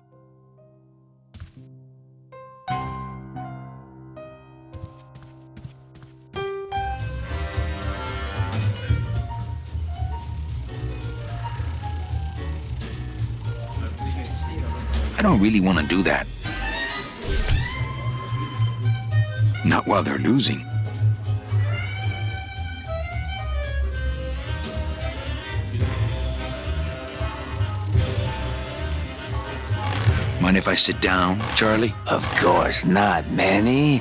I don't really want to do that. Not while they're losing. Mind if I sit down, Charlie? Of course not, Manny.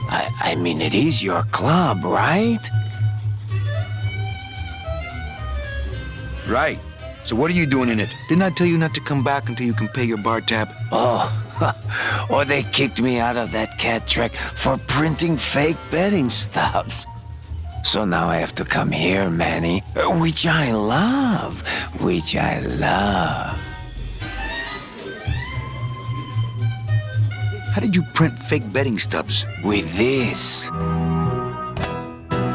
I mean, it is your club, right? Right. So what are you doing in it? Didn't I tell you not to come back until you can pay your bar tab? Oh, or they kicked me out of that cat track for printing fake betting stubs. So now I have to come here, Manny, which I love. How did you print fake betting stubs? With this.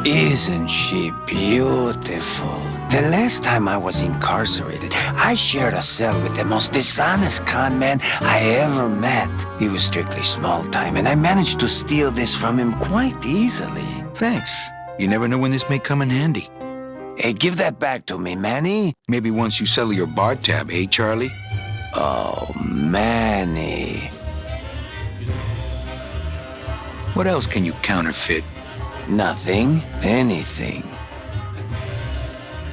Isn't she beautiful? The last time I was incarcerated, I shared a cell with the most dishonest con man I ever met. He was strictly small time, and I managed to steal this from him quite easily. Thanks. You never know when this may come in handy. Hey, give that back to me, Manny. Maybe once you settle your bar tab, eh, Charlie? Oh, Manny. What else can you counterfeit? Nothing. Anything.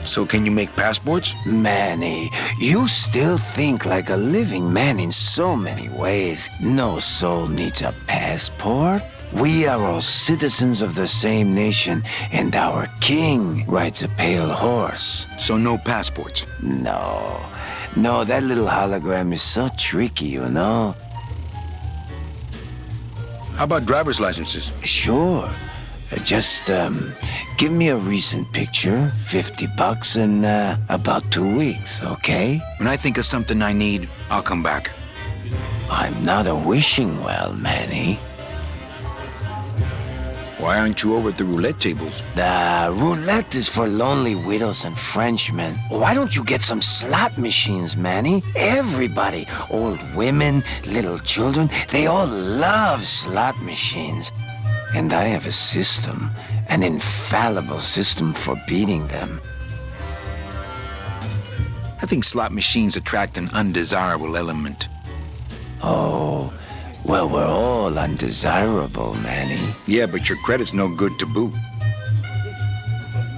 So can you make passports? Manny, you still think like a living man in so many ways. No soul needs a passport. We are all citizens of the same nation, and our king rides a pale horse. So no passports? No, that little hologram is so tricky, you know? How about driver's licenses? Sure. Just, give me a recent picture, $50 in, about 2 weeks, okay? When I think of something I need, I'll come back. I'm not a wishing well, Manny. Why aren't you over at the roulette tables? The roulette is for lonely widows and Frenchmen. Why don't you get some slot machines, Manny? Everybody, old women, little children, they all love slot machines. And I have a system, an infallible system for beating them. I think slot machines attract an undesirable element. Oh, well, we're all undesirable, Manny. Yeah, but your credit's no good to boot.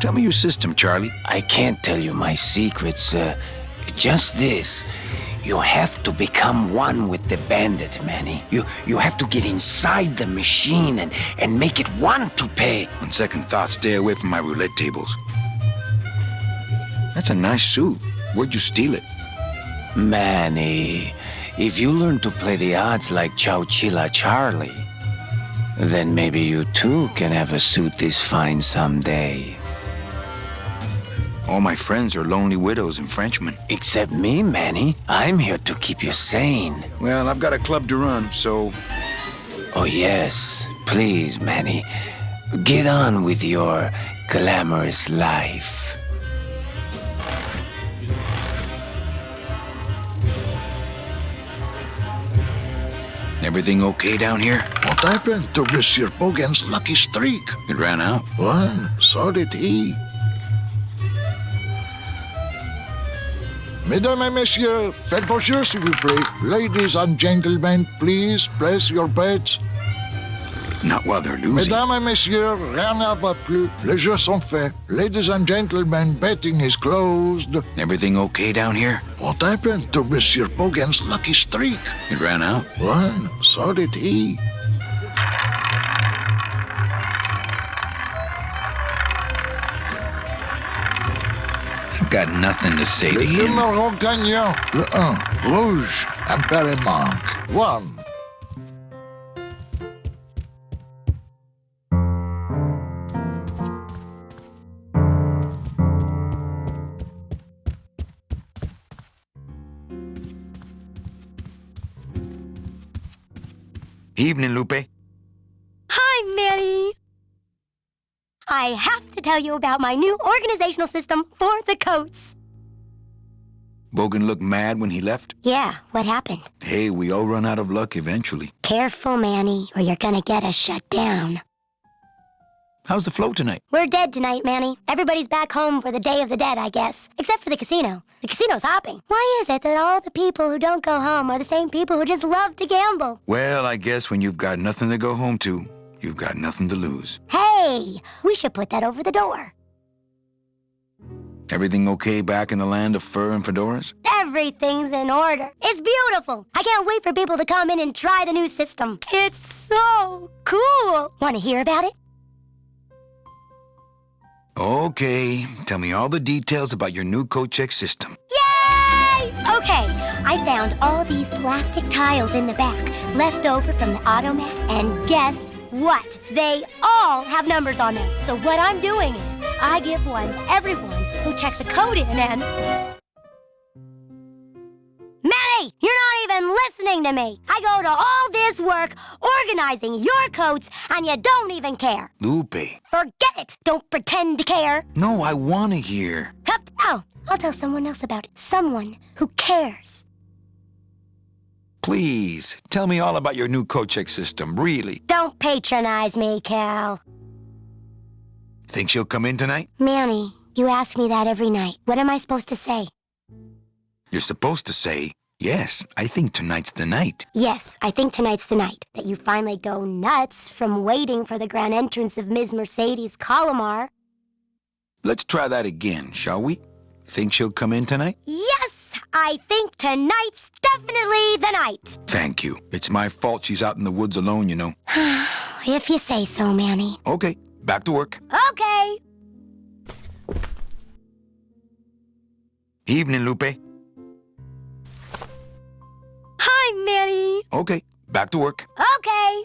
Tell me your system, Charlie. I can't tell you my secrets, just this. You have to become one with the bandit, Manny. You have to get inside the machine and make it want to pay. On second thought, stay away from my roulette tables. That's a nice suit. Where'd you steal it? Manny, if you learn to play the odds like Chowchilla Charlie, then maybe you too can have a suit this fine someday. All my friends are lonely widows and Frenchmen. Except me, Manny. I'm here to keep you sane. Well, I've got a club to run, so... Oh, yes. Please, Manny. Get on with your glamorous life. Everything okay down here? What happened to Monsieur Bogan's lucky streak? It ran out. Well, so did he. Mesdames et messieurs, faites vos jeux, s'il vous plaît. Ladies and gentlemen, please place your bets. Not while they're losing. Mesdames et messieurs, rien ne va plus. Les jeux sont faits. Ladies and gentlemen, betting is closed. Everything okay down here? What happened to Monsieur Bogan's lucky streak? It ran out. Well, so did he. I've got nothing to say to Le him. numéro gagnant, le 1, rouge, impair et manque. 1. Evening, Lupe. Hi, Manny. I have to tell you about my new organizational system for the coats. Bogan looked mad when he left? Yeah, what happened? Hey, we all run out of luck eventually. Careful, Manny, or you're gonna get us shut down. How's the flow tonight? We're dead tonight, Manny. Everybody's back home for the Day of the Dead, I guess. Except for the casino. The casino's hopping. Why is it that all the people who don't go home are the same people who just love to gamble? Well, I guess when you've got nothing to go home to, you've got nothing to lose. Hey, we should put that over the door. Everything okay back in the land of fur and fedoras? Everything's in order. It's beautiful. I can't wait for people to come in and try the new system. It's so cool. Want to hear about it? Okay, tell me all the details about your new coat check system. Yay! Okay, I found all these plastic tiles in the back, left over from the automat, and guess what? They all have numbers on them. So what I'm doing is, I give one to everyone who checks a code in and... Manny, you're not even listening to me. I go to all this work organizing your coats, and you don't even care. Lupe. Forget it. Don't pretend to care. No, I want to hear. Oh, I'll tell someone else about it. Someone who cares. Please, tell me all about your new coat check system, really. Don't patronize me, Cal. Think she'll come in tonight? Manny, you ask me that every night. What am I supposed to say? You're supposed to say, yes, I think tonight's the night. Yes, I think tonight's the night. That you finally go nuts from waiting for the grand entrance of Ms. Mercedes Colomar. Let's try that again, shall we? Think she'll come in tonight? Yes, I think tonight's definitely the night. Thank you. It's my fault she's out in the woods alone, you know. If you say so, Manny. Okay, back to work. Okay. Evening, Lupe. Hi, Manny. Okay, back to work. Okay.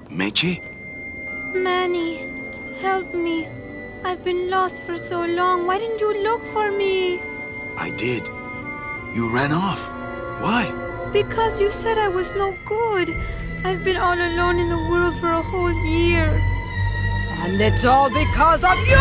Meche? Manny, help me. I've been lost for so long. Why didn't you look for me? I did. You ran off. Why? Because you said I was no good. I've been all alone in the world for a whole year. And it's all because of you!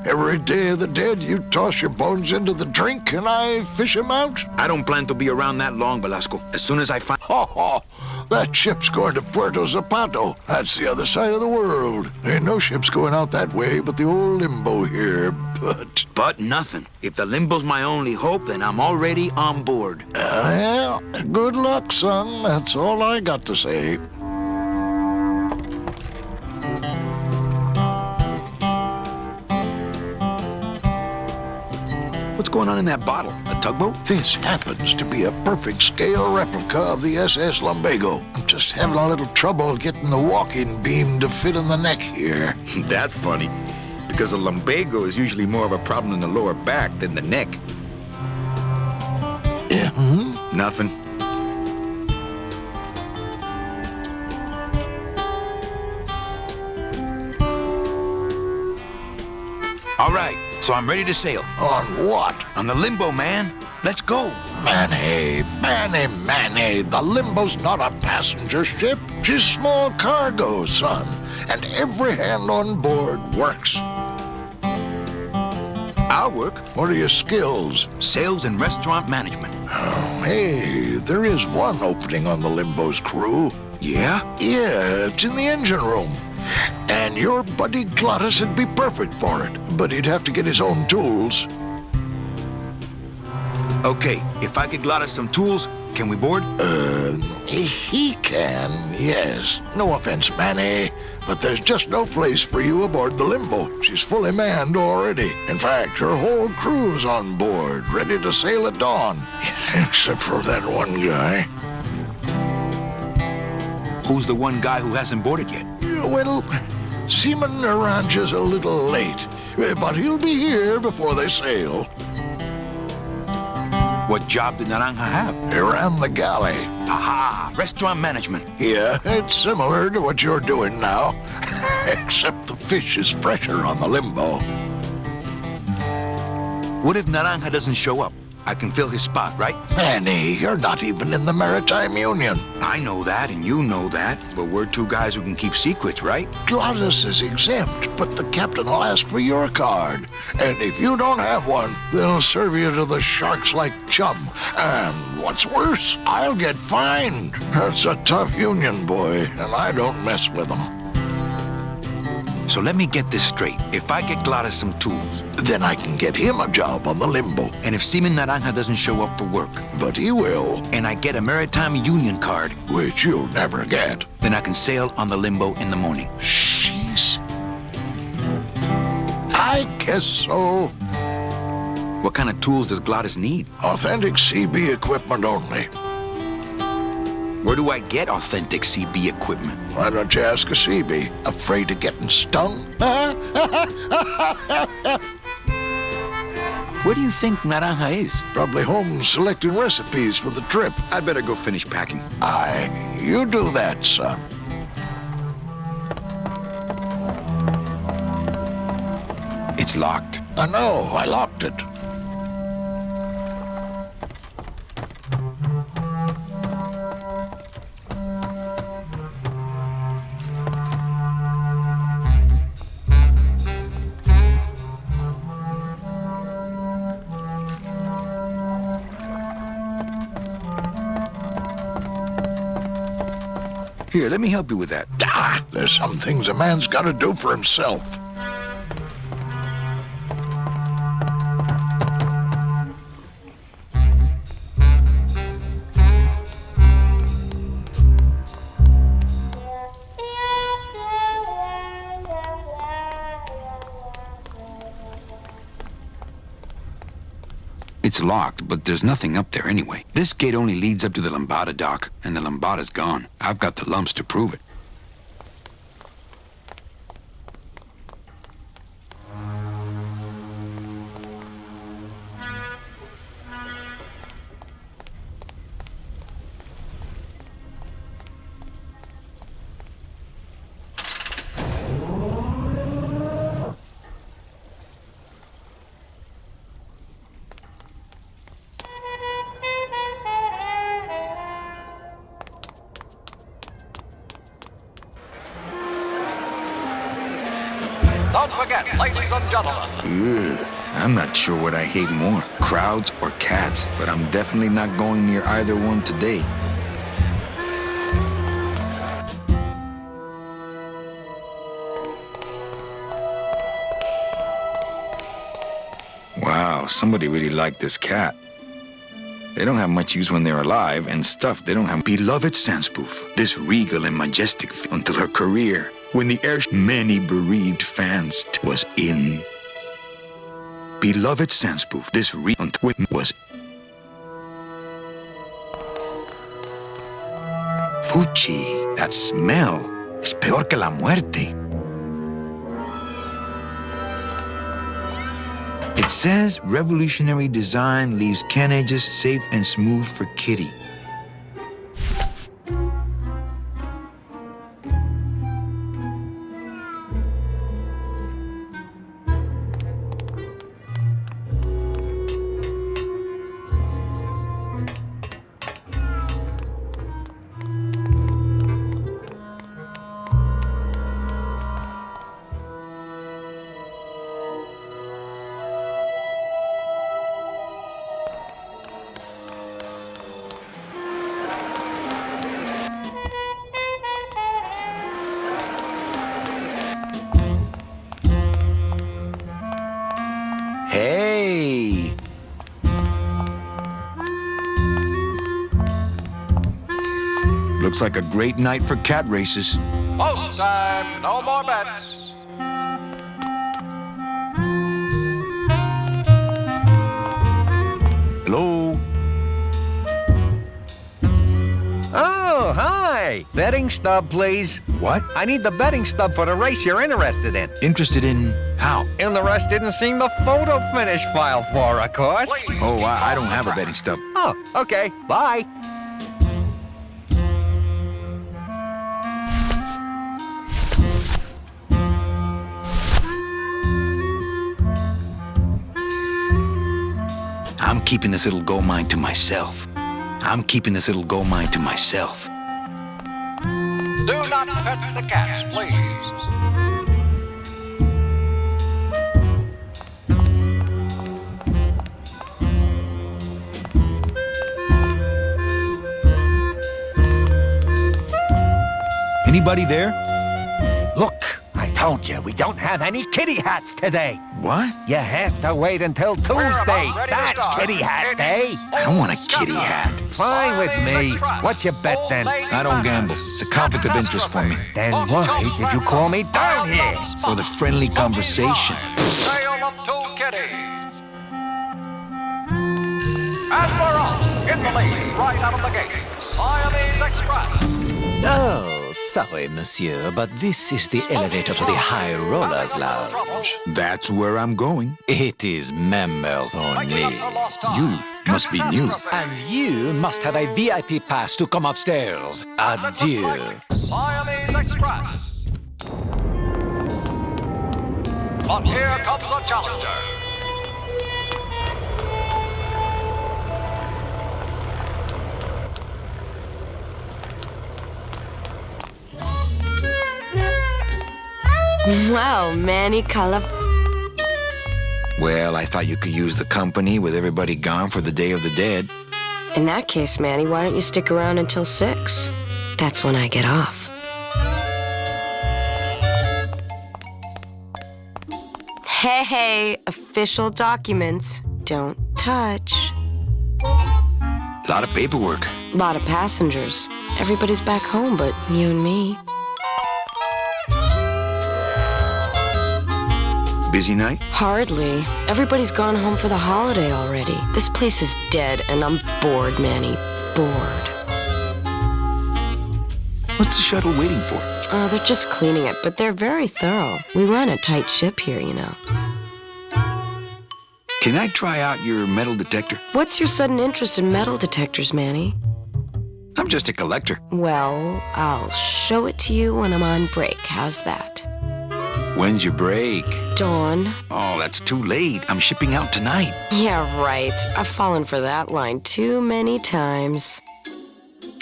Every Day of the Dead, you toss your bones into the drink and I fish 'em out? I don't plan to be around that long, Velasco. As soon as I find... That ship's going to Puerto Zapato. That's the other side of the world. Ain't no ships going out that way but the old Limbo here, but... But nothing. If the Limbo's my only hope, then I'm already on board. Well, good luck, son. That's all I got to say. What's going on in that bottle? A tugboat? This happens to be a perfect scale replica of the SS Lumbago. I'm just having a little trouble getting the walking beam to fit in the neck here. That's funny, because a lumbago is usually more of a problem in the lower back than the neck. Nothing. All right, so I'm ready to sail. On what? On the Limbo, man. Let's go. Manny, the Limbo's not a passenger ship. She's small cargo, son. and every hand on board works. I'll work. What are your skills? Sales and restaurant management. Oh, hey, there is one opening on the Limbo's crew. Yeah? Yeah, it's in the engine room. And your buddy Glottis would be perfect for it, but he'd have to get his own tools. Okay, if I get Glottis some tools, can we board? He can, yes. No offense, Manny, but there's just no place for you aboard the Limbo. She's fully manned already. In fact, her whole crew's on board, ready to sail at dawn. Except for that one guy. Who's the one guy who hasn't boarded yet? Well, Seaman Naranja's a little late, but he'll be here before they sail. What job did Naranja have? He ran the galley. Aha! Restaurant management. Yeah, it's similar to what you're doing now, except the fish is fresher on the Limbo. What if Naranja doesn't show up? I can fill his spot, right? Manny, you're not even in the Maritime Union. I know that, and you know that, but we're two guys who can keep secrets, right? Glottis is exempt, but the captain will ask for your card. And if you don't have one, they'll serve you to the sharks like chum. And what's worse, I'll get fined. That's a tough union, boy, and I don't mess with them. So let me get this straight. If I get Glottis some tools, then I can get him a job on the Limbo. And if Seaman Naranja doesn't show up for work, but he will, and I get a Maritime Union card, which you'll never get, then I can sail on the Limbo in the morning. Jeez. I guess so. What kind of tools does Glottis need? Authentic CB equipment only. Where do I get authentic CB equipment? Why don't you ask a CB? Afraid of getting stung? Where do you think Naranja is? Probably home selecting recipes for the trip. I'd better go finish packing. Aye, you do that, son. It's locked. I know, I locked it. Here, let me help you with that. Ah, there's some things a man's got to do for himself. It's locked, but there's nothing up there anyway. This gate only leads up to the Lambada dock, and the Lambada's gone. I've got the lumps to prove it. Don't forget, ladies and gentlemen. I'm not sure what I hate more, crowds or cats, but I'm definitely not going near either one today. Wow, somebody really liked this cat. They don't have much use when they're alive, and stuff they don't have. Beloved Sandspoof, this regal and majestic until her career, when the air many bereaved fans was in. Beloved Sandspoof, this was. Fuchi, that smell es peor que la muerte. It says revolutionary design leaves can edges safe and smooth for Kitty. Looks like a great night for cat races. Post time, no more bets. Hello? Oh, hi! Betting stub, please. What? I need the betting stub for the race you're interested in. Interested in how? And the rest didn't seem the photo finish file for, of course. Oh, I don't have a betting stub. Oh, okay. Bye. I'm keeping this little gold mine to myself. I'm keeping this little gold mine to myself. Do not pet the cats, please. Anybody there? Look, I told you, we don't have any kitty hats today. What? You have to wait until Tuesday. That's kitty hat day. I don't want a kitty hat. Fine with me. What's your bet then? I don't gamble. It's a conflict of interest for me. Then why did you call me down here? For the friendly conversation. Trail of 2 kitties. And we're off in the lead, right out of the gate. Siamese Express. Oh, sorry, monsieur, but this is the elevator to the High Rollers Lounge. That's where I'm going. It is members only. You must be new. And you must have a VIP pass to come upstairs. Adieu. Siamese Express. But here comes a challenger. Well, Manny Well, I thought you could use the company with everybody gone for the Day of the Dead. In that case, Manny, why don't you stick around until 6? That's when I get off. Hey, official documents. Don't touch. A lot of paperwork. Lot of passengers. Everybody's back home but you and me. Busy night? Hardly. Everybody's gone home for the holiday already. This place is dead, and I'm bored, Manny. Bored. What's the shuttle waiting for? Oh, they're just cleaning it, but they're very thorough. We run a tight ship here, you know. Can I try out your metal detector? What's your sudden interest in metal detectors, Manny? I'm just a collector. Well, I'll show it to you when I'm on break. How's that? When's your break? Dawn. Oh, that's too late. I'm shipping out tonight. Yeah, right. I've fallen for that line too many times.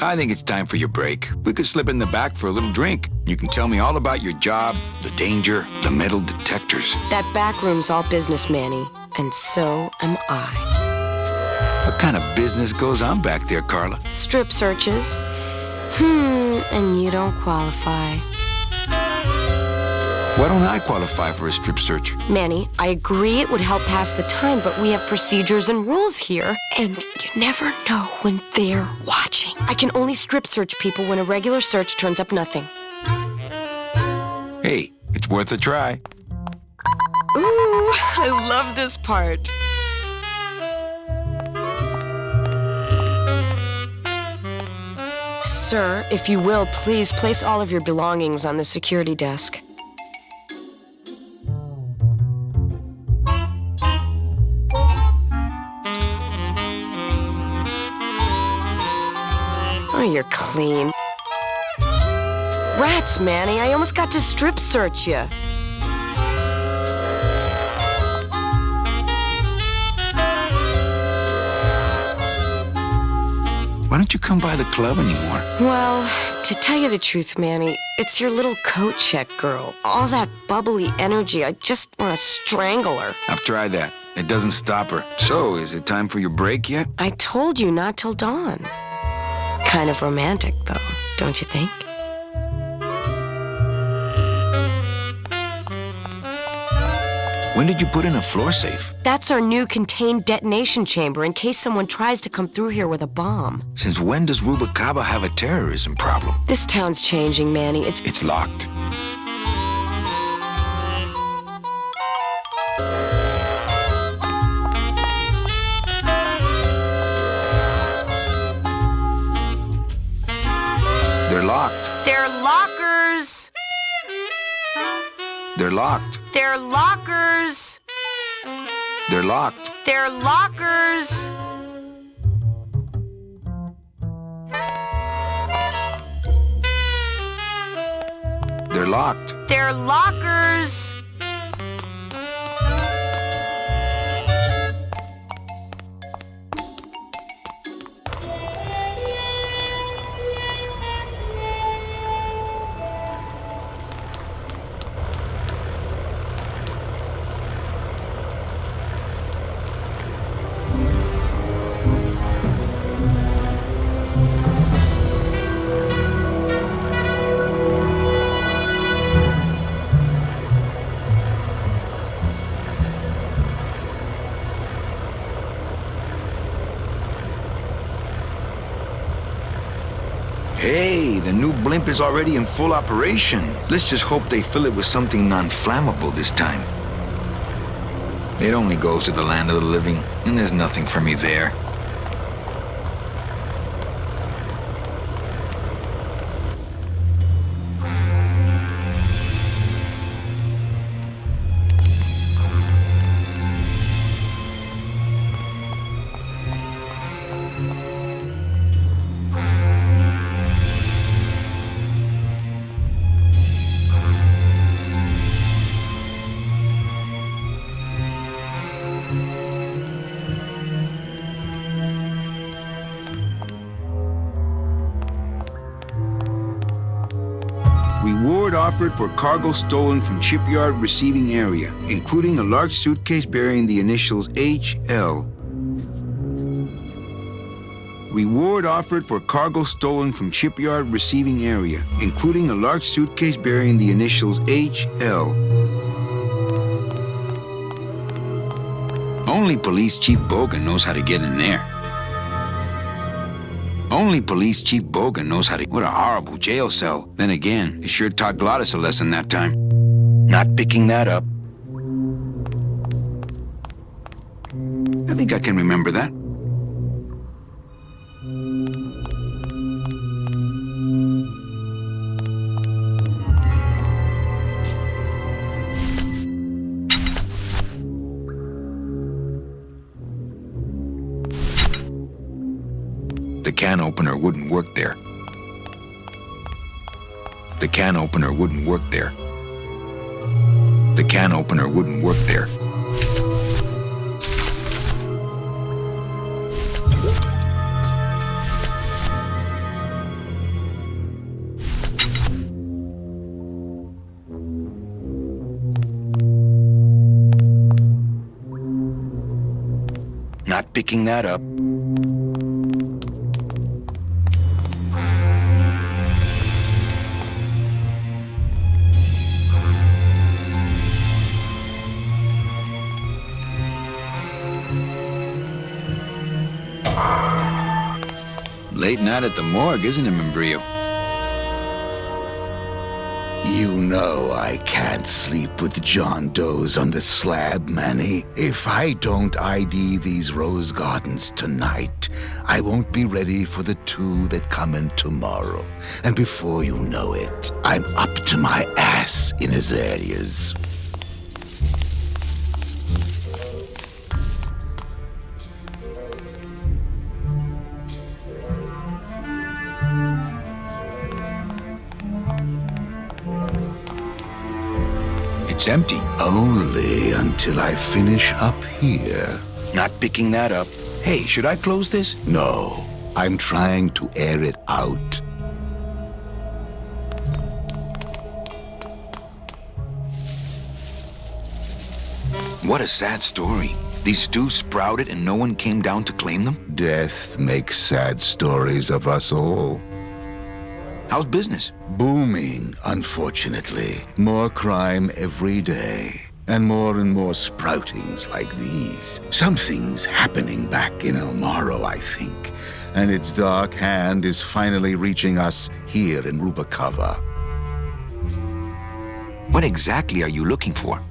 I think it's time for your break. We could slip in the back for a little drink. You can tell me all about your job, the danger, the metal detectors. That back room's all business, Manny. And so am I. What kind of business goes on back there, Carla? Strip searches. And you don't qualify. Why don't I qualify for a strip search? Manny, I agree it would help pass the time, but we have procedures and rules here. And you never know when they're watching. I can only strip search people when a regular search turns up nothing. Hey, it's worth a try. Ooh, I love this part. Sir, if you will, please place all of your belongings on the security desk. Oh, you're clean. Rats, Manny, I almost got to strip search you. Why don't you come by the club anymore? Well, to tell you the truth, Manny, it's your little coat check girl. All that bubbly energy, I just want to strangle her. I've tried that. It doesn't stop her. So, is it time for your break yet? I told you not till dawn. Kind of romantic, though, don't you think? When did you put in a floor safe? That's our new contained detonation chamber in case someone tries to come through here with a bomb. Since when does Rubacaba have a terrorism problem? This town's changing, Manny. It's locked. They're locked. They're lockers. They're locked. They're lockers. They're locked. They're lockers. They're locked. They're lockers. Hey, the new blimp is already in full operation. Let's just hope they fill it with something non-flammable this time. It only goes to the land of the living, and there's nothing for me there. Reward offered for cargo stolen from shipyard receiving area, including a large suitcase bearing the initials HL. Reward offered for cargo stolen from shipyard receiving area, including a large suitcase bearing the initials HL. Only Police Chief Bogan knows how to get in there. Only Police Chief Bogan knows how to... What a horrible jail cell. Then again, it sure taught Glottis a lesson that time. Not picking that up. I think I can remember that. The can opener wouldn't work there. The can opener wouldn't work there. The can opener wouldn't work there. Not picking that up. Late night at the morgue, isn't it, Membrillo? You know I can't sleep with John Doe's on the slab, Manny. If I don't ID these rose gardens tonight, I won't be ready for the two that come in tomorrow. And before you know it, I'm up to my ass in azaleas. It's empty. Only until I finish up here. Not picking that up. Hey, should I close this? No, I'm trying to air it out. What a sad story. These stews sprouted and no one came down to claim them? Death makes sad stories of us all. How's business? Booming, unfortunately. More crime every day. and more sproutings like these. Something's happening back in El Morro, I think, and its dark hand is finally reaching us here in Rubacava. What exactly are you looking for?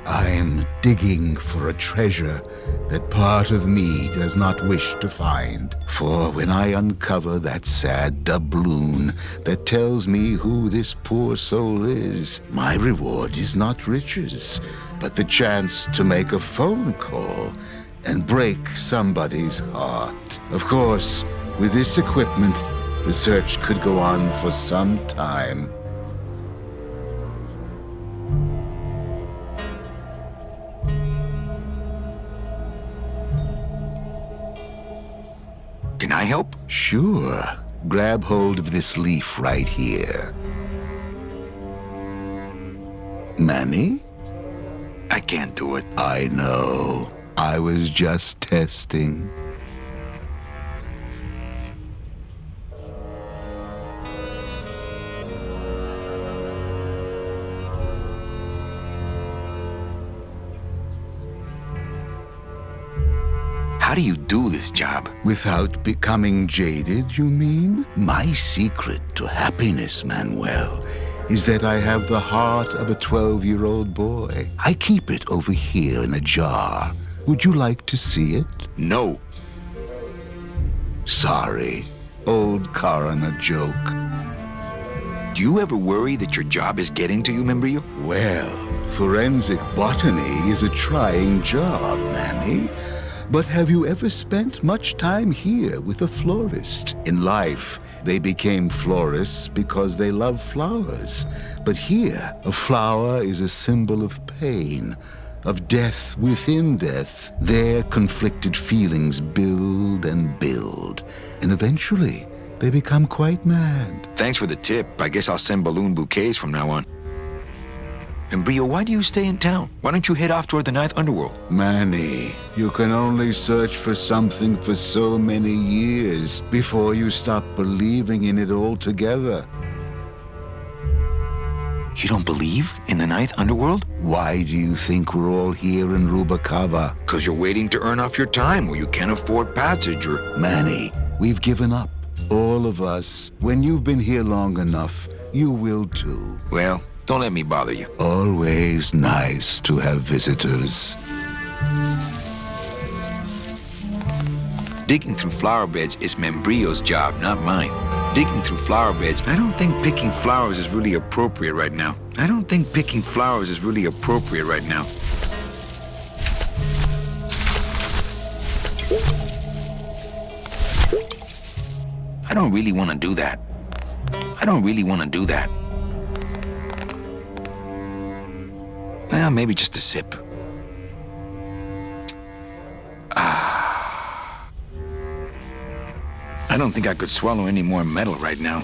I'm digging for a treasure that part of me does not wish to find. For when I uncover that sad doubloon that tells me who this poor soul is, my reward is not riches, but the chance to make a phone call and break somebody's heart. Of course, with this equipment, the search could go on for some time. Can I help? Sure. Grab hold of this leaf right here. Manny? I can't do it. I know. I was just testing. How do you do this job? Without becoming jaded, you mean? My secret to happiness, Manuel, is that I have the heart of a 12-year-old boy. I keep it over here in a jar. Would you like to see it? No. Sorry. Old coroner joke. Do you ever worry that your job is getting to you, Membrillo? Well, forensic botany is a trying job, Manny. But have you ever spent much time here with a florist? In life, they became florists because they love flowers. But here, a flower is a symbol of pain, of death within death. Their conflicted feelings build and build, and eventually, they become quite mad. Thanks for the tip. I guess I'll send balloon bouquets from now on. Membrillo, why do you stay in town? Why don't you head off toward the Ninth Underworld? Manny, you can only search for something for so many years before you stop believing in it altogether. You don't believe in the Ninth Underworld? Why do you think we're all here in Rubacava? Because you're waiting to earn off your time or you can't afford passage or... Manny, we've given up. All of us. When you've been here long enough, you will too. Well, don't let me bother you. Always nice to have visitors. Digging through flower beds is Membrillo's job, not mine. Digging through flower beds, I don't think picking flowers is really appropriate right now. I don't think picking flowers is really appropriate right now. I don't really want to do that. I don't really want to do that. Well, maybe just a sip. I don't think I could swallow any more metal right now.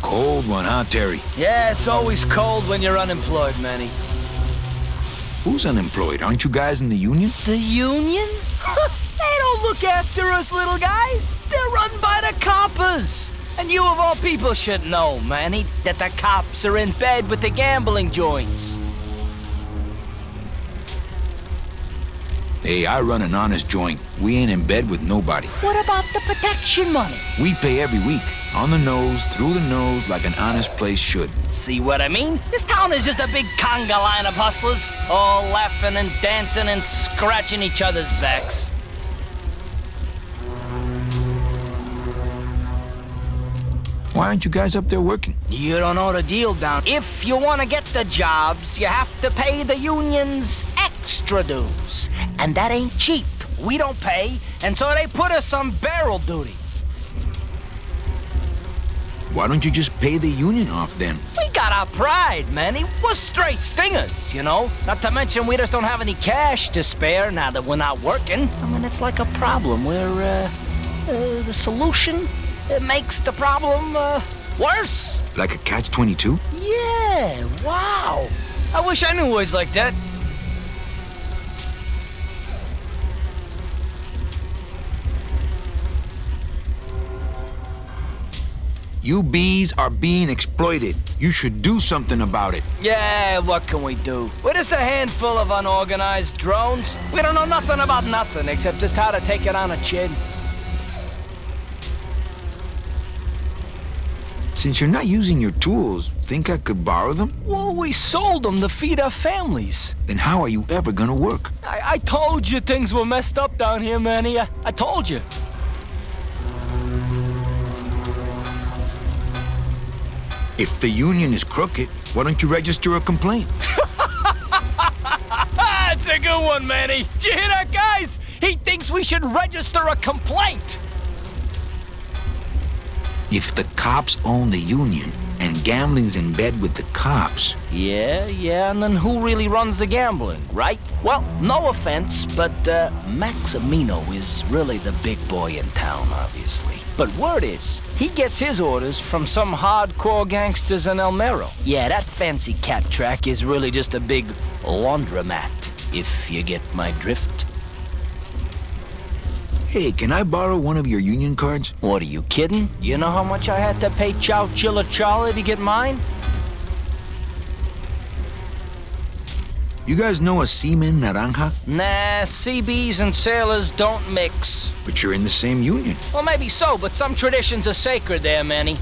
Cold one, huh, Terry? Yeah, it's always cold when you're unemployed, Manny. Who's unemployed? Aren't you guys in the union? The union? They don't look after us little guys. They're run by the coppers. And you of all people should know, Manny, that the cops are in bed with the gambling joints. Hey, I run an honest joint. We ain't in bed with nobody. What about the protection money? We pay every week. On the nose, through the nose, like an honest place should. See what I mean? This town is just a big conga line of hustlers, all laughing and dancing and scratching each other's backs. Why aren't you guys up there working? You don't know the deal down. If you want to get the jobs, you have to pay the unions extra dues. And that ain't cheap. We don't pay, and so they put us on barrel duty. Why don't you just pay the union off then? We got our pride, man. We're straight stingers, you know? Not to mention we just don't have any cash to spare now that we're not working. I mean, it's like a problem where, the solution makes the problem, worse. Like a catch-22? Yeah, wow. I wish I knew words like that. You bees are being exploited. You should do something about it. Yeah, what can we do? We're just a handful of unorganized drones. We don't know nothing about nothing except just how to take it on a chin. Since you're not using your tools, think I could borrow them? Well, we sold them to feed our families. Then how are you ever gonna work? I told you things were messed up down here, Manny. I told you. If the union is crooked, why don't you register a complaint? That's a good one, Manny. Did you hear that, guys? He thinks we should register a complaint. If the cops own the union and gambling's in bed with the cops... Yeah, and then who really runs the gambling, right? Well, no offense, but Maximino is really the big boy in town, obviously. But word is, he gets his orders from some hardcore gangsters in El Mero. Yeah, that fancy cat track is really just a big laundromat, if you get my drift. Hey, can I borrow one of your union cards? What, are you kidding? You know how much I had to pay Chow Chilla Charlie to get mine? You guys know a seaman naranja? Nah, CBs and sailors don't mix. But you're in the same union. Well, maybe so, but some traditions are sacred there, Manny.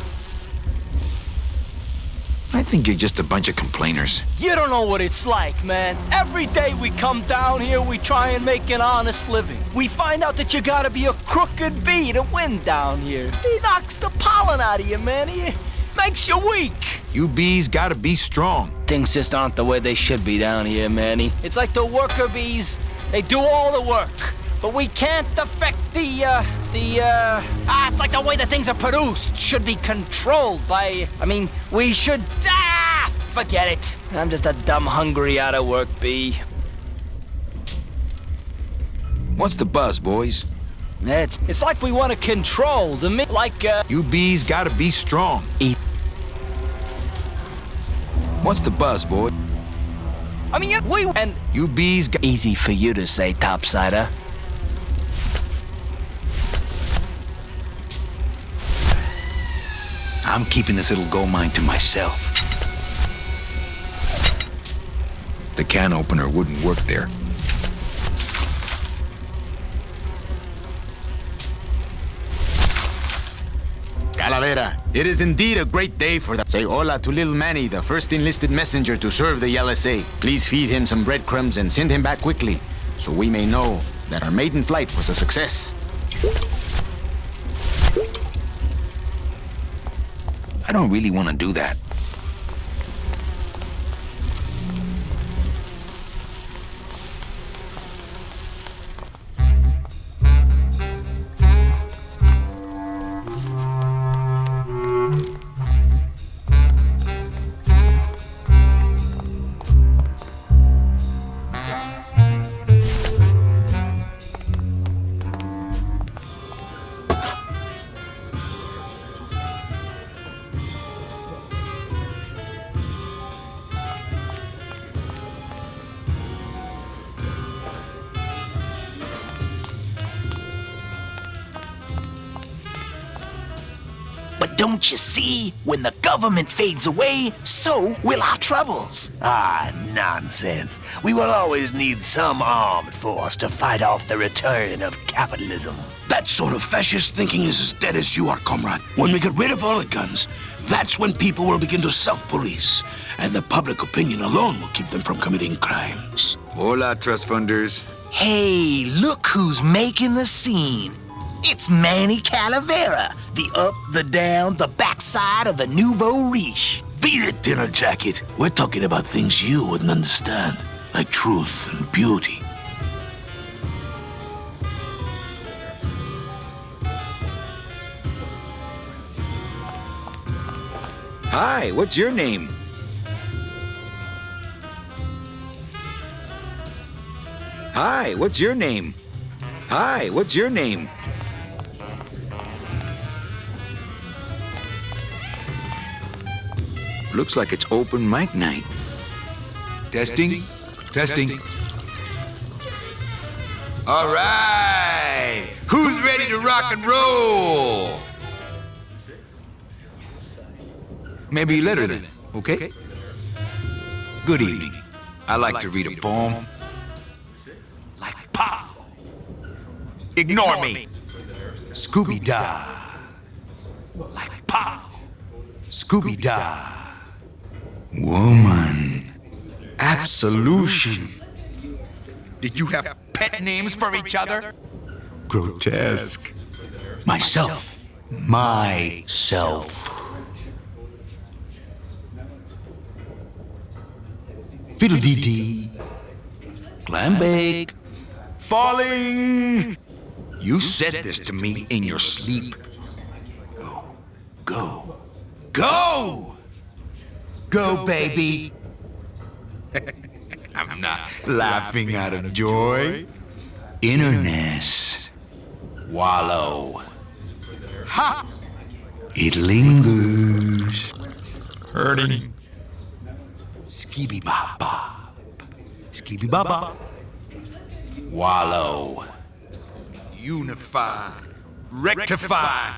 I think you're just a bunch of complainers. You don't know what it's like, man. Every day we come down here, we try and make an honest living. We find out that you gotta be a crooked bee to win down here. He knocks the pollen out of you, man. He makes you weak. You bees gotta be strong. Things just aren't the way they should be down here, Manny. It's like the worker bees. They do all the work. But we can't affect it's like the way that things are produced should be controlled by, we should, forget it. I'm just a dumb, hungry, out-of-work bee. What's the buzz, boys? It's like we want to control the You bees gotta be strong. What's the buzz, boy? You bees Easy for you to say, topsider. I'm keeping this little gold mine to myself. The can opener wouldn't work there. Calavera, it is indeed a great day for the... Say hola to little Manny, the first enlisted messenger to serve the LSA. Please feed him some breadcrumbs and send him back quickly, so we may know that our maiden flight was a success. I don't really want to do that. Don't you see? When the government fades away, so will our troubles. Ah, nonsense. We will always need some armed force to fight off the return of capitalism. That sort of fascist thinking is as dead as you are, comrade. When we get rid of all the guns, that's when people will begin to self-police, and the public opinion alone will keep them from committing crimes. Hola, trust funders. Hey, look who's making the scene. It's Manny Calavera, the up, the down, the back side of the nouveau riche. Beat it, dinner jacket. We're talking about things you wouldn't understand, like truth and beauty. Hi, what's your name? Hi, what's your name? Hi, what's your name? Looks like it's open mic night. Testing. Testing. All right. Who's ready to rock and roll? Maybe later then, okay? Good evening. I like to read a poem. Like pop. Ignore me. Scooby-Dah. Like pop. Scooby-Dah. Woman. Absolution. Did you have pet names for each other? Grotesque. Myself. Myself. Fiddle-dee-dee. Clam bake. Falling. You said this to me in your sleep. Go. Go. Go! Go, baby. I'm not laughing out of joy. Innerness. Wallow. Ha! It lingers. Hurting. Skibby-bop-bop. Skibby-bop-bop. Wallow. Unify. Rectify.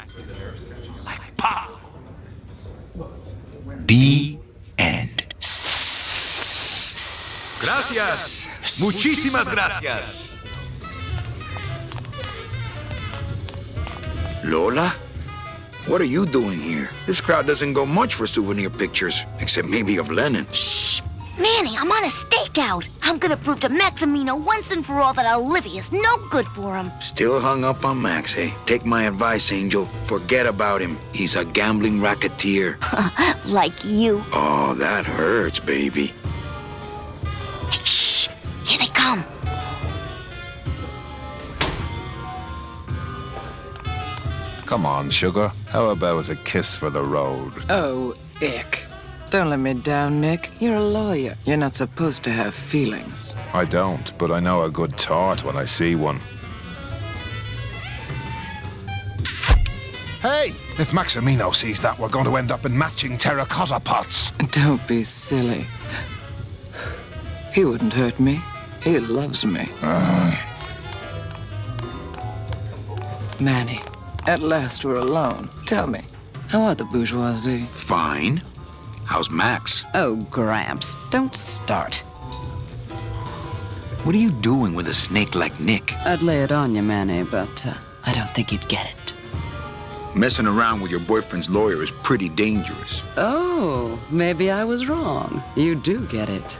Like pop. The end. Gracias. Muchísimas gracias. Lola? What are you doing here? This crowd doesn't go much for souvenir pictures, except maybe of Lenin. Shh! Manny, I'm on a stakeout. I'm gonna prove to Maximino once and for all that Olivia's no good for him. Still hung up on Max, eh? Take my advice, Angel. Forget about him. He's a gambling racketeer. Like you. Oh, that hurts, baby. Hey, shh! Here they come. Come on, sugar. How about a kiss for the road? Oh, ick. Don't let me down, Nick. You're a lawyer. You're not supposed to have feelings. I don't, but I know a good tart when I see one. Hey! If Maximino sees that, we're going to end up in matching terracotta pots. Don't be silly. He wouldn't hurt me. He loves me. Manny, at last we're alone. Tell me, how are the bourgeoisie? Fine. How's Max? Oh, Gramps, don't start. What are you doing with a snake like Nick? I'd lay it on you, Manny, but I don't think you'd get it. Messing around with your boyfriend's lawyer is pretty dangerous. Oh, maybe I was wrong. You do get it.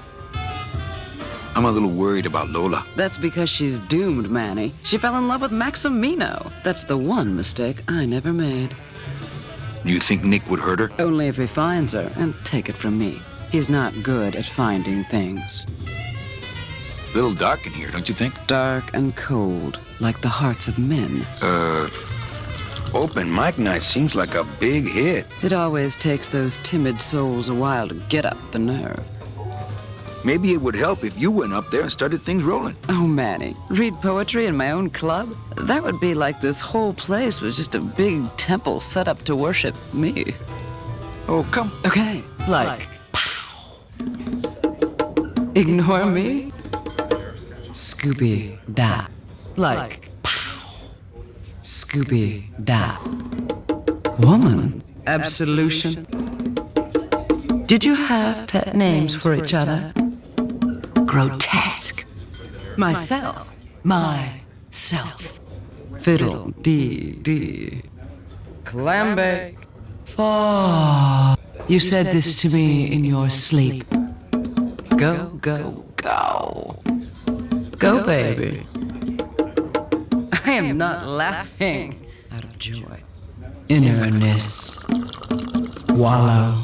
I'm a little worried about Lola. That's because she's doomed, Manny. She fell in love with Maximino. That's the one mistake I never made. Do you think Nick would hurt her? Only if he finds her, and take it from me. He's not good at finding things. A little dark in here, don't you think? Dark and cold, like the hearts of men. Open mic night seems like a big hit. It always takes those timid souls a while to get up the nerve. Maybe it would help if you went up there and started things rolling. Oh, Manny, read poetry in my own club? That would be like this whole place was just a big temple set up to worship me. Oh, come. Okay, like pow. Ignore me? Scooby-Dah. Like pow. Scooby-Dah. Woman. Absolution. Did you have pet names for each other? Grotesque. Myself. Myself. Fiddle-dee-dee. Clam bake. Oh. You said this to me in your sleep. Go, go, go. Go, baby. I am not laughing out of joy. Innerness. Wallow.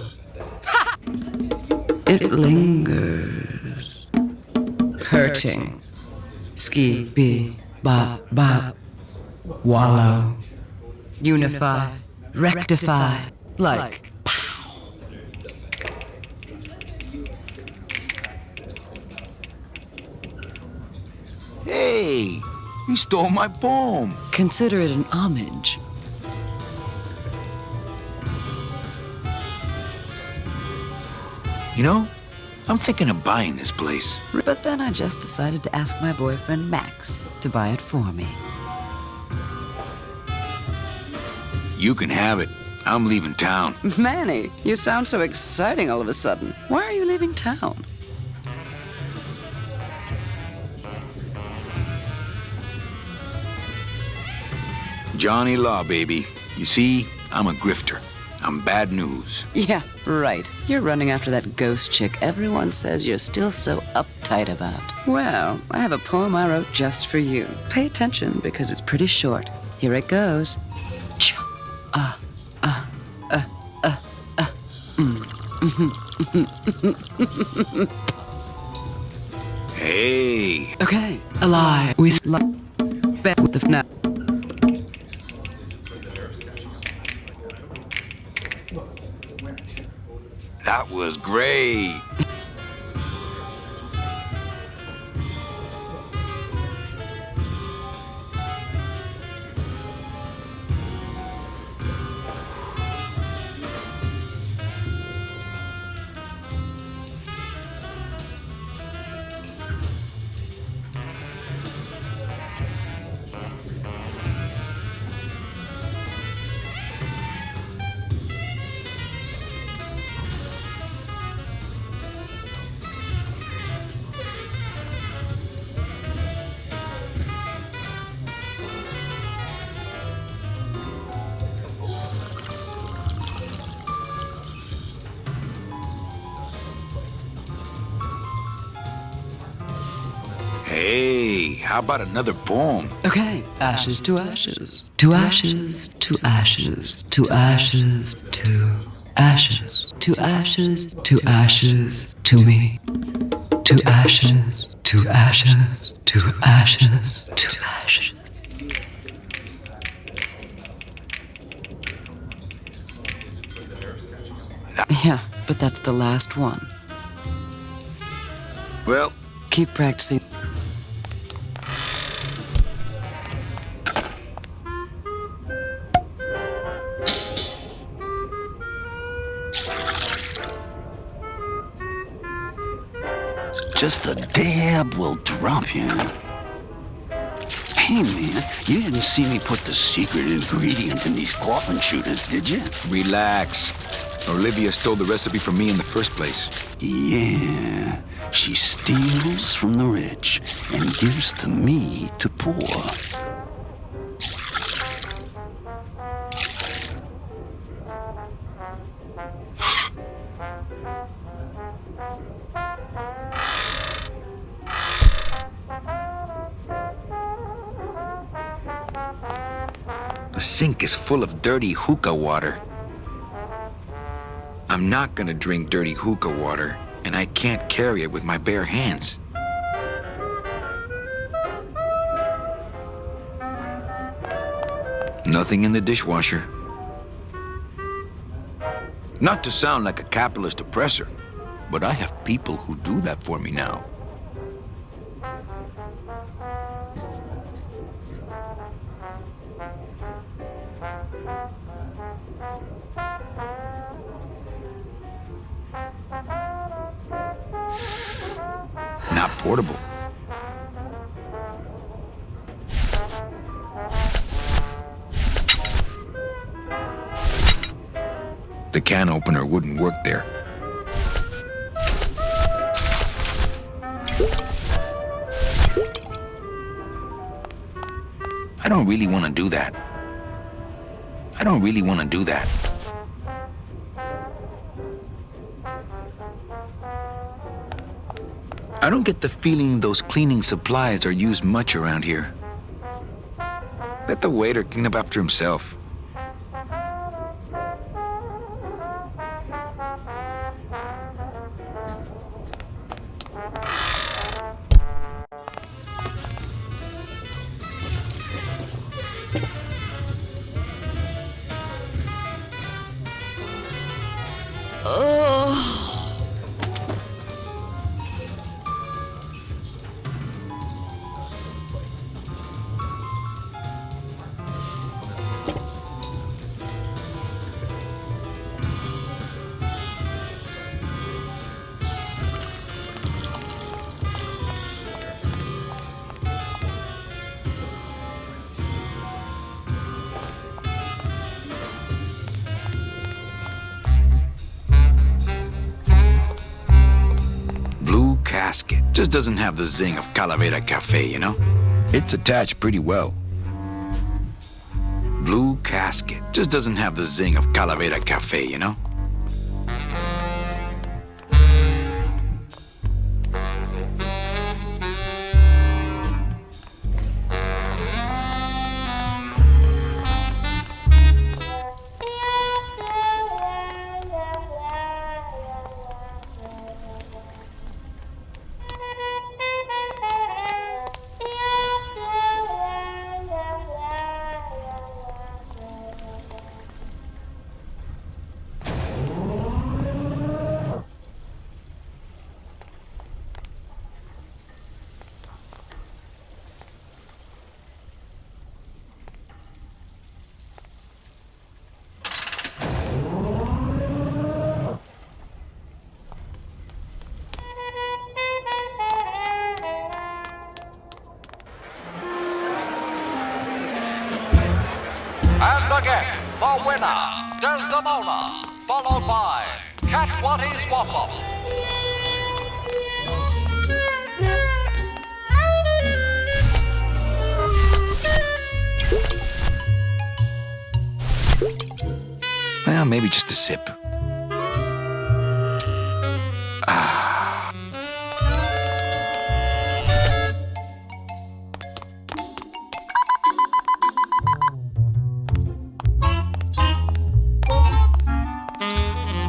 It lingers. Hurting. Ski, bee, bop, bop. Wallow. Unify. Rectify. Like. Hey, you stole my poem. Consider it an homage. You know, I'm thinking of buying this place. But then I just decided to ask my boyfriend Max to buy it for me. You can have it. I'm leaving town. Manny, you sound so exciting all of a sudden. Why are you leaving town? Johnny Law, baby. You see, I'm a grifter. I'm bad news. Yeah, right. You're running after that ghost chick everyone says you're still so uptight about. Well, I have a poem I wrote just for you. Pay attention because it's pretty short. Here it goes. Hey. Okay, alive. We bet with the FNAF. That was great. Hey, how about another poem? Okay, ashes to ashes. To ashes, to ashes, to ashes, to ashes, to ashes, to ashes, to me. To ashes, to ashes, to ashes, to ashes. Yeah, but that's the last one. Well, keep practicing. Just a dab will drop you. Hey, man, you didn't see me put the secret ingredient in these coffin shooters, did you? Relax. Olivia stole the recipe from me in the first place. Yeah, she steals from the rich and gives to me to poor. The sink is full of dirty hookah water. I'm not gonna drink dirty hookah water, and I can't carry it with my bare hands. Nothing in the dishwasher. Not to sound like a capitalist oppressor, but I have people who do that for me now. Not portable. The can opener wouldn't work there. I don't really want to do that. I don't really want to do that. I don't get the feeling those cleaning supplies are used much around here. Let the waiter clean up after himself. Just doesn't have the zing of Calavera Cafe, you know? It's attached pretty well. Blue casket. Just doesn't have the zing of Calavera Cafe, you know? And again, the winner, Desdemona, followed by Catwatties Womp. Well, maybe just a sip.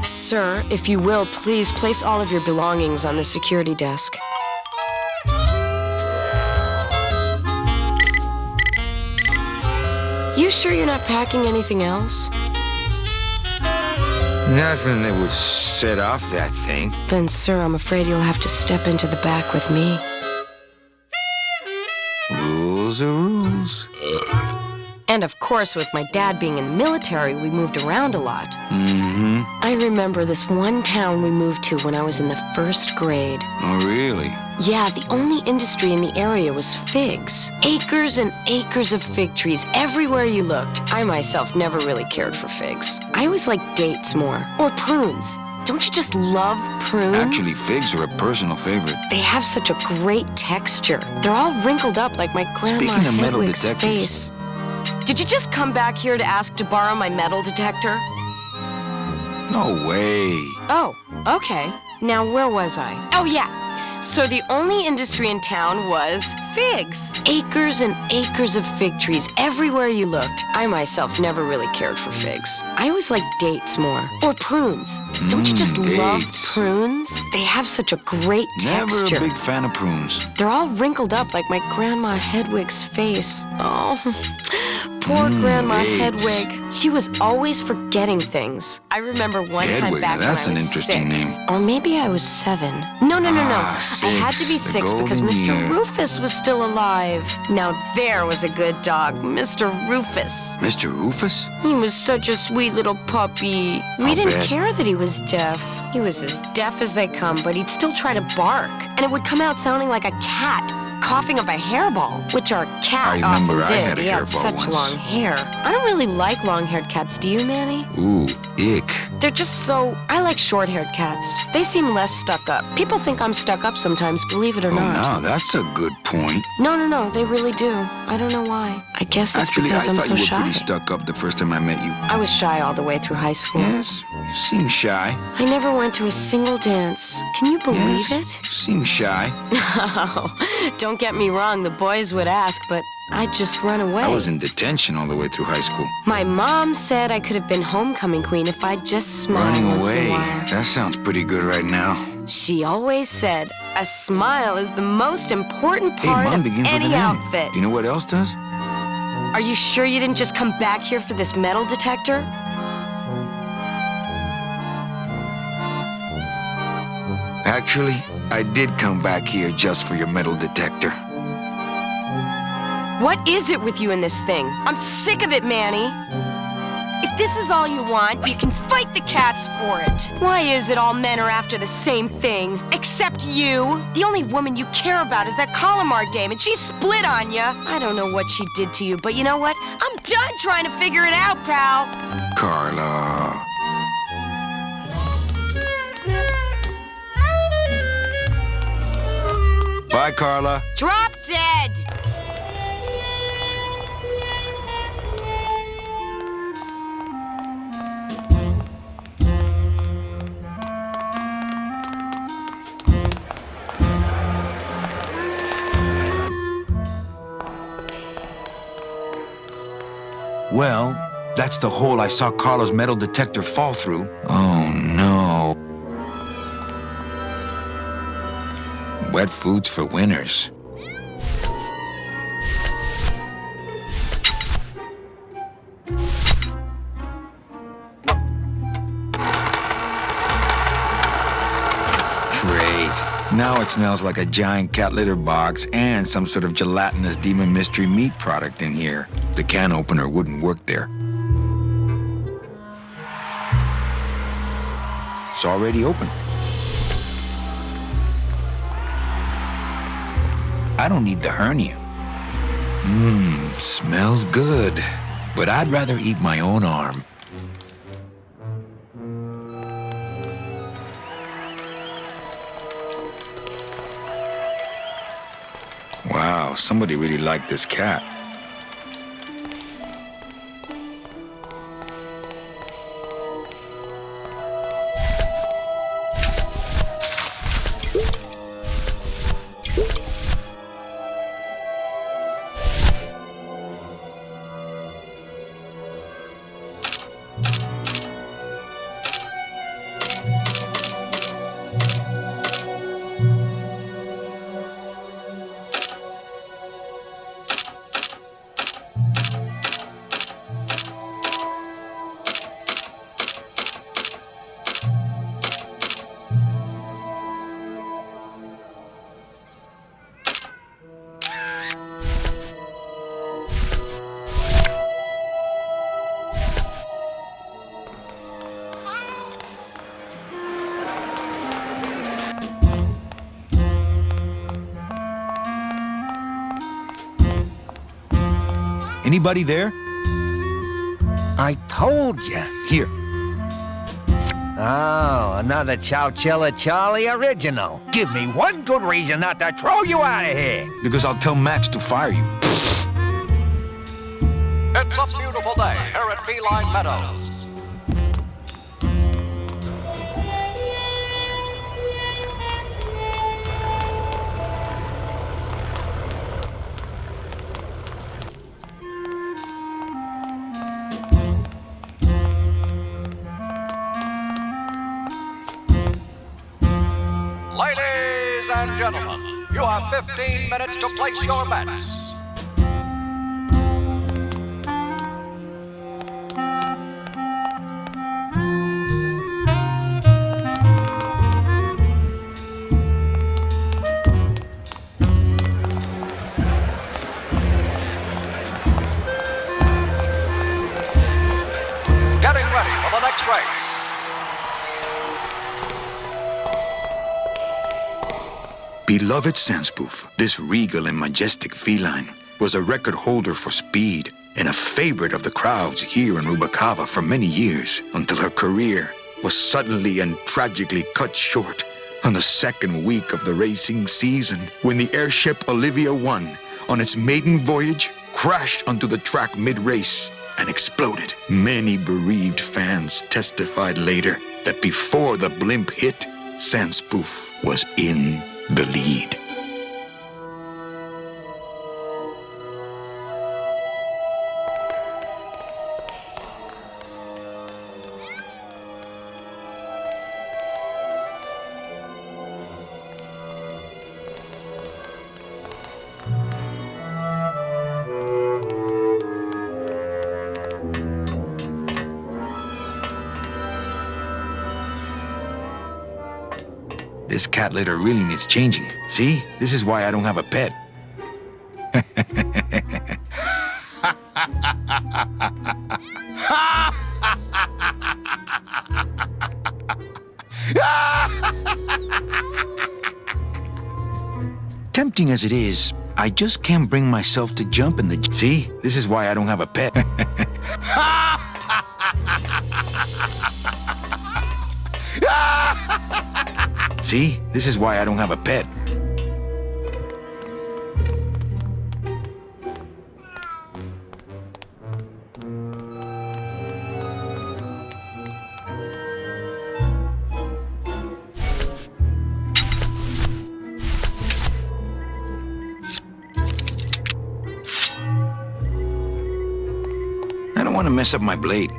Sir, if you will, please place all of your belongings on the security desk. You sure you're not packing anything else? Nothing that would set off that thing. Then, sir, I'm afraid you'll have to step into the back with me. Rules are rules. And of course, with my dad being in the military, we moved around a lot. Mm-hmm. I remember this one town we moved to when I was in the 1st grade. Oh, really? Yeah, the only industry in the area was figs. Acres and acres of fig trees everywhere you looked. I myself never really cared for figs. I always liked dates more. Or prunes. Don't you just love prunes? Actually, figs are a personal favorite. They have such a great texture. They're all wrinkled up like my grandma Speaking of metal Hedwig's detectors. face. Did you just come back here to ask to borrow my metal detector? No way. Oh, okay. Now, where was I? Oh, yeah. So the only industry in town was figs. Acres and acres of fig trees everywhere you looked. I myself never really cared for figs. I always liked dates more. Or prunes. Don't you just love prunes? They have such a great texture. Never a big fan of prunes. They're all wrinkled up like my grandma Hedwig's face. Oh, poor Grandma AIDS. Hedwig. She was always forgetting things. I remember one time Hedwig, back that's when an I was interesting 6. name. Or maybe I was 7. No. I had to be 6, the 6 because golden Mr. year. Rufus was still alive. Now there was a good dog, Mr. Rufus. Mr. Rufus? He was such a sweet little puppy. We I'll didn't bet. care that he was deaf. He was as deaf as they come, but he'd still try to bark. And it would come out sounding like a cat coughing up a hairball, which our cat I remember often I did. had a He had hairball such once. long hair. I don't really like long-haired cats, do you, Manny? Ooh, ick. They're just so... I like short-haired cats. They seem less stuck up. People think I'm stuck up sometimes, believe it or Oh, not. no, that's a good point. No, they really do. I don't know why. I guess it's Actually, I because I'm thought so you were shy. pretty stuck up the first time I met you. I was shy all the way through high school. Yes, you seem shy. I never went to a single dance. Can you believe Yes, it? you seem shy. Oh, don't get me wrong, the boys would ask, but I'd just run away. I was in detention all the way through high school. My mom said I could have been homecoming queen if I'd just smiled Running once in away. a while. That sounds pretty good right now. She always said, a smile is the most important Hey, part Mom of begins with any an M. outfit. Do you know what else does? Are you sure you didn't just come back here for this metal detector? Actually, I did come back here just for your metal detector. What is it with you in this thing? I'm sick of it, Manny. If this is all you want, you can fight the cats for it. Why is it all men are after the same thing? Except you. The only woman you care about is that Calamar dame, and she split on you. I don't know what she did to you, but you know what? I'm done trying to figure it out, pal. Carla. Bye, Carla. Drop dead! Well, that's the hole I saw Carla's metal detector fall through. Oh, no. Wet foods for winners. Great. Now it smells like a giant cat litter box and some sort of gelatinous demon mystery meat product in here. The can opener wouldn't work there. It's already open. I don't need the hernia. Smells good. But I'd rather eat my own arm. Wow, somebody really liked this cat. Anybody there? I told you. Here. Oh, another Chowchilla Charlie original. Give me one good reason not to throw you out of here. Because I'll tell Max to fire you. It's a beautiful day here at Feline Meadows. Ladies and gentlemen, you have 15 minutes to place your bets. Getting ready for the next race. Beloved Sandspoof, this regal and majestic feline was a record holder for speed and a favorite of the crowds here in Rubacava for many years, until her career was suddenly and tragically cut short on the second week of the racing season, when the airship Olivia 1, on its maiden voyage, crashed onto the track mid-race and exploded. Many bereaved fans testified later that before the blimp hit, Sandspoof was in the lead. This cat litter really needs changing. See? This is why I don't have a pet. Tempting as it is, I just can't bring myself to jump in the... See? This is why I don't have a pet. See? This is why I don't have a pet. I don't want to mess up my blade.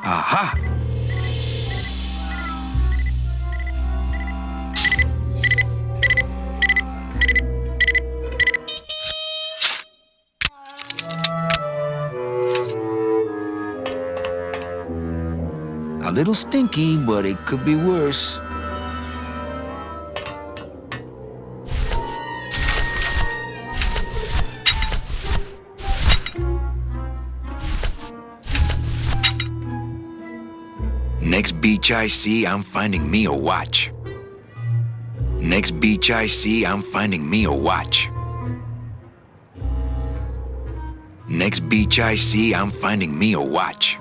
Aha! A little stinky, but it could be worse. Next beach I see, I'm finding me a watch. Next beach I see, I'm finding me a watch. Next beach I see, I'm finding me a watch.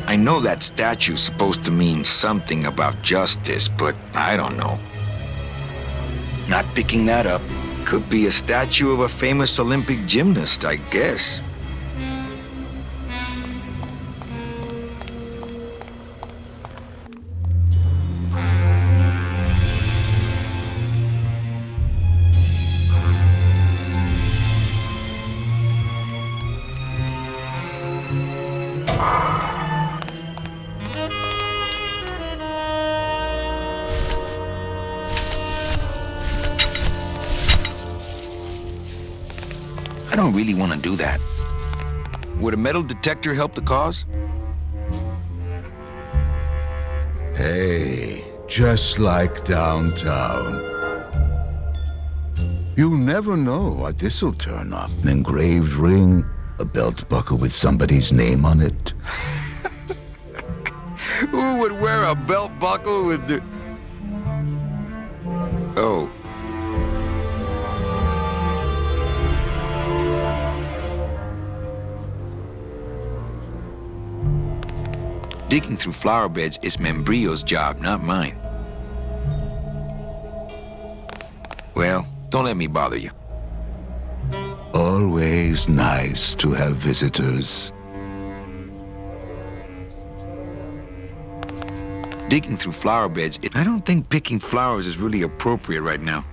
I know that statue's supposed to mean something about justice, but I don't know. Not picking that up. Could be a statue of a famous Olympic gymnast, I guess. I don't really want to do that. Would a metal detector help the cause? Hey, just like downtown. You never know what this'll turn up. An engraved ring, a belt buckle with somebody's name on it. Who would wear a belt buckle with the... Oh. Digging through flower beds is Membrillo's job, not mine. Well, don't let me bother you. Always nice to have visitors. Digging through flower beds, I don't think picking flowers is really appropriate right now.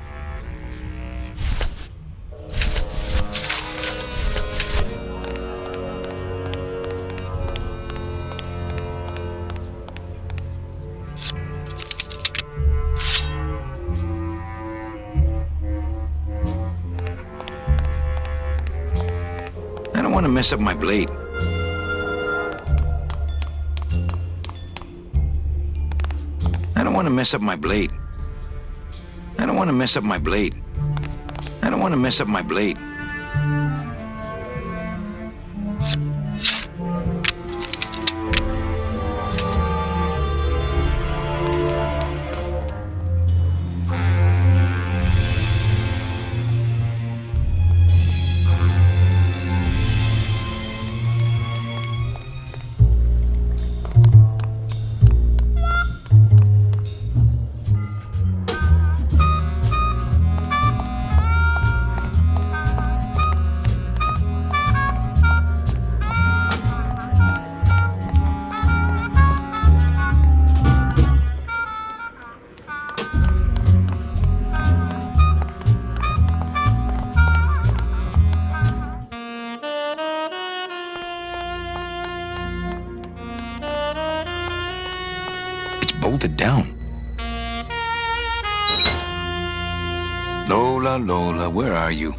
I don't want to mess up my blade. I don't want to mess up my blade. I don't want to mess up my blade. I don't want to mess up my blade. Bolted down. Lola, Lola, where are you?